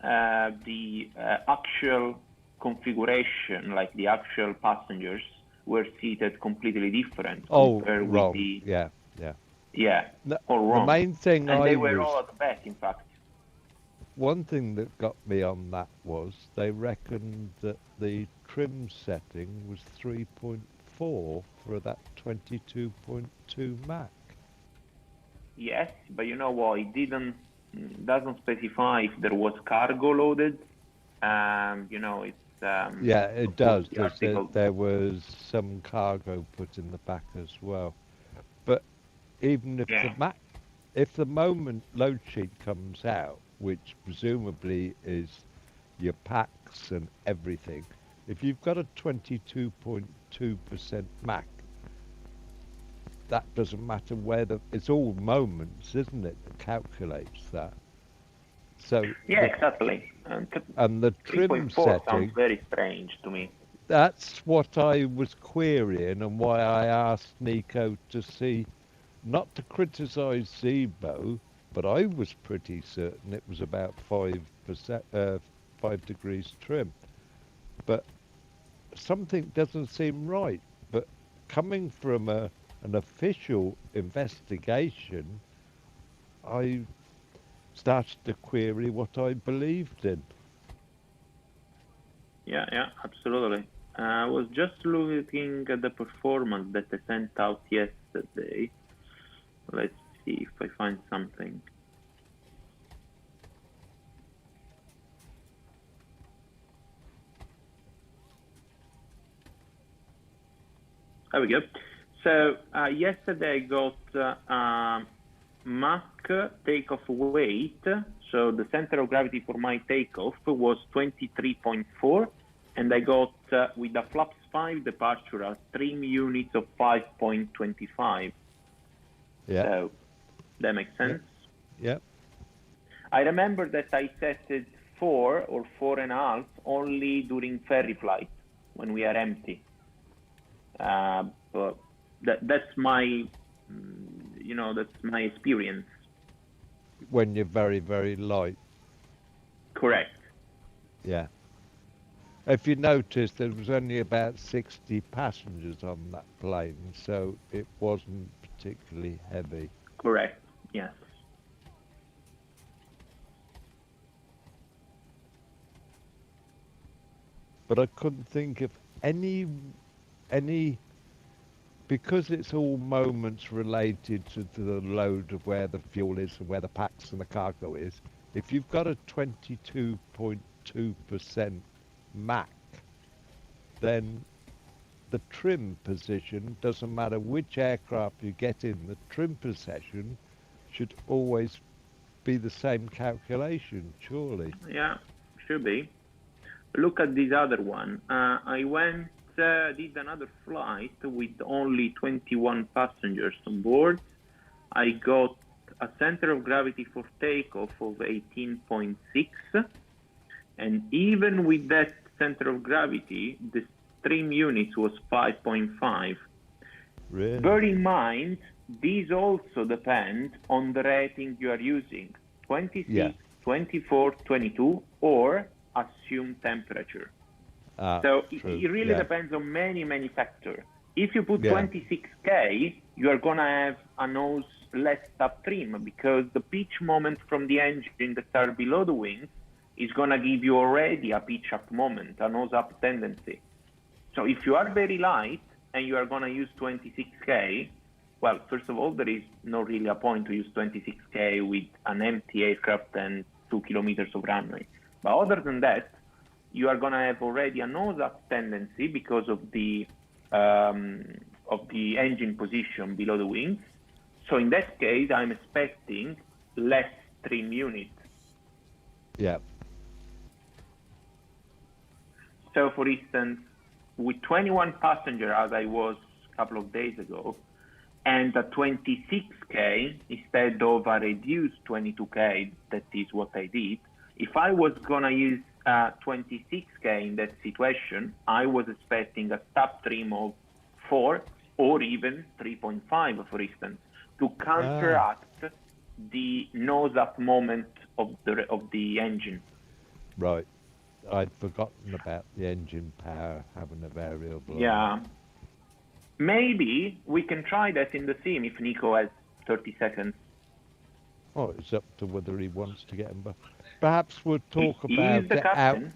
the actual configuration, like the actual passengers, were seated completely different. Oh, wrong, yeah. Yeah, all wrong. The main thing and they were all at the back, in fact. One thing that got me on that was they reckoned that the trim setting was 3.4 for that 22.2 Mach. Yes, but you know what? It doesn't specify if there was cargo loaded. You know, it's yeah, it does. There was some cargo put in the back as well. But even if if the moment load sheet comes out, which presumably is your packs and everything, if you've got a 22.2% Mach, that doesn't matter where it's all moments, isn't it, that calculates that. So yeah, exactly. And the trim setting sounds very strange to me. That's what I was querying, and why I asked Nico to see, not to criticise Zebo, but I was pretty certain it was about 5 degrees trim. But something doesn't seem right. But coming from an official investigation, I started to query what I believed in. Yeah, absolutely. I was just looking at the performance that I sent out yesterday. Let's see if I find something. There we go. So yesterday I got Mach takeoff weight. So the center of gravity for my takeoff was 23.4, and I got with the flaps 5 departure a trim units of 5.25. Yeah. So that makes sense. Yeah. I remember that I set it 4 or 4.5 only during ferry flight when we are empty. But that's my, that's my experience. When you're very, very light. Correct. Yeah. If you notice, there was only about 60 passengers on that plane, so it wasn't particularly heavy. Correct. Yes. But I couldn't think of any, because it's all moments related to the load of where the fuel is and where the packs and the cargo is. If you've got a 22.2% Mach, then the trim position, doesn't matter which aircraft you get in, the trim position should always be the same calculation, surely. Yeah, should be. Look at this other one. I went, did another flight with only 21 passengers on board. I got a center of gravity for takeoff of 18.6. And even with that center of gravity, the trim units was 5.5. Really? Bear in mind, these also depend on the rating you are using. 26, 24, 22, or assumed temperature. So it really depends on many factors. If you put 26K, you are going to have a nose less up trim because the pitch moment from the engine that are below the wings is going to give you already a pitch up moment, a nose up tendency. So if you are very light and you are going to use 26K, well, first of all, there is no really a point to use 26K with an empty aircraft and 2 kilometers of runway. But other than that, you are going to have already a nose-up tendency because of the engine position below the wings. So in that case, I'm expecting less trim unit. Yeah. So for instance, with 21 passengers, as I was a couple of days ago, and a 26K instead of a reduced 22K, that is what I did. If I was going to use 26K in that situation, I was expecting a stub trim of 4 or even 3.5, for instance, to counteract the nose-up moment of the engine. Right. I'd forgotten about the engine power having a variable. Yeah. Maybe we can try that in the sim if Nico has 30 seconds. Oh, it's up to whether he wants to get him back. Perhaps we'll talk He about is the it captain.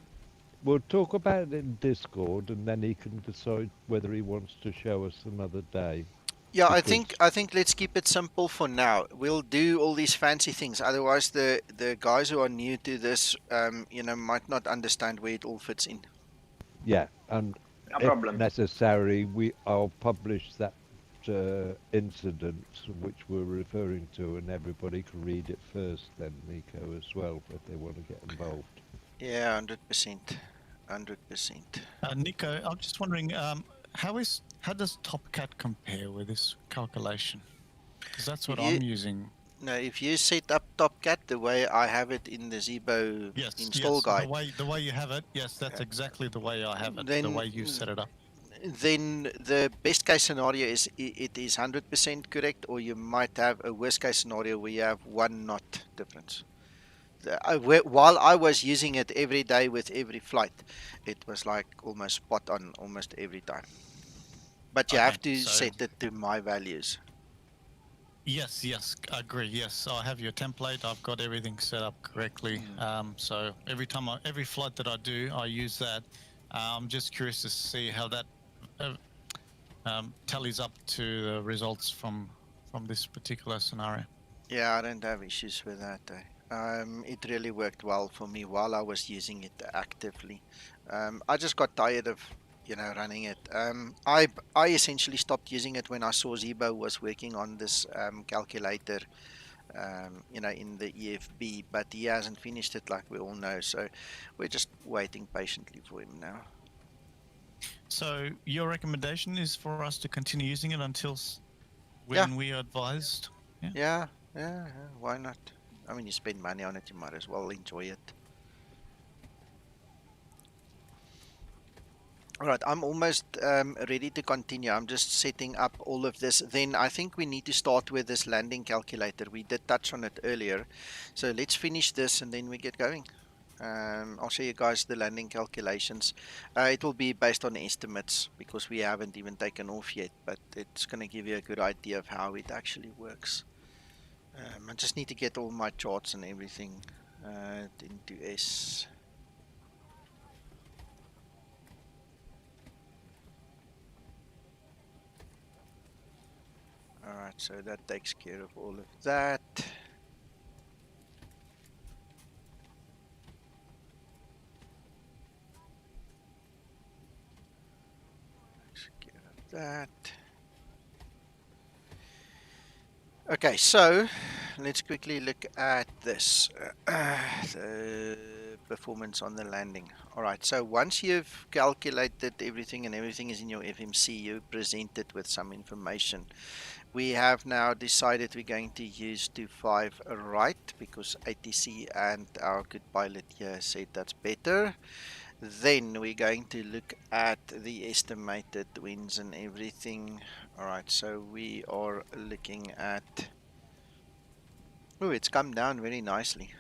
We'll talk about it in Discord, and then he can decide whether he wants to show us another day. Yeah, I think let's keep it simple for now. We'll do all these fancy things. Otherwise, the guys who are new to this, might not understand where it all fits in. Yeah, and if necessary, I'll publish that incident which we're referring to, and everybody can read it first, then Nico as well, if they want to get involved. Yeah, 100%, 100%. Nico, I'm just wondering, how does TopCat compare with this calculation? Because that's what I'm using. No, if you set up TopCat the way I have it in the Zebo install guide. The way you have it, yes, that's exactly the way I have it, the way you set it up. Then the best case scenario is it is 100% correct, or you might have a worst case scenario where you have 1 knot difference. While I was using it every day with every flight, it was like almost spot on almost every time. But you have to set it to my values. Yes, I agree. Yes, I have your template. I've got everything set up correctly. So every flight that I do, I use that. I'm just curious to see how that tallies up to the results from this particular scenario. Yeah, I don't have issues with that. It really worked well for me while I was using it actively. I just got tired of, running it. I essentially stopped using it when I saw Zebo was working on this calculator, in the EFB, but he hasn't finished it like we all know. So we're just waiting patiently for him now. So your recommendation is for us to continue using it until when we are advised? Yeah, why not? I mean, you spend money on it, you might as well enjoy it. All right, I'm almost ready to continue. I'm just setting up all of this. Then I think we need to start with this landing calculator. We did touch on it earlier. So let's finish this and then we get going. I'll show you guys the landing calculations. It will be based on estimates because we haven't even taken off yet, but it's going to give you a good idea of how it actually works. I just need to get all my charts and everything into S. Alright, so that takes care of all of that. Takes care of that. Okay, so let's quickly look at this. The performance on the landing. Alright, so once you've calculated everything and everything is in your FMC, you present it with some information. We have now decided we're going to use 2.5 right because ATC and our good pilot here said that's better. Then we're going to look at the estimated wins and everything. Alright, so we are looking at... Oh, it's come down very nicely.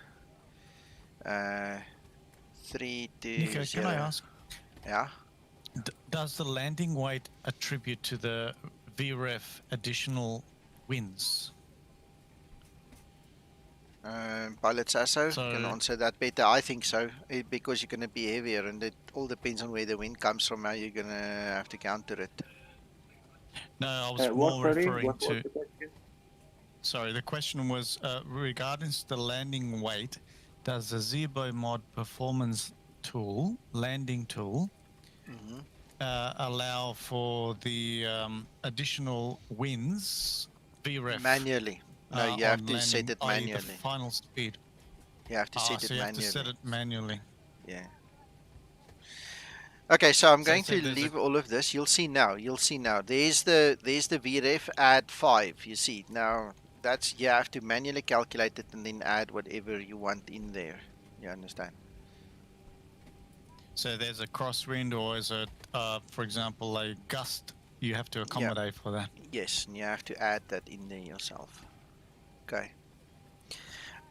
320. Nico, can I ask? Yeah? Does the landing weight attribute to the VREF additional wins? Pilot Sasso can answer that better. I think so, because you're going to be heavier and it all depends on where the wind comes from, how you're going to have to counter it. No, I was more referring to... Sorry, the question was, regarding the landing weight, does the Zibo Mod performance tool, landing tool, allow for the additional wins, VREF? Manually. No, you have to set it manually. The final speed. You have to set it so you manually. have to set it manually. Yeah. Okay, so I'm going to leave all of this. You'll see now. There's the VREF, add 5. You see now. You have to manually calculate it and then add whatever you want in there. You understand? So there's a crosswind, or is it, for example, a gust? You have to accommodate for that. Yes, and you have to add that in there yourself. Okay.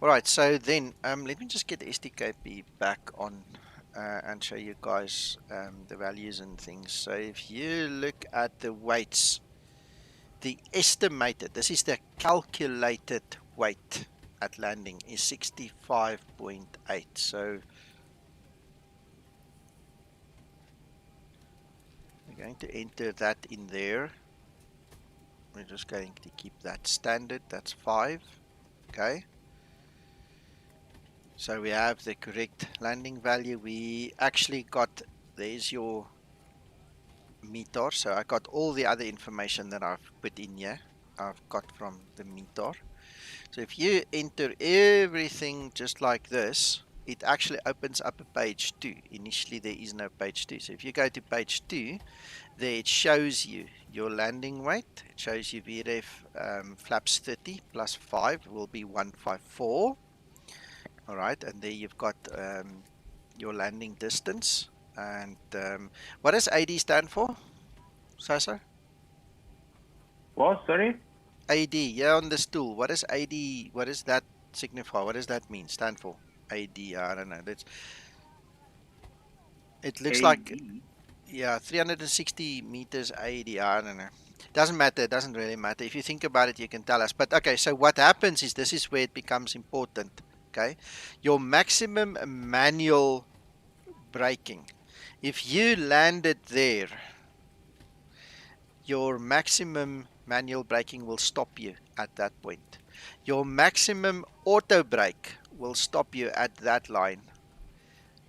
All right. So then, let me just get the STKP back on and show you guys the values and things. So if you look at the weights. The estimated, this is the calculated weight at landing, is 65.8. So we're going to enter that in there. We're just going to keep that standard. That's 5. Okay. So we have the correct landing value. We actually got, there's your Metar, so I got all the other information that I've put in here. I've got from the Metar. So if you enter everything just like this, it actually opens up a page 2. Initially there is no page 2. So if you go to page 2, there it shows you your landing weight. It shows you VREF flaps 30 plus 5 will be 154. Alright, and there you've got your landing distance. And what does AD stand for, Sasso? What? Sorry? AD, yeah, on this tool. What does AD, what does that signify? What does that mean, stand for? AD, I don't know. It looks AD. Like, yeah, 360 meters AD, I don't know. Doesn't matter, it doesn't really matter. If you think about it, you can tell us. But okay, so what happens is, this is where it becomes important, okay? Your maximum manual braking If you landed there, your maximum manual braking will stop you at that point. Your maximum auto brake will stop you at that line.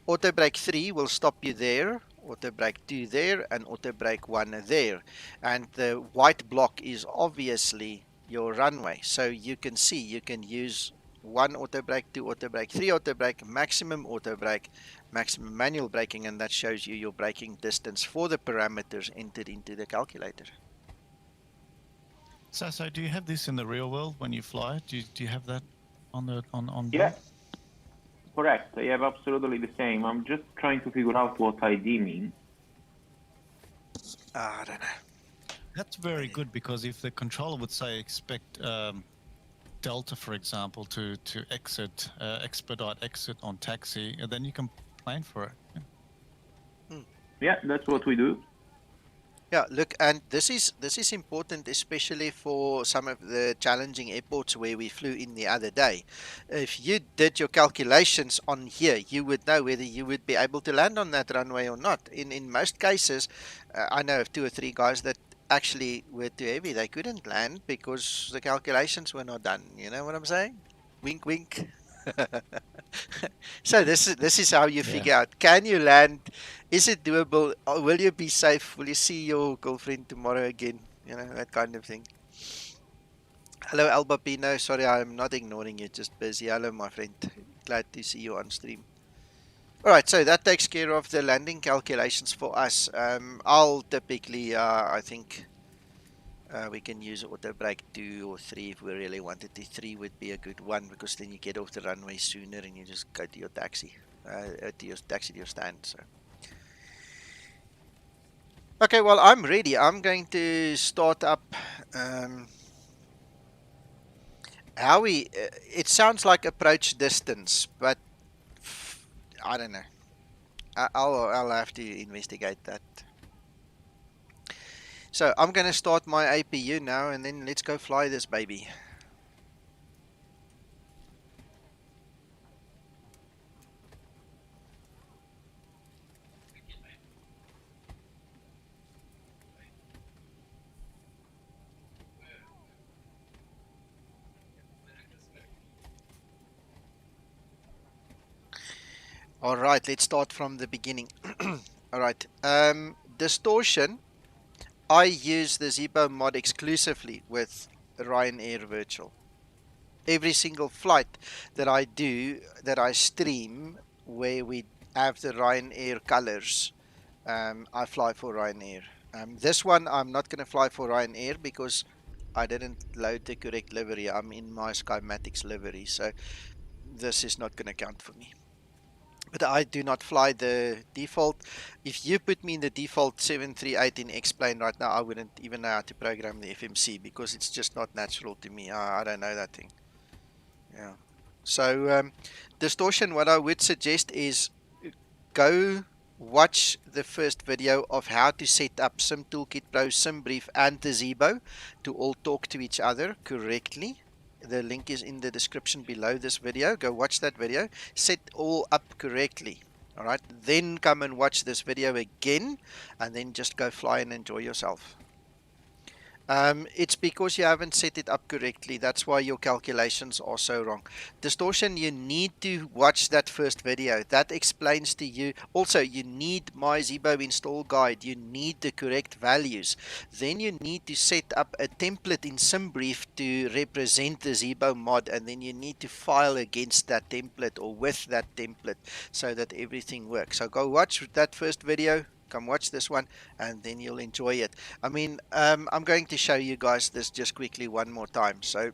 Auto brake 3 will stop you there, auto brake 2 there, and auto brake 1 there. And the white block is obviously your runway. So you can see you can use 1 auto brake, 2 auto brake, 3 auto brake, maximum auto brake, maximum manual braking, and that shows you your braking distance for the parameters entered into the calculator. So do you have this in the real world when you fly? Do you have that on board? Yeah, correct. I have absolutely the same. I'm just trying to figure out what ID means. I don't know. That's very good, because if the controller would say expect Delta, for example, to exit, expedite exit on taxi, and then you can plan for it. Yeah. Yeah, that's what we do. Yeah, look, and this is important, especially for some of the challenging airports where we flew in the other day. If you did your calculations on here, you would know whether you would be able to land on that runway or not. In most cases, I know of 2 or 3 guys that actually were too heavy. They couldn't land because the calculations were not done. You know what I'm saying? Wink, wink. So this is how you figure out, can you land, is it doable, or will you be safe, will you see your girlfriend tomorrow again, you know, that kind of thing. Hello Albapino, sorry I'm not ignoring you, just busy. Hello my friend, glad to see you on stream. Alright, so that takes care of the landing calculations for us. I'll typically I think we can use auto brake 2 or 3 if we really wanted to. 3 would be a good one, because then you get off the runway sooner and you just go to your taxi, to your stand. So, okay, well I'm ready. I'm going to start up. How we? It sounds like approach distance, but I don't know. I'll have to investigate that. So I'm going to start my APU now, and then let's go fly this baby. All right, let's start from the beginning. All right, distortion. I use the Zibo mod exclusively with Ryanair Virtual. Every single flight that I do, that I stream, where we have the Ryanair colors, I fly for Ryanair. This one I'm not going to fly for Ryanair because I didn't load the correct livery. I'm in my Skymatics livery, so this is not going to count for me. But I do not fly the default. If you put me in the default 738 in X-Plane right now, I wouldn't even know how to program the FMC, because it's just not natural to me. I don't know that thing. Yeah. So distortion, what I would suggest is go watch the first video of how to set up Simtoolkit Pro, Simbrief and the Zebo to all talk to each other correctly. The link is in the description below this video. Go watch that video. Set all up correctly. All right. Then come and watch this video again, and then just go fly and enjoy yourself. It's because you haven't set it up correctly. That's why your calculations are so wrong. Distortion, you need to watch that first video. That explains to you. Also, you need my Zebo install guide. You need the correct values. Then you need to set up a template in Simbrief to represent the Zebo mod, and then you need to file against that template or with that template so that everything works. So go watch that first video. Come watch this one, and then you'll enjoy it. I mean, I'm going to show you guys this just quickly one more time. So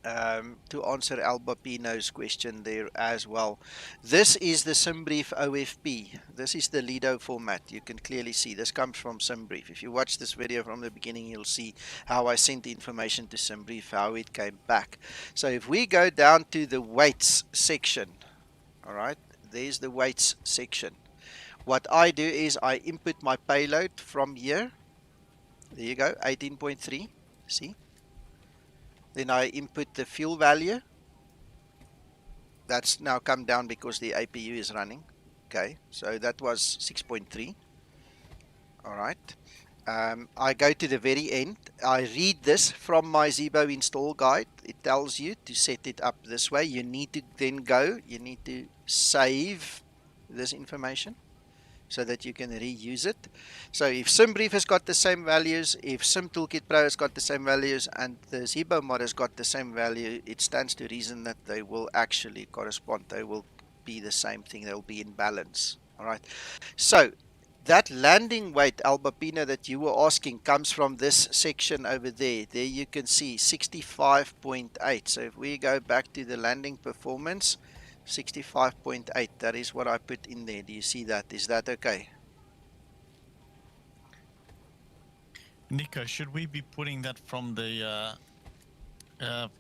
to answer Albapino's question there as well, this is the Simbrief OFP. This is the Lido format. You can clearly see this comes from Simbrief. If you watch this video from the beginning, you'll see how I sent the information to Simbrief, how it came back. So if we go down to the weights section, all right, there's the weights section. What I do is I input my payload from here. There you go, 18.3. See? Then I input the fuel value. That's now come down because the APU is running. Okay, so that was 6.3. All right. I go to the very end. I read this from my Zebo install guide. It tells you to set it up this way. You need to then go, you need to save this information so that you can reuse it. So if Simbrief has got the same values, if Simtoolkit Pro has got the same values, and the Zibo Mod has got the same value, it stands to reason that they will actually correspond. They will be the same thing. They'll be in balance. All right. So that landing weight, Albapina, that you were asking comes from this section over there. There you can see 65.8. So if we go back to the landing performance, 65.8, that is what I put in there. Do you see that? Is that okay? Nico, should we be putting that from the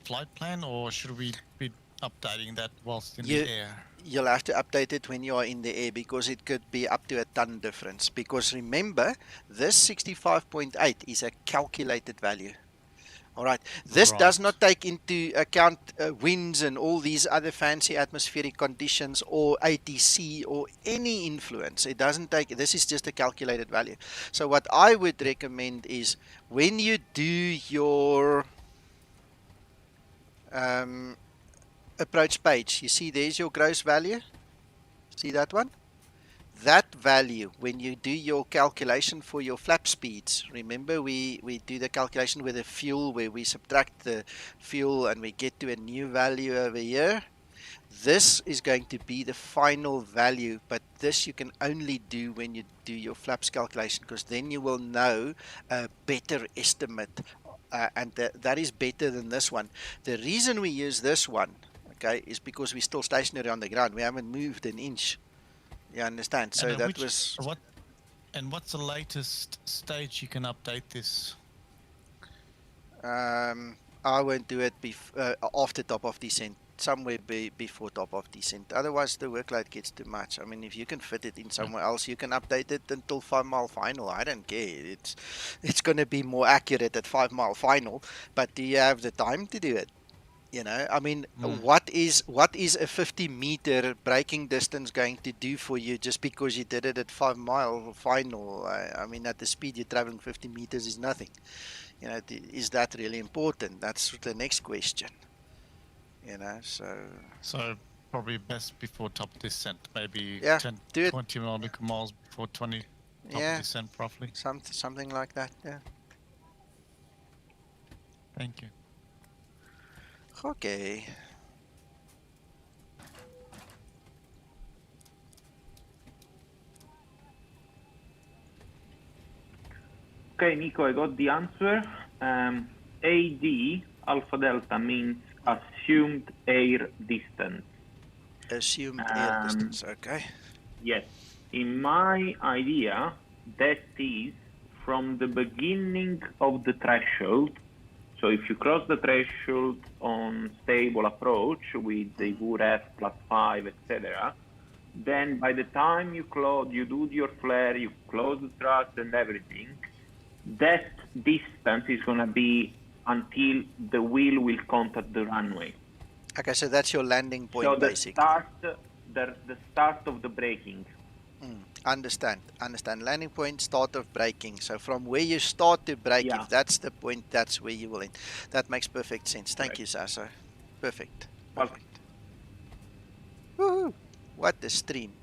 flight plan, or should we be updating that whilst in the air? You'll have to update it when you are in the air, because it could be up to a ton difference. Because remember, this 65.8 is a calculated value. All right. This does not take into account winds and all these other fancy atmospheric conditions or ATC or any influence. It doesn't take, this is just a calculated value. So what I would recommend is when you do your approach page, you see there's your gross value. See that one? That value, when you do your calculation for your flap speeds, remember we do the calculation with the fuel, where we subtract the fuel and we get to a new value over here. This is going to be the final value, but this you can only do when you do your flaps calculation, because then you will know a better estimate, and that is better than this one. The reason we use this one, okay, is because we're still stationary on the ground. We haven't moved an inch. You understand? So that was... what's the latest stage you can update this? I won't do it after top of descent, somewhere before top of descent. Otherwise, the workload gets too much. I mean, if you can fit it in somewhere else, you can update it until 5 mile final. I don't care. It's going to be more accurate at 5 mile final, but do you have the time to do it? You know, I mean, what is a 50-meter braking distance going to do for you just because you did it at 5 mile final? I mean, at the speed you're traveling, 50 meters is nothing. You know, is that really important? That's the next question. You know, so probably best before top descent, maybe 20 nautical miles before 20 top descent, roughly. Something like that. Yeah. Thank you. Okay. Okay, Nico, I got the answer. AD, Alpha Delta, means assumed air distance. Assumed air distance, okay. Yes. In my idea, that is from the beginning of the threshold. So if you cross the threshold on stable approach with the VURF +5, etc., then by the time you do your flare, you close the thrust and everything, that distance is going to be until the wheel will contact the runway. Okay, so that's your landing point, so basically. The start of the braking. Understand. Landing point, start of braking. So from where you start to brake, if that's the point, that's where you will end. That makes perfect sense. Thank you, Sasso. Perfect. Woohoo! What a stream.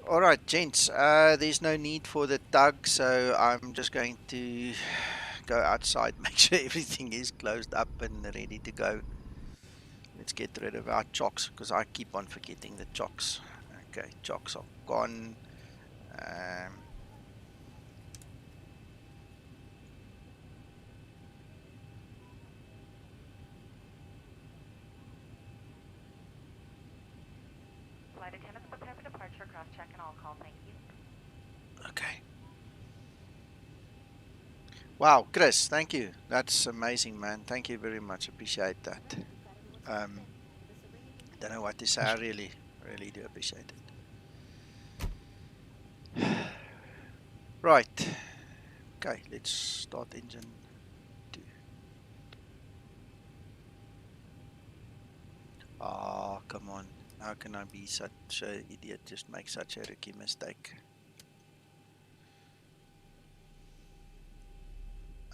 All right, gents. There's no need for the tug, so I'm just going to go outside, make sure everything is closed up and ready to go. Let's get rid of our chocks, because I keep on forgetting the chocks. Okay, chocks are gone. Flight attendants prepare for departure, cross-check and all call, thank you. Okay. Wow, Chris, thank you. That's amazing, man. Thank you very much. Appreciate that. Don't know what to say. I really do appreciate it. Right. Okay, let's start engine 2. Ah, come on. How can I be such an idiot, just make such a rookie mistake?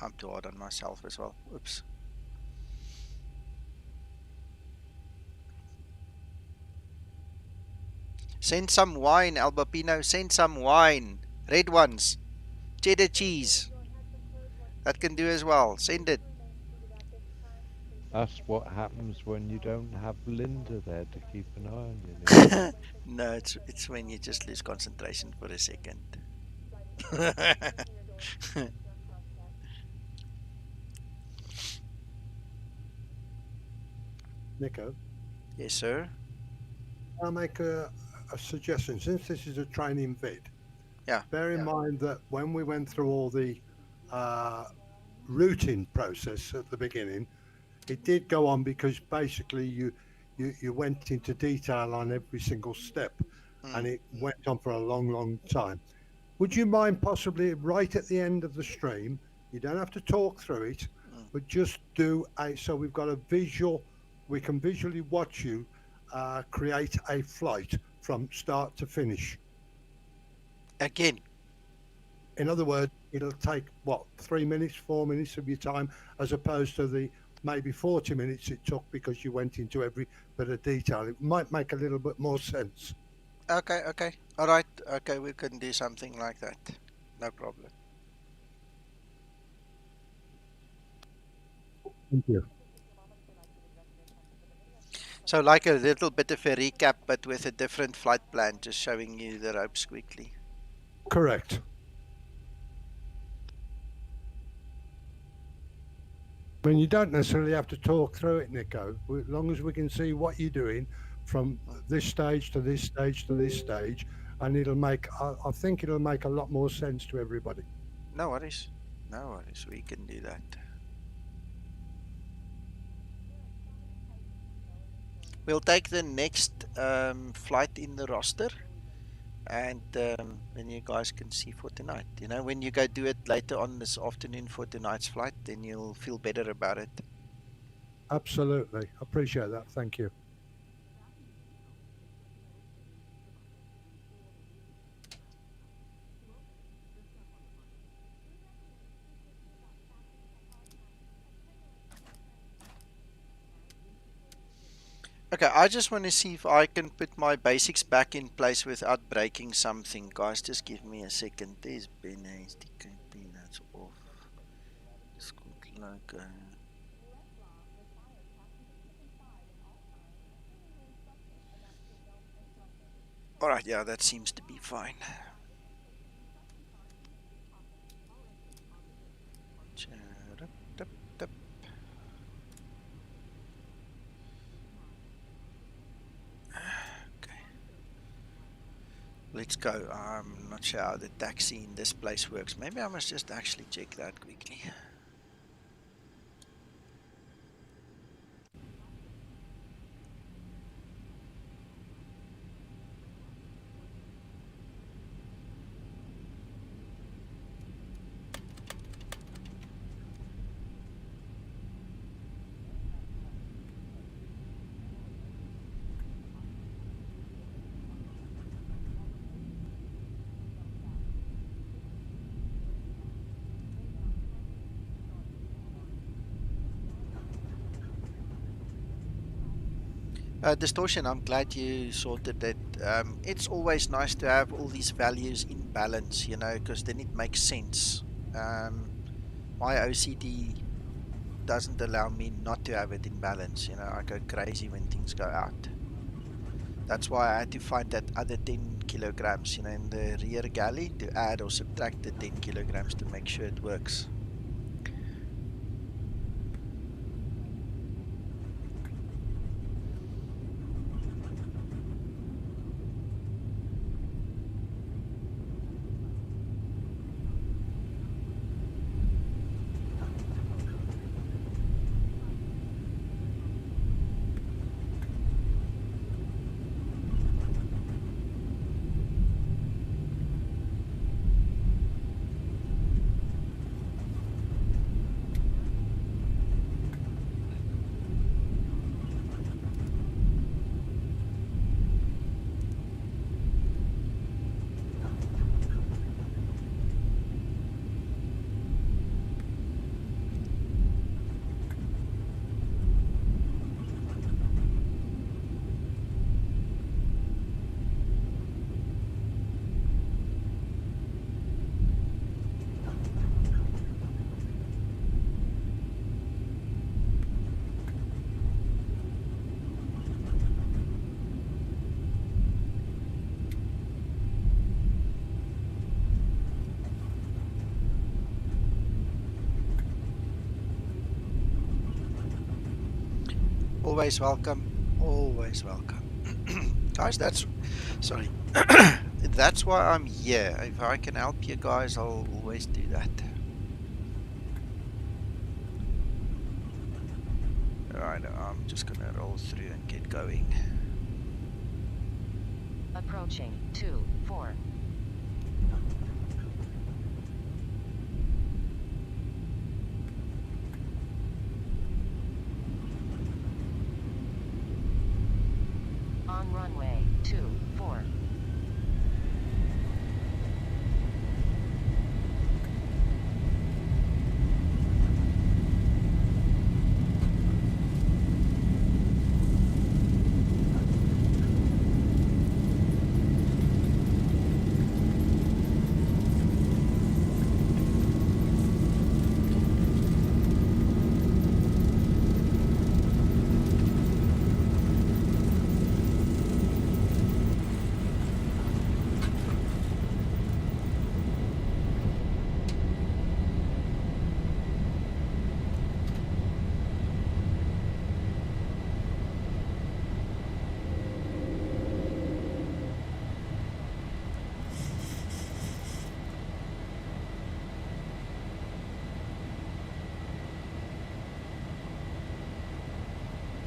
I'm too hard on myself as well. Oops. Send some wine, Albapino. Send some wine. Red ones. Cheddar cheese. That can do as well. Send it. That's what happens when you don't have Linda there to keep an eye on you, Nico. No, it's when you just lose concentration for a second. Nico? Yes, sir. I'll make a suggestion. Since this is a training vid, bear in mind that when we went through all the routing process at the beginning, it did go on because basically you went into detail on every single step, and it went on for a long time. Would you mind possibly right at the end of the stream, you don't have to talk through it, but just do so we've got a visual, we can visually watch you create a flight from start to finish. Again. In other words, it'll take, what, 3 minutes, 4 minutes of your time, as opposed to the maybe 40 minutes it took because you went into every bit of detail. It might make a little bit more sense. Okay. All right. Okay, we can do something like that. No problem. Thank you. So like a little bit of a recap, but with a different flight plan, just showing you the ropes quickly. Correct. I mean, you don't necessarily have to talk through it, Nico, as long as we can see what you're doing from this stage to this stage to this stage, and it'll make, I think it'll make a lot more sense to everybody. No worries. No worries. We can do that. We'll take the next flight in the roster, and then you guys can see for tonight. You know, when you go do it later on this afternoon for tonight's flight, then you'll feel better about it. Absolutely. Appreciate that. Thank you. Okay, I just want to see if I can put my basics back in place without breaking something. Guys, just give me a second. There's Ben's DKP, that's off. Logo. Alright, yeah, that seems to be fine. Let's go. I'm not sure how the taxi in this place works. Maybe I must just actually check that quickly. Distortion, I'm glad you sorted that. It's always nice to have all these values in balance, you know, because then it makes sense. My OCD doesn't allow me not to have it in balance, you know, I go crazy when things go out. That's why I had to find that other 10 kilograms, you know, in the rear galley to add or subtract the 10 kilograms to make sure it works. always welcome. Always welcome. Guys, sorry. That's why I'm here. If I can help you guys, I'll always do that. Alright, I'm just gonna roll through and get going. Approaching 2-4. On runway 24.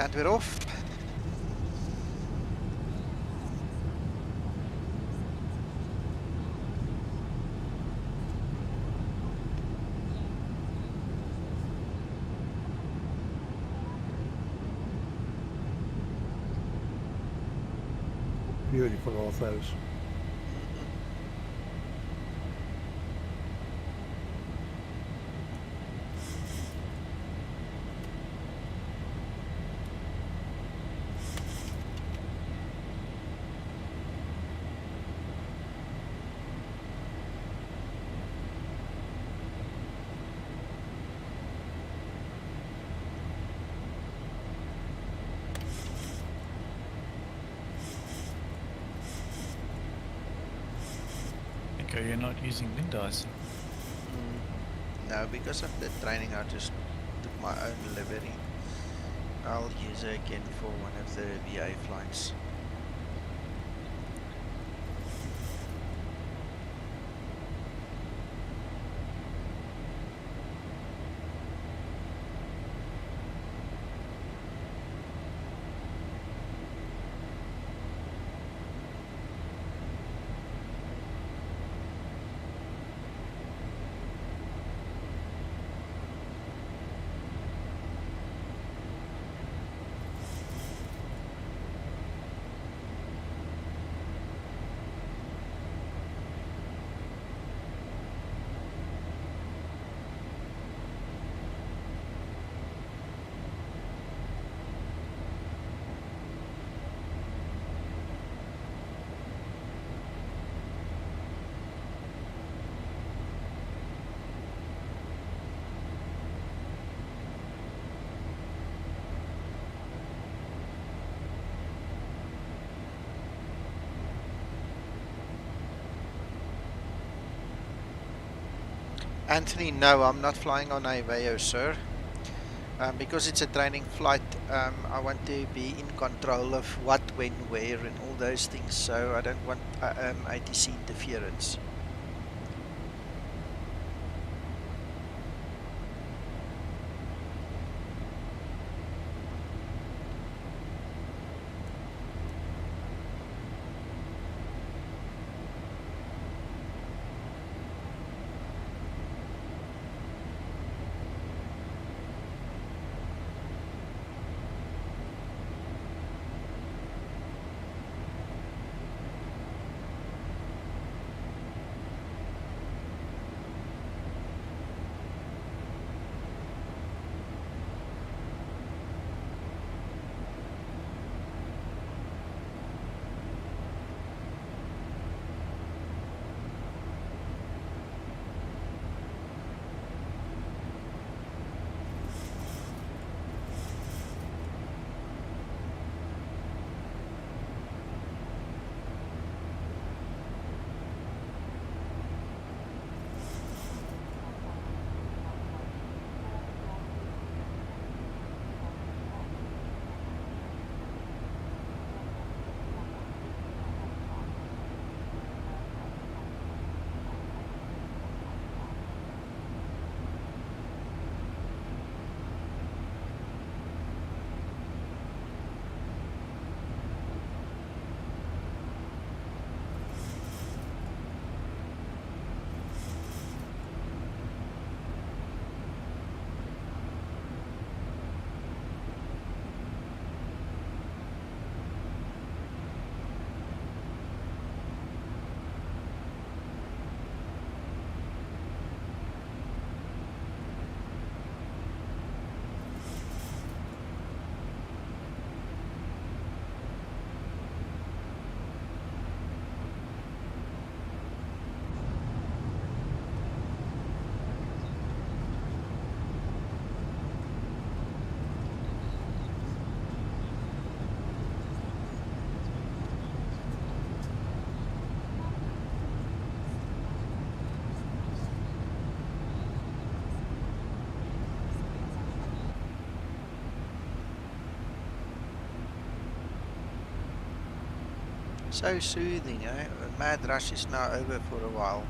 And we're off. Beautiful authors. Okay, you're not using wind Anson. No, because of the training, I just took my own livery. I'll use it again for one of the VA flights. Anthony, no, I'm not flying on Aveo, sir. Because it's a training flight, I want to be in control of what, when, where, and all those things. So I don't want ATC interference. So soothing, eh? Mad rush is now over for a while.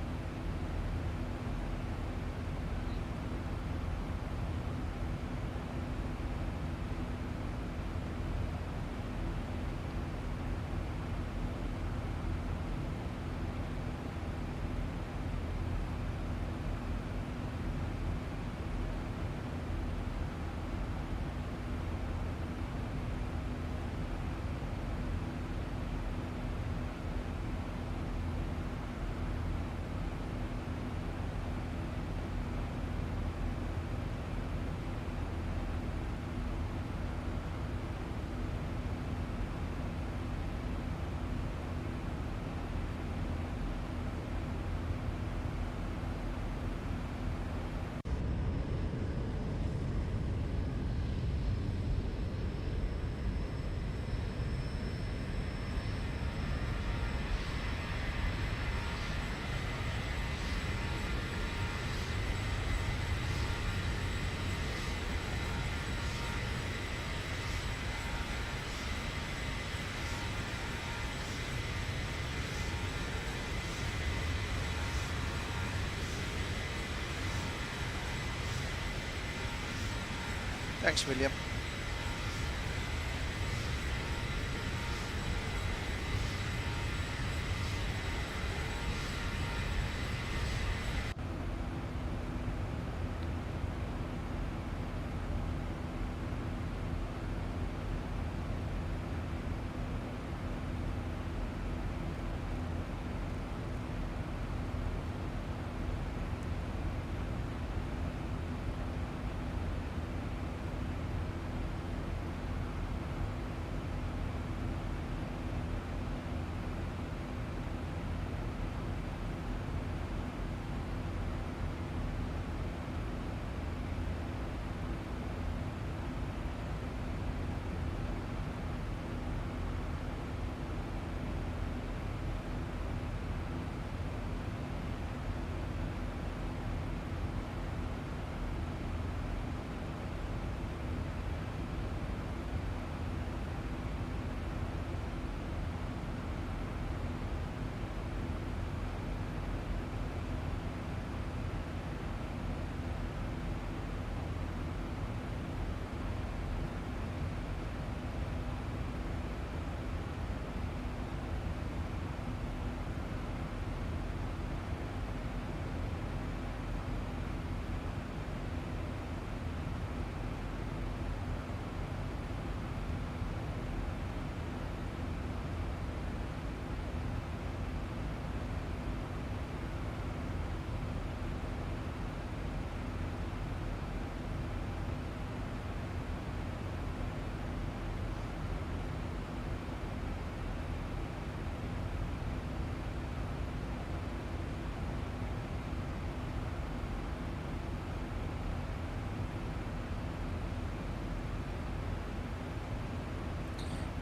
Thanks, William.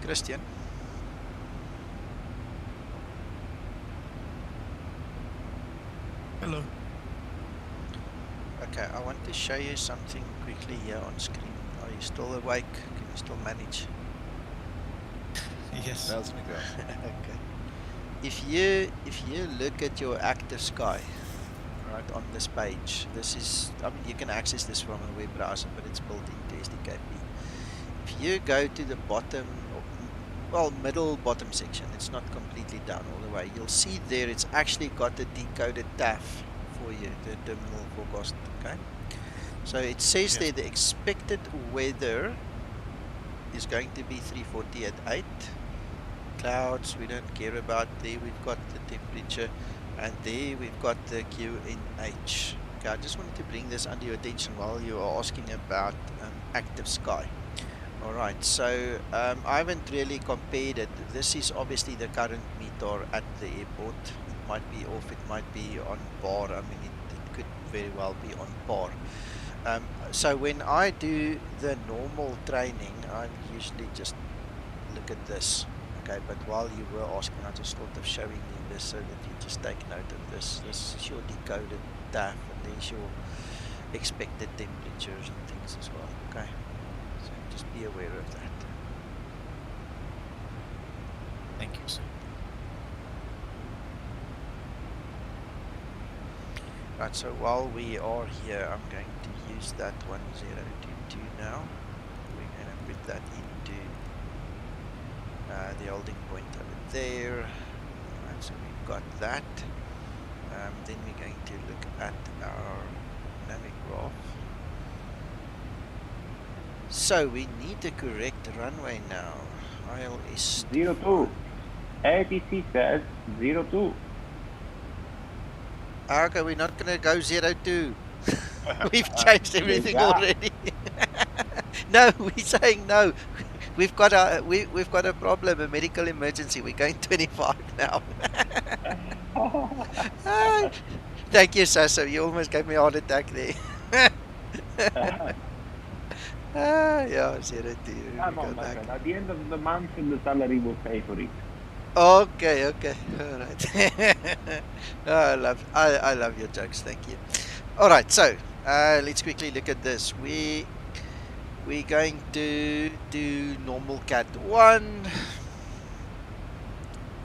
Christian. Hello. Okay, I want to show you something quickly here on screen. Are you still awake? Can you still manage? Yes. How's it go? Okay. If you look at your active sky, right, on this page, this is, I mean, you can access this from a web browser, but it's built into SDKP. If you go to the bottom, well, middle bottom section, it's not completely down all the way, you'll see there it's actually got a decoded TAF for you, the terminal forecast, okay? So it says Yes. there the expected weather is going to be 340 at 8. Clouds, we don't care about. There we've got the temperature, and there we've got the QNH. Okay, I just wanted to bring this under your attention while you are asking about active sky. Alright, so I haven't really compared it. This is obviously the current meter at the airport. It might be off, it might be on par. I mean, it could very well be on par. So when I do the normal training, I usually just look at this. Okay, but while you were asking, I just thought of showing you this so that you just take note of this. This is your decoded TAF, and there's your expected temperatures and things as well. Okay, so just be aware of that. Thank you, sir. Right, so while we are here, I'm going to use that 1022 now. We're going to put that into the holding point over there. Alright, so we've got that. Then we're going to look at our Navigraph. So we need the correct runway now. ILS 02. ATC says 02. Okay, we're not going to go 02. We've changed everything already. No, we're saying no. We've got a problem, a medical emergency. We're going 25 now. Thank you, Sasso. You almost gave me a heart attack there. Yeah, 02. Come on, my friend. At the end of the month, the salary will pay for it. Okay, okay, all right. I love your jokes. Thank you. All right, so let's quickly look at this. We're going to do normal cat 1.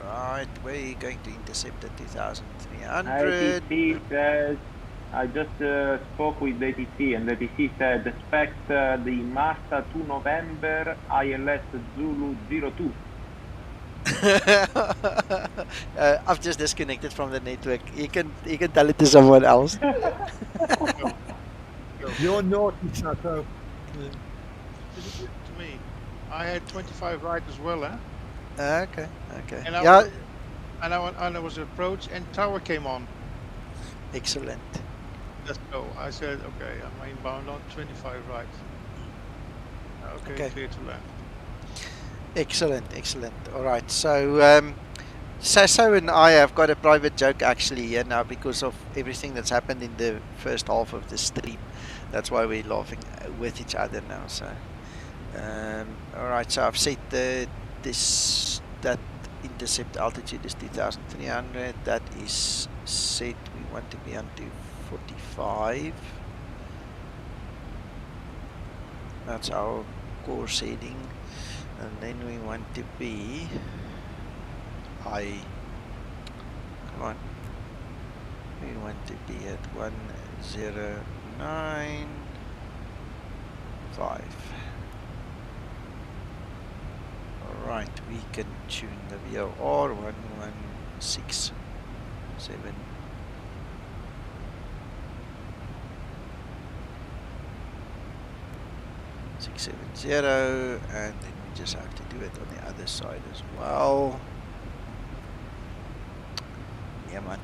Right, we're going to intercept at 2300. ATC says, I just spoke with ATC, and ATC said expect the MARTA 2 November ILS Zulu 02. I've just disconnected from the network. You can tell it to someone else. You're naughty, Sato. To me, I had 25 right as well, huh? Okay, okay. And Yeah. I was approached and tower came on. Excellent. Let's go. I said, okay, I'm inbound on 25 right. Okay, clear to land. Excellent, excellent. All right, so Sasso and I have got a private joke actually here now because of everything that's happened in the first half of the stream. That's why we're laughing with each other now. So, all right. So I've set that intercept altitude is 2,300. That is set. We want to be on 245. That's our course heading. And then we want to be high. Come on. We want to be at 1095. Alright, we can tune the VOR 1167. 670, and then we just have to do it on the other side as well. Yeah, man.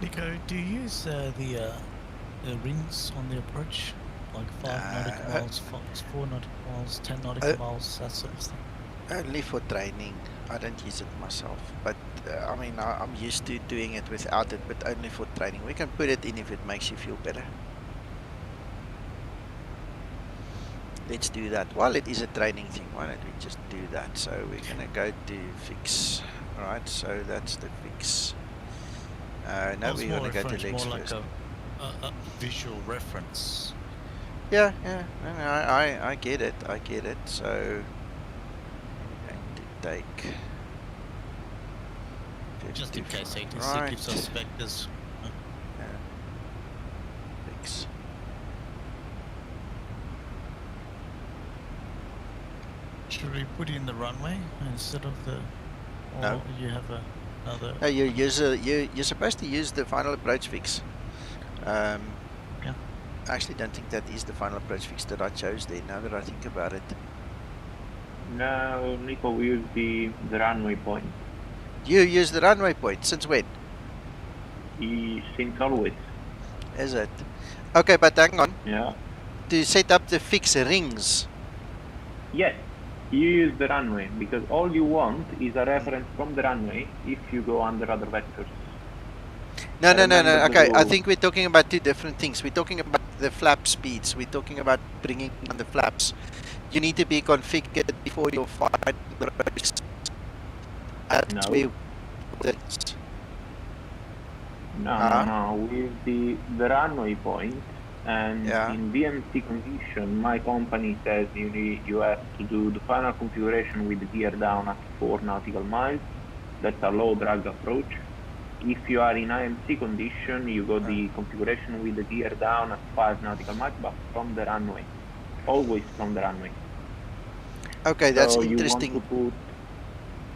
Nico, do you use the rings on the approach? Like 5 nautical miles, 4 nautical miles, 10 nautical miles, that sort of thing? Only for training. I don't use it myself, but I mean I'm used to doing it without it, but only for training. We can put it in if it makes you feel better. Let's do that. While it is a training thing, why don't we just do that? So we're gonna go to fix. Alright, so that's the fix. Now we're gonna go to legs more first. like a visual reference. Yeah, yeah, no, I get it, so take just in case ATC right. gives us vectors. Yeah. Fix. Should we put in the runway instead of the? Or No. you have another. No, you're supposed to use the final approach fix. Yeah. I actually don't think that is the final approach fix that I chose there. Now that I think about it. No, Nico, we use the runway point. You use the runway point since when? Since always. Is it? Okay, but hang on. Yeah. To set up the fix rings. Yes, you use the runway because all you want is a reference from the runway if you go under other vectors. No. Okay, I think we're talking about two different things. We're talking about the flap speeds. We're talking about bringing on the flaps. You need to be configured before you fire the race. That's No. where No. With the runway point, And Yeah. in VMC condition, my company says you have to do the final configuration with the gear down at 4 nautical miles. That's a low drag approach. If you are in IMC condition, you go the configuration with the gear down at 5 nautical miles, but from the runway. Always from the runway. Okay, that's So interesting. you want to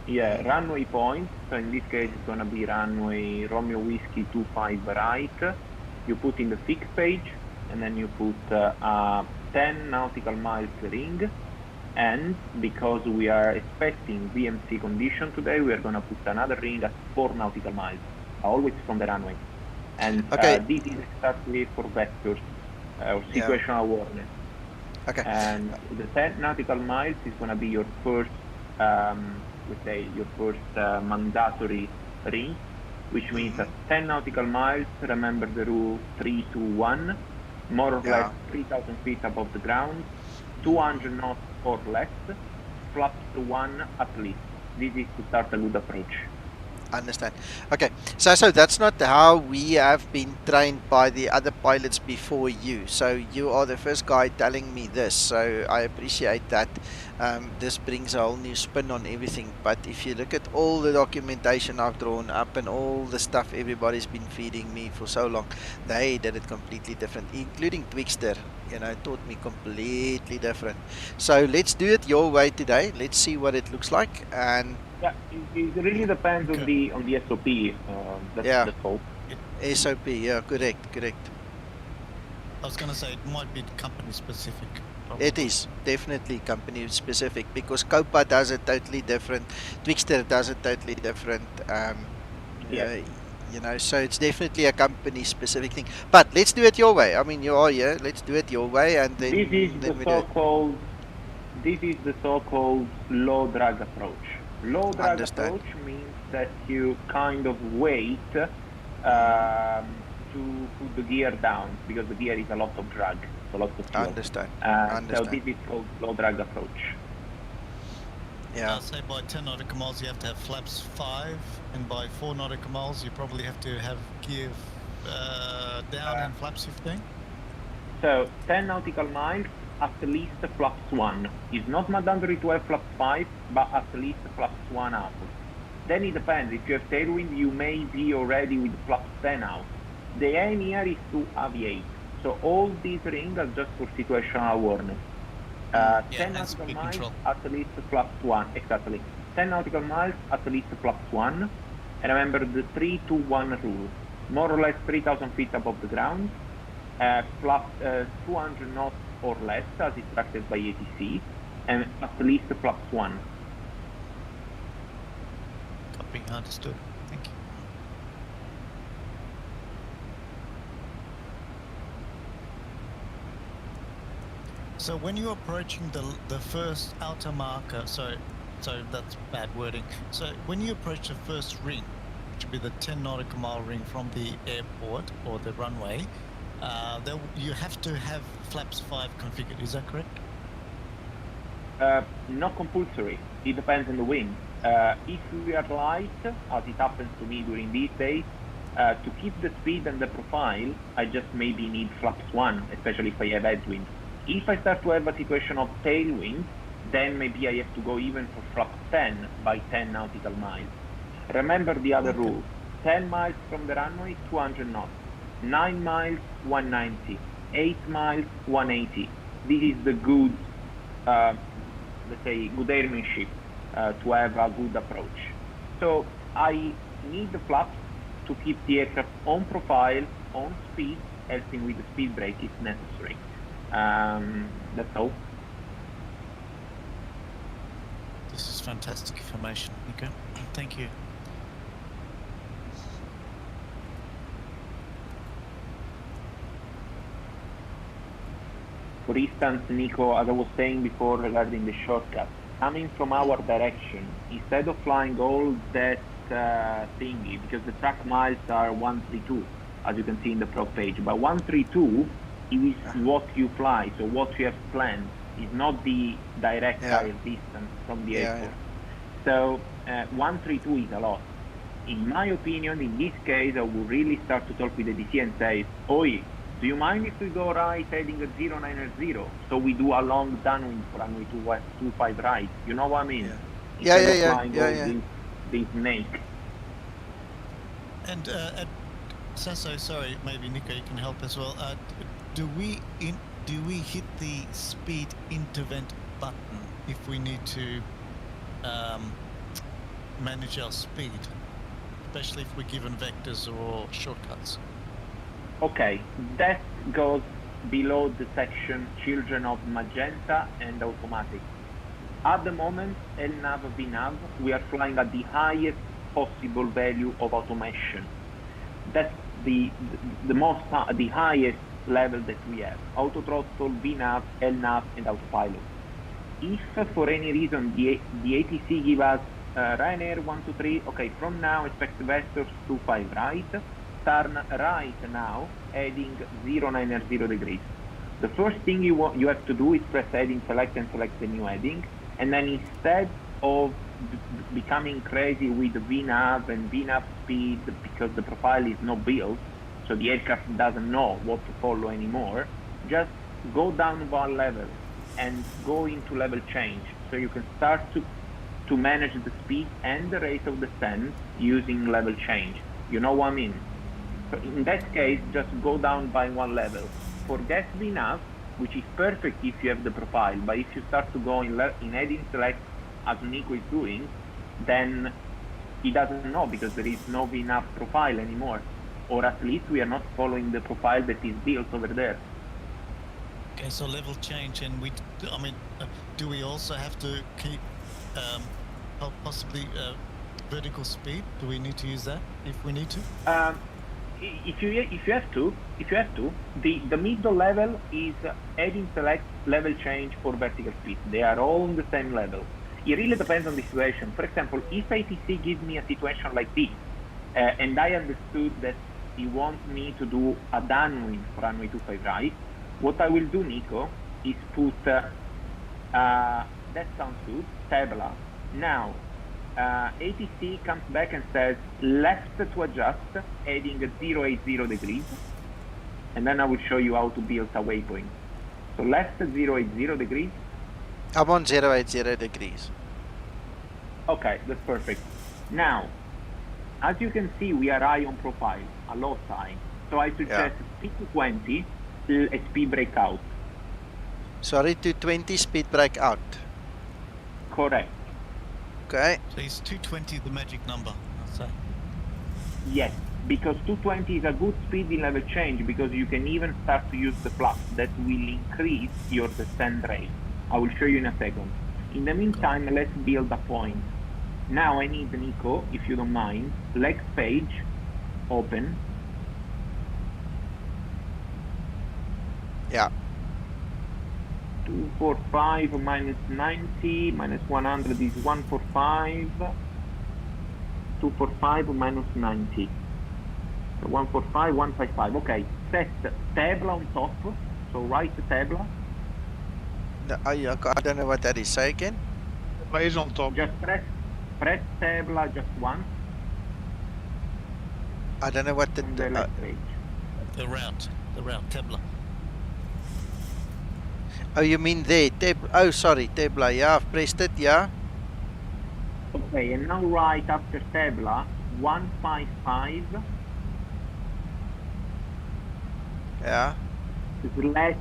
put, runway point. So in this case, it's going to be runway Romeo Whiskey 25 right. You put in the fix page, and then you put a 10 nautical miles ring. And because we are expecting VMC condition today, we are going to put another ring at 4 nautical miles, always from the runway. And this is exactly for vectors or situational awareness. Okay. And the 10 nautical miles is going to be your first, let's say, your first mandatory ring, which means at 10 nautical miles, remember the rule 3-2-1, more or less 3,000 feet above the ground, 200 knots or less, flaps to 1 at least. This is to start a good approach. Understand. Okay, so that's not how we have been trained by the other pilots before you. So you are the first guy telling me this. So I appreciate that. This brings a whole new spin on everything. But if you look at all the documentation I've drawn up and all the stuff everybody's been feeding me for so long, they did it completely different, including Twixter. You know, taught me completely different. So let's do it your way today. Let's see what it looks like. And yeah, it really depends on the SOP. That's all. SOP, yeah, correct. I was going to say it might be company specific. Probably. It is definitely company specific because Copa does it totally different. Twixter does it totally different. You know, so it's definitely a company specific thing. But let's do it your way. I mean, you are here. Let's do it your way, and then this is the so-called low drag approach. Low drag approach means that you kind of wait to put the gear down because the gear is a lot of drag, a lot of fuel. Understand. So this is called low drag approach. Yeah. Say by 10 nautical miles you have to have flaps 5, and by 4 nautical miles you probably have to have gear down and flaps 15. So 10 nautical miles, at least flaps 1. It's not mandatory to have flaps 5, but at least flaps 1 out. Then it depends. If you have tailwind, you may be already with flaps 10 out. The aim here is to aviate. So all these rings are just for situational awareness. 10 nautical miles, at least flaps 1. Exactly. 10 nautical miles, at least flaps 1. And remember the 3-2-1 rule. More or less 3,000 feet above the ground. Flaps 200 knots or less, as instructed by ATC. And at least flaps 1. Copy, understood. Thank you. So when you're approaching the first outer marker, so that's bad wording. So when you approach the first ring, which would be the 10 nautical mile ring from the airport or the runway, you have to have flaps 5 configured. Is that correct? Not compulsory. It depends on the wind. If we are light, as it happens to me during these days, to keep the speed and the profile, I just maybe need flaps 1, especially if I have headwind. If I start to have a situation of tailwind, then maybe I have to go even for flaps 10 by 10 nautical miles. Remember the other rule. 10 miles from the runway, 200 knots. 9 miles, 190. 8 miles, 180. This is the good, let's say, good airmanship to have a good approach. So I need the flaps to keep the aircraft on profile, on speed, helping with the speed brake if necessary. That's all. This is fantastic information, Nico. Thank you. For instance, Nico, as I was saying before regarding the shortcut, coming from our direction, instead of flying all that thingy, because the track miles are 132, as you can see in the prop page, but 132 is what you fly, so what you have planned is not the direct air distance from the airport. So 132 is a lot. In my opinion, in this case, I would really start to talk with the DC and say, oi, Do you mind if we go right heading at 0980? So we do a long downwind for runway 25 right. You know what I mean? Yeah. Instead of Yeah. flying all these snake. And Sasso, sorry, maybe Nico, you can help as well. Do we hit the speed intervent button if we need to manage our speed, especially if we're given vectors or shortcuts? Okay, that goes below the section Children of Magenta and Automatic. At the moment, LNAV, VNAV, we are flying at the highest possible value of automation. That's the highest level that we have. Auto throttle, VNAV, LNAV, and autopilot. If for any reason the ATC give us Ryanair 123, okay, from now expect vectors 25 right, turn right now, heading 0980 degrees. The first thing you have to do is press heading select and select the new heading, and then instead of becoming crazy with VNAV and VNAV speed because the profile is not built, so the aircraft doesn't know what to follow anymore, just go down one level and go into level change, so you can start to manage the speed and the rate of descent using level change. You know what I mean? So in that case, just go down by one level. Forget VNAV, which is perfect if you have the profile, but if you start to go in heading select as Nico is doing, then he doesn't know because there is no VNAV profile anymore, or at least we are not following the profile that is built over there. Okay, so level change, and do we also have to keep possibly vertical speed? Do we need to use that if we need to? If you have to, the middle level is heading select, level change for vertical speed. They are all on the same level. It really depends on the situation. For example, if ATC gives me a situation like this, and I understood that he wants me to do a downwind for runway 25 right, what I will do, Nico, is put, that sounds good, tabla. Now, ATC comes back and says left to adjust, heading at 080 degrees, and then I will show you how to build a waypoint. So left at 080 degrees. I'm on 080 degrees. Okay, that's perfect. Now, as you can see, we are high on profile, a lot high. So I suggest speed to 20, a speed breakout. Sorry, to 20 speed breakout. Correct. Okay. So is 220 the magic number, I'll say? Yes, because 220 is a good speed in level change because you can even start to use the flux that will increase your descent rate. I will show you in a second. In the meantime, let's build a point. Now I need Nico, if you don't mind, legs page, open. Yeah. 245 minus 90 minus 100 is 145. 245 minus 90. So 145, 155. Okay, set tabla on top. So write the tabla. No, I don't know what that is. Say again. Tabla is on top. Just press tabla just once. I don't know what the route tabla. Oh, you mean there? Oh, sorry, tabla. Yeah, I've pressed it. Yeah. Okay, and now write after tabla 155. Yeah. Slash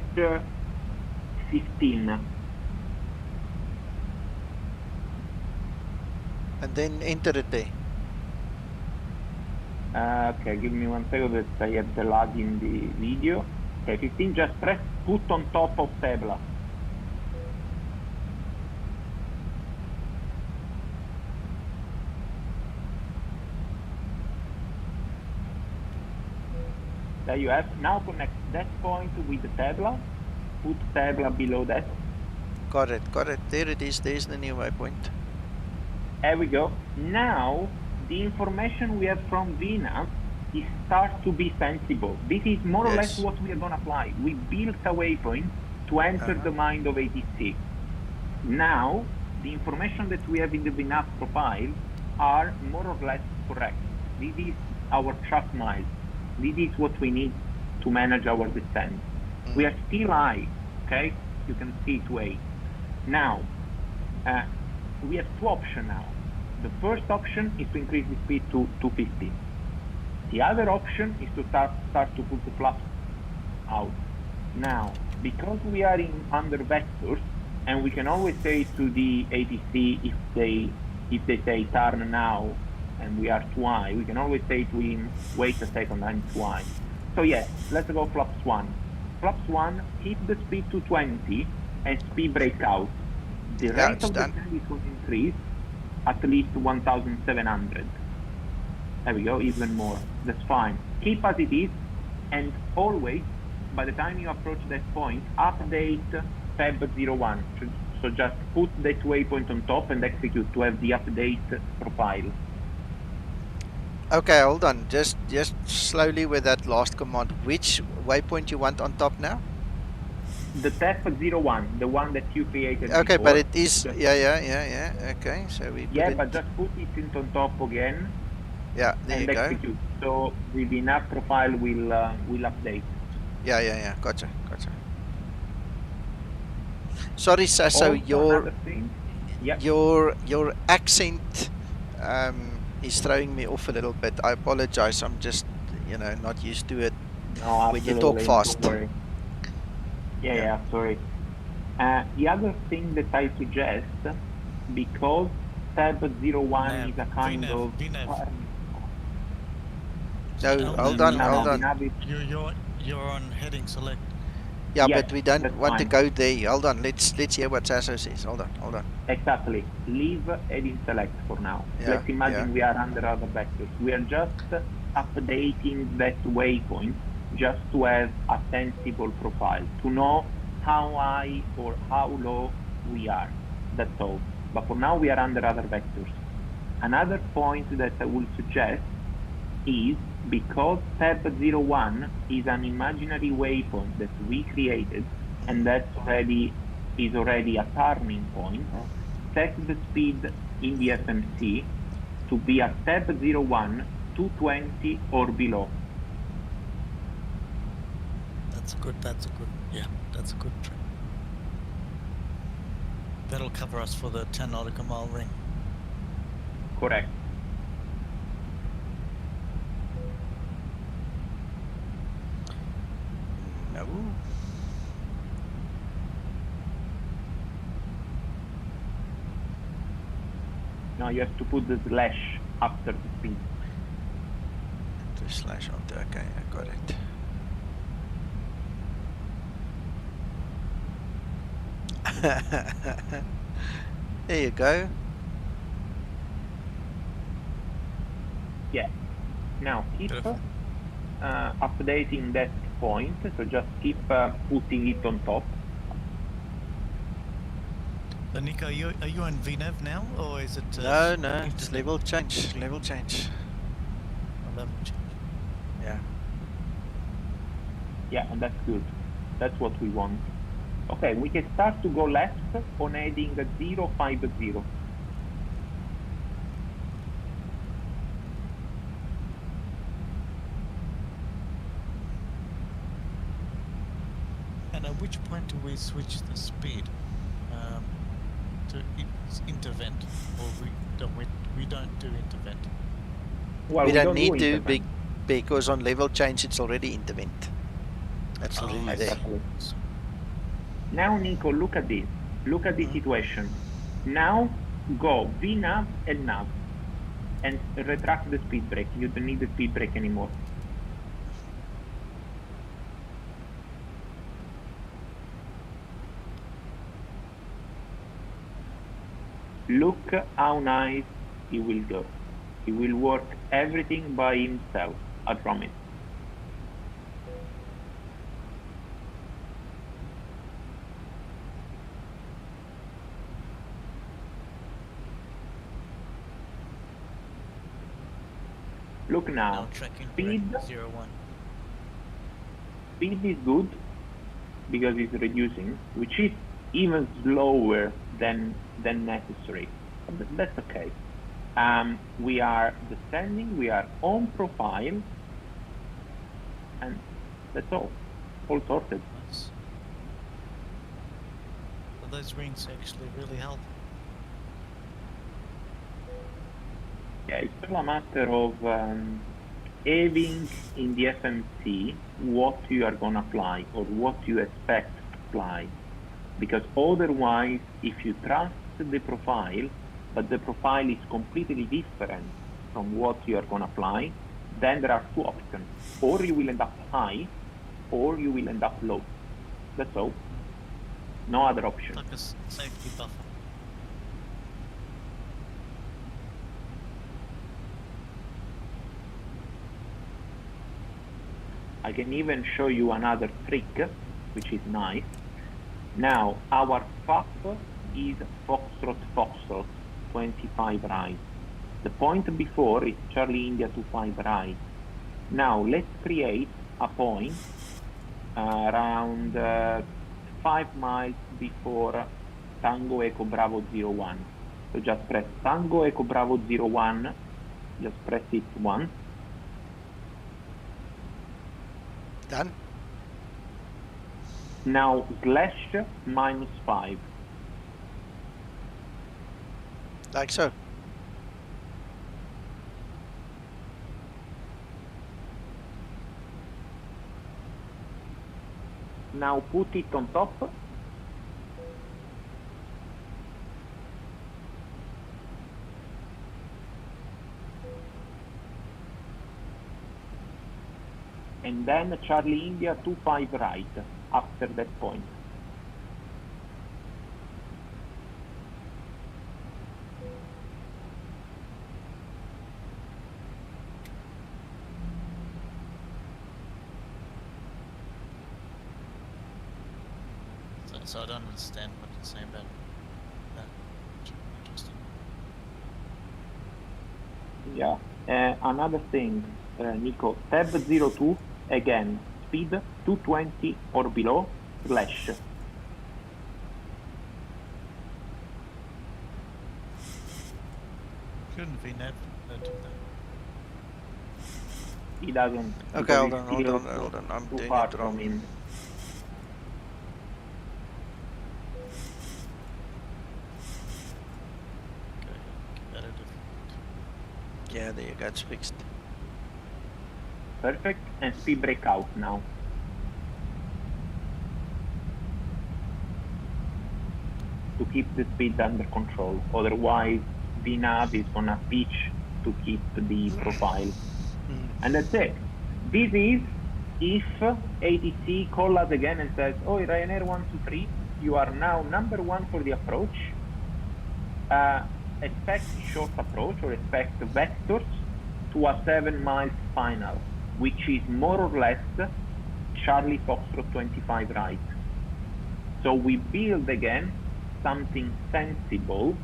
15. And then enter it there. Okay, give me 1 second that I have the lag in the video. Okay, 15, just press put on top of tabla. There you have. Now connect that point with the tabla. Put tabla below that. Got it. There it is. There's the new waypoint. There we go. Now, the information we have from VNAV is start to be sensible. This is more or less what we are going to apply. We built a waypoint to enter the mind of ATC. Now, the information that we have in the VNAV profile are more or less correct. This is our trust miles. This is what we need to manage our descent. We are still high, okay? You can see it way. Now, we have two options now. The first option is to increase the speed to 250. The other option is to start to put the flaps out. Now, because we are under vectors, and we can always say to the ATC if they say turn now and we are too high, we can always say to him, wait a second, I'm too high. So yes, let's go flaps 1. Flaps 1, keep the speed to 20 and speed brake out. The rate of descent is going to increase at least 1,700. There we go, even more. That's fine. Keep as it is, and always, by the time you approach that point, update Feb01. So just put that waypoint on top and execute to have the update profile. Okay, hold on. Just slowly with that last command. Which waypoint you want on top now? The TEF01, the one that you created. Okay, before. but it is yeah. Okay, so we put it. But just put it on top again. Yeah, there and you go. Execute. So with the nav profile will update. Yeah. Gotcha. Sorry, Sasso, your accent is throwing me off a little bit. I apologize. I'm just not used to it. No, when you talk fast. Don't worry. Yeah, sorry. The other thing that I suggest, because Tab01 is a kind of... No, hold on. You're on heading select. Yeah, but we don't want to go there. Hold on, let's hear what Sasso says. Hold on. Exactly. Leave heading select for now. Let's imagine we are under other vectors. We are just updating that waypoint just to have a sensible profile, to know how high or how low we are. That's all. But for now, we are under other vectors. Another point that I would suggest is, because Tab01 is an imaginary waypoint that we created, and that's already a turning point, set the speed in the FMC to be at Tab01 220 or below. That's a good trick. That'll cover us for the 10 nautical mile ring. Correct. No. Now you have to put the slash after the speed. The slash after, okay, I got it. There you go. Yeah. Now keep updating that point. So just keep putting it on top. Nico, are you on VNAV now, or is it? No, it's level change. Level change. Level change. Yeah. Yeah, and that's good. That's what we want. Okay, we can start to go left on heading 050. And at which point do we switch the speed to intervent, or we don't do intervent? Well, we don't need to because on level change it's already intervent. That's already there. Exactly. Now, Nico, look at this. Look at the situation. Now, go VNAV and nav, and retract the speed brake. You don't need the speed brake anymore. Look how nice he will go. He will work everything by himself, I promise. Look now, speed 01. Speed is good because it's reducing, which is even slower than necessary. But that's okay. We are descending, we are on profile, and That's all sorted. Nice. So those rings actually really help. Yeah, it's all a matter of having in the FMC what you are going to fly or what you expect to fly. Because otherwise, if you trust the profile, but the profile is completely different from what you are going to fly, then there are two options. Or you will end up high, or you will end up low. That's all. No other option. Like a safety buffer. I can even show you another trick, which is nice. Now, our FAP is Foxtrot Foxtrot 25 right. The point before is Charlie India 25 right. Now, let's create a point around 5 miles before Tango Echo Bravo 01. So just press Tango Echo Bravo 01, just press it once. Done. Now /-5. Like so. Now put it on top. And then Charlie India 25 right after that point. So I don't understand what you're saying about that. Interesting. Yeah. Another thing, Nico, tab 02, again, speed 220 or below, slash. Couldn't VNAV do that. He doesn't. Okay, hold on. I'm too doing far it from wrong. him. Yeah, there you go, it's fixed. Perfect, and speed breakout now. To keep the speed under control, otherwise VNAV is gonna pitch to keep the profile. And that's it. This is if ATC calls us again and says, oh, Ryanair 123, you are now number one for the approach. Expect short approach or expect vectors to a 7 miles final, which is more or less Charlie Foxtrot 25 right. So we build again something sensible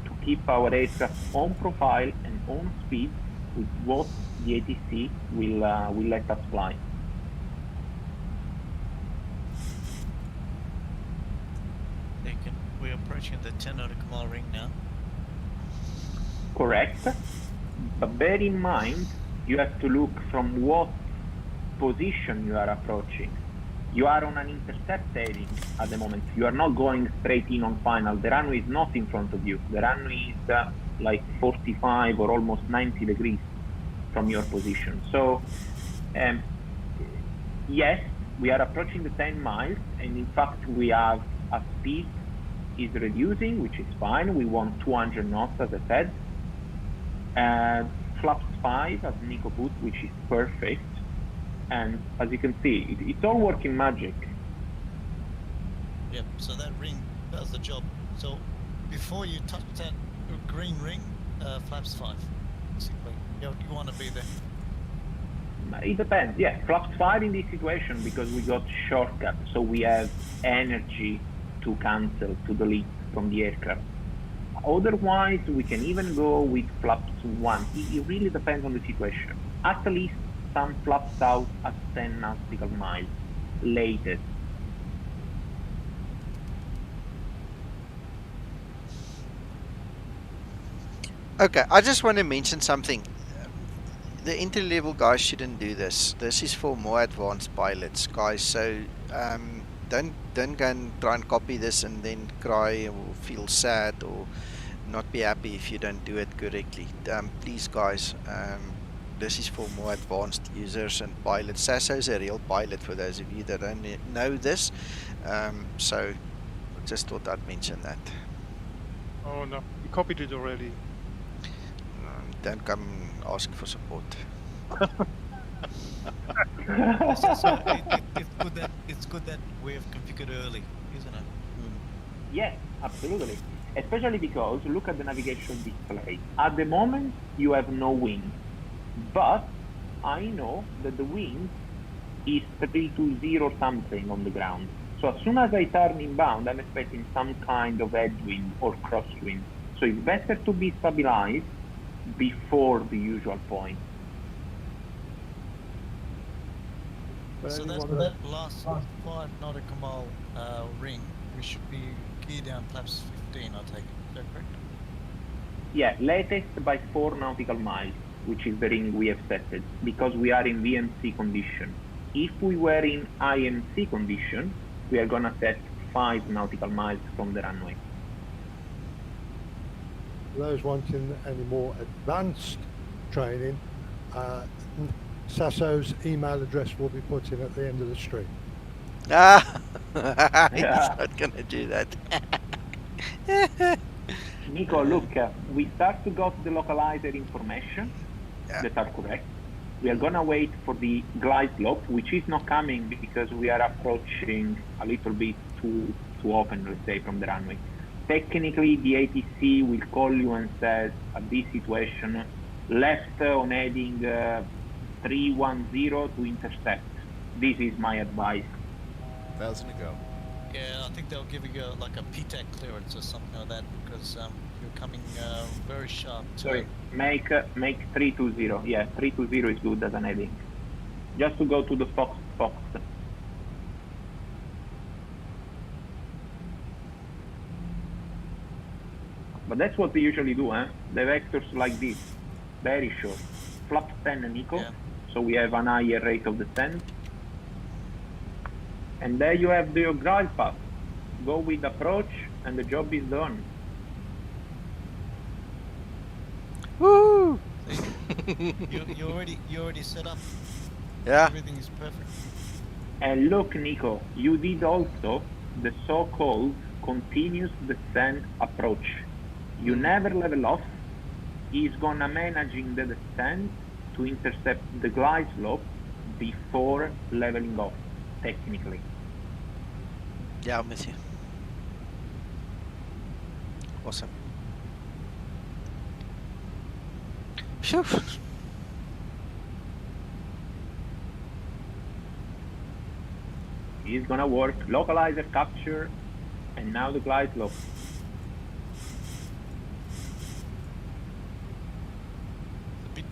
to keep our aircraft on profile and on speed with what the ATC will let us fly. We're approaching the 10 nautical mile ring now. Correct, but bear in mind you have to look from what position you are approaching. You are on an intercept heading at the moment. You are not going straight in on final. The runway is not in front of you. The runway is like 45 or almost 90 degrees from your position. So yes, we are approaching the 10 miles, and in fact we have a speed is reducing, which is fine. We want 200 knots, as I said. Flaps 5 as Nico put, which is perfect. And as you can see, it's all working magic. Yep, so that ring does the job. So before you touch that green ring, flaps 5, basically. You want to be there. It depends, yeah. Flaps 5 in this situation because we got shortcut, so we have energy to cancel, to delete from the aircraft. Otherwise, we can even go with flaps 1. It really depends on the situation. At least some flaps out at 10 nautical miles, latest. Okay, I just want to mention something. the entry-level guys shouldn't do this. This is for more advanced pilots, guys. So don't go and try and copy this and then cry or feel sad or not be happy if you don't do it correctly. Please, guys. This is for more advanced users and pilots. Sasso is a real pilot for those of you that don't know this. So I just thought I'd mention that. Oh no, you copied it already. Don't come ask for support. So it's good that we have configured early, isn't it? Yes, absolutely. Especially because look at the navigation display. At the moment, you have no wind, but I know that the wind is 320 something on the ground. So as soon as I turn inbound, I'm expecting some kind of headwind or crosswind. So it's better to be stabilized before the usual point. So that's that last 5 nautical mile ring. We should be gear down flaps 15, I take it. Is that correct? Yeah, latest by 4 nautical miles, which is the ring we have set it, because we are in VMC condition. If we were in IMC condition, we are gonna set 5 nautical miles from the runway. For those wanting any more advanced training, Sasso's email address will be put in at the end of the stream. He's not going to do that. Nico, look, we start to got the localizer information that are correct. We are going to wait for the glide slope, which is not coming because we are approaching a little bit too open, let's say, from the runway. Technically, the ATC will call you and says, at this situation, left on heading 310 to intercept. This is my advice. 1,000 to go. Yeah, I think they'll give you like a PTAC clearance or something like that because you're coming very sharp. Sorry, make 320. Yeah, 320 is good as an heading. Just to go to the Fox. But that's what we usually do, eh? The vectors like this, very short. Flap 10 Nico, so we have an higher rate of descent. And there you have your glide path. Go with approach and the job is done. Woo! you already set up. Yeah. Everything is perfect. And look, Nico, you did also the so-called continuous descent approach. You never level off. He's gonna managing the descent to intercept the glide slope before leveling off, technically. Yeah, I'm with you. Awesome. Phew. He's gonna work localizer capture and now the glide slope.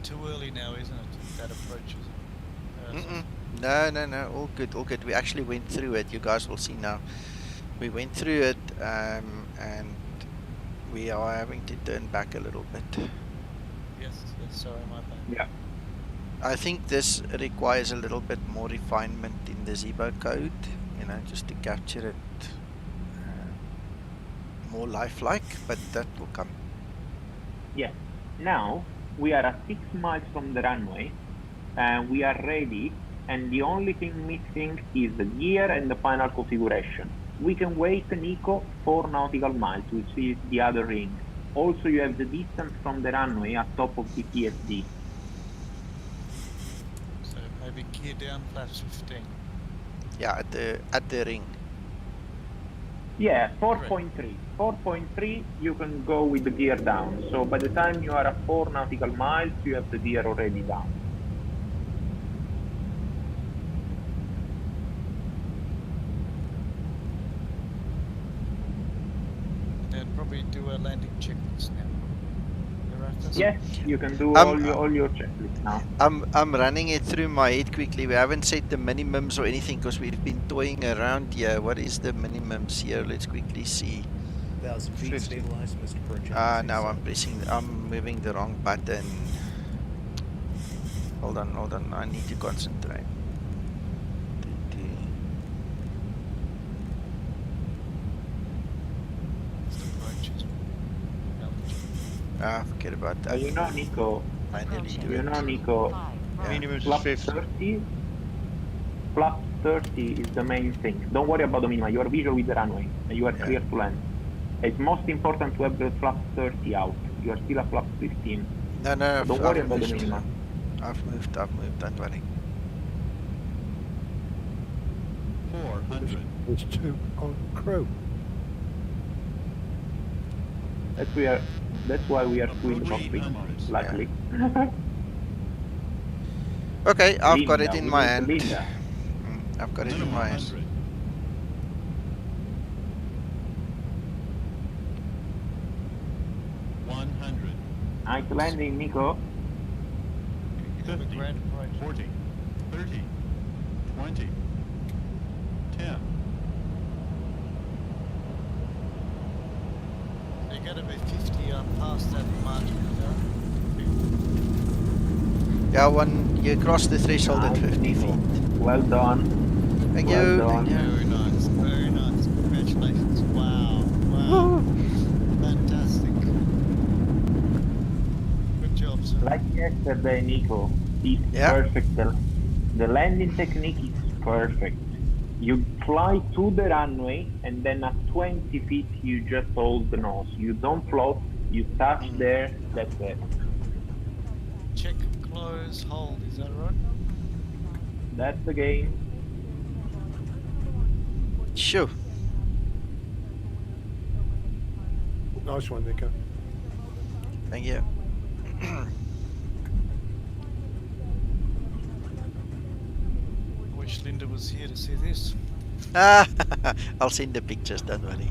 Too early now, isn't it? That approach is. No. All good. We actually went through it. You guys will see now. We went through it, and we are having to turn back a little bit. Yes. Sorry, my bad. Yeah. I think this requires a little bit more refinement in the Zebo code. You know, just to capture it more lifelike. But that will come. Yeah. Now. We are at 6 miles from the runway and we are ready, and the only thing missing is the gear and the final configuration. We can wait, Nico, 4 nautical miles, which is the other ring. Also, you have the distance from the runway at top of the PSD. So maybe gear down flaps 15. Yeah, at the ring. Yeah, 4.3. 4.3, you can go with the gear down. So by the time you are at 4 nautical miles, you have the gear already down. They'll probably do a landing checklist now. Yes, you can do all your checklists now. I'm running it through my head quickly. We haven't set the minimums or anything because we've been toying around here. What is the minimums here? Let's quickly see. 1,000 feet stabilized, Mr. Purchase. No, I'm moving the wrong button. Hold on. I need to concentrate. Forget about that. You know, Nico. I nearly do You it. know, Nico. Yeah. Minimum is Flap 50. 30. Flap 30 is the main thing. Don't worry about the minima. You are visual with the runway, and you are clear to land. It's most important to have the flap 30 out. You are still at flap 15. No, So don't worry about the moved. minima. I've moved. Don't worry. 400. There's 2 on crew. That's why we are two in the cockpit, luckily. Okay, I've got it Linda, in we my need hand. Linda. I've got it in my hand. 100. Nice landing, Nico. 50, 40, 30, 20, 10. You gotta be 50 up past that margin. Yeah, when you cross the threshold at 50 feet. Well done. Thank well you. done. Very nice, very nice. Congratulations. Wow. Fantastic. Good job, sir. Like yesterday, Nico, it's perfect. The landing technique is perfect. You fly to the runway, and then at 20 feet, you just hold the nose. You don't float, you touch there, that's it. Check, close, hold, is that right? That's the game. Sure. Nice one, Nico. Thank you. I wish Linda was here to see this. I'll send the pictures, don't worry.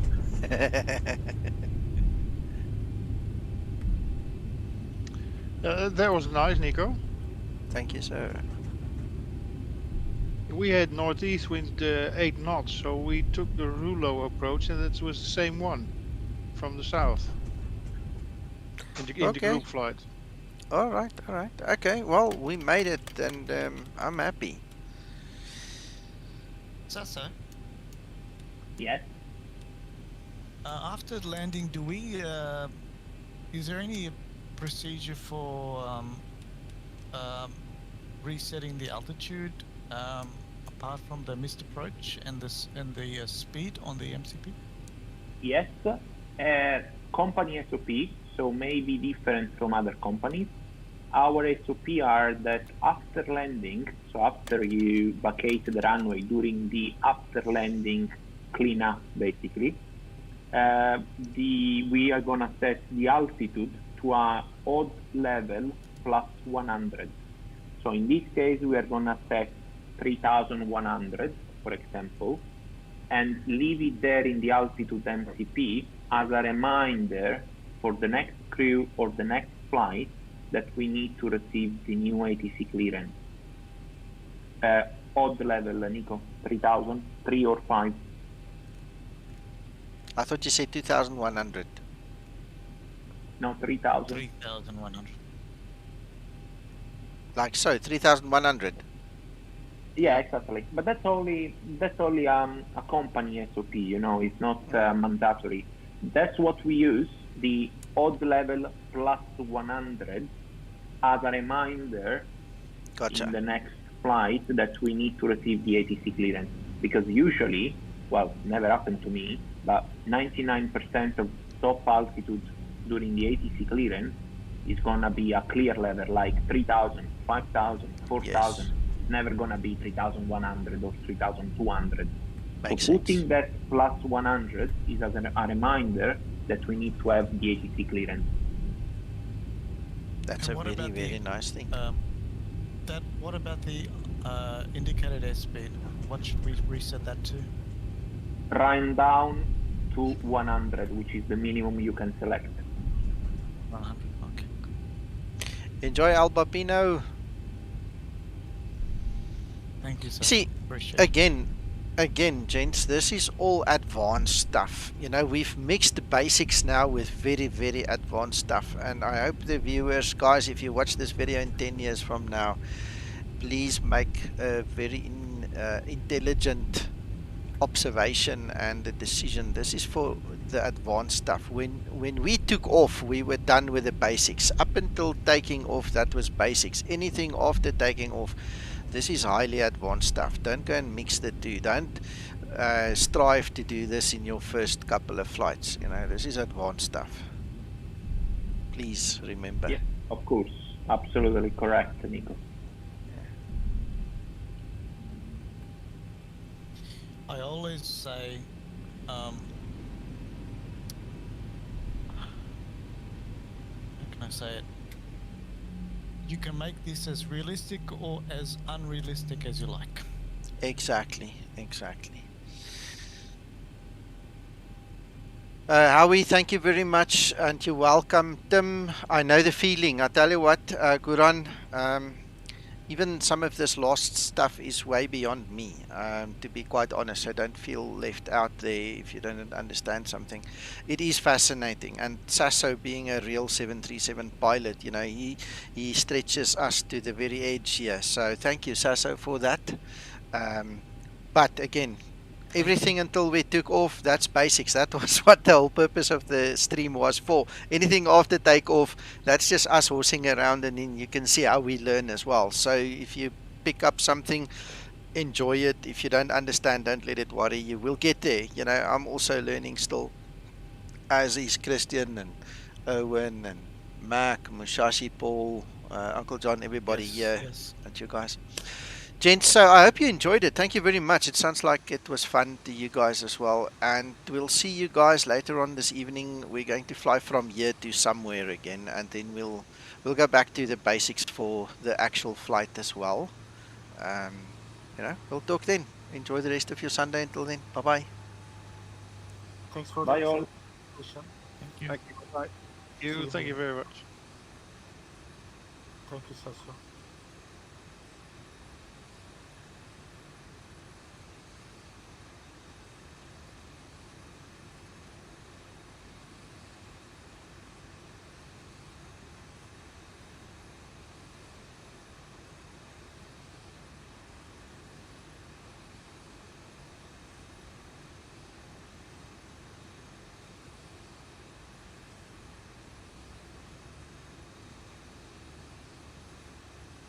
That was nice, Nico. Thank you, sir. We had northeast wind 8 knots, so we took the Rulo approach, and it was the same one from the south in the group flight. All right. Okay, well, we made it, and I'm happy. Sasso? Yes. After landing, do we? Is there any procedure for resetting the altitude apart from the missed approach and the speed on the MCP? Yes. Company SOP, so maybe different from other companies. Our SOP are that after landing, so after you vacate the runway during the after landing cleanup, basically, we are gonna set the altitude to a odd level plus 100. So in this case, we are gonna set 3,100, for example, and leave it there in the altitude MCP as a reminder for the next crew or the next flight that we need to receive the new ATC clearance. Odd level, Nico, 3,000, 3 or 5. I thought you said 2,100. No, 3,000. 3,100. Like so, 3,100. Yeah, exactly. But that's only a company SOP. You know, it's not mandatory. That's what we use, the odd level plus 100, as a reminder in the next flight that we need to receive the ATC clearance. Because usually, well, never happened to me, but 99% of top altitude during the ATC clearance is gonna be a clear level, like 3,000, 5,000, 4,000. It's never gonna be 3,100 or 3,200. So putting that plus 100 is as a reminder that we need to have the ATC clearance. That's a very nice thing. What about the indicated airspeed? What should we reset that to? Run down to 100, which is the minimum you can select. 100. Okay. Enjoy Alba Pino. Thank you, sir. See, appreciate again, again, gents, this is all advanced stuff. You know, we've mixed the basics now with very, very advanced stuff. And I hope the viewers, guys, if you watch this video in 10 years from now, please make a very intelligent observation and a decision. This is for the advanced stuff. When we took off, we were done with the basics. Up until taking off, that was basics. Anything after taking off, this is highly advanced stuff. Don't go and mix the two. Don't strive to do this in your first couple of flights. You know, this is advanced stuff. Please remember. Yeah, of course. Absolutely correct, Nico. I always say, how can I say it? You can make this as realistic or as unrealistic as you like. Exactly, exactly. Howie, thank you very much, and you're welcome. Tim, I know the feeling. I tell you what, Guran, even some of this lost stuff is way beyond me, to be quite honest. I don't feel left out there if you don't understand something. It is fascinating, and Sasso, being a real 737 pilot, you know, he stretches us to the very edge here. So thank you, Sasso, for that. But again, everything until we took off, that's basics. That was what the whole purpose of the stream was for. Anything after takeoff, that's just us horsing around, and then you can see how we learn as well. So if you pick up something, enjoy it. If you don't understand, don't let it worry you. We'll get there. You know, I'm also learning still, as is Christian and Owen and Mac, Mushashi, Paul, Uncle John, everybody here, and you guys. Gents, so I hope you enjoyed it. Thank you very much. It sounds like it was fun to you guys as well. And we'll see you guys later on this evening. We're going to fly from here to somewhere again, and then we'll go back to the basics for the actual flight as well. You know, we'll talk then. Enjoy the rest of your Sunday until then. Bye-bye. Thanks for Bye the all. presentation. Thank you. Thank you. Bye. Thank you very much. Thank you, Sasso.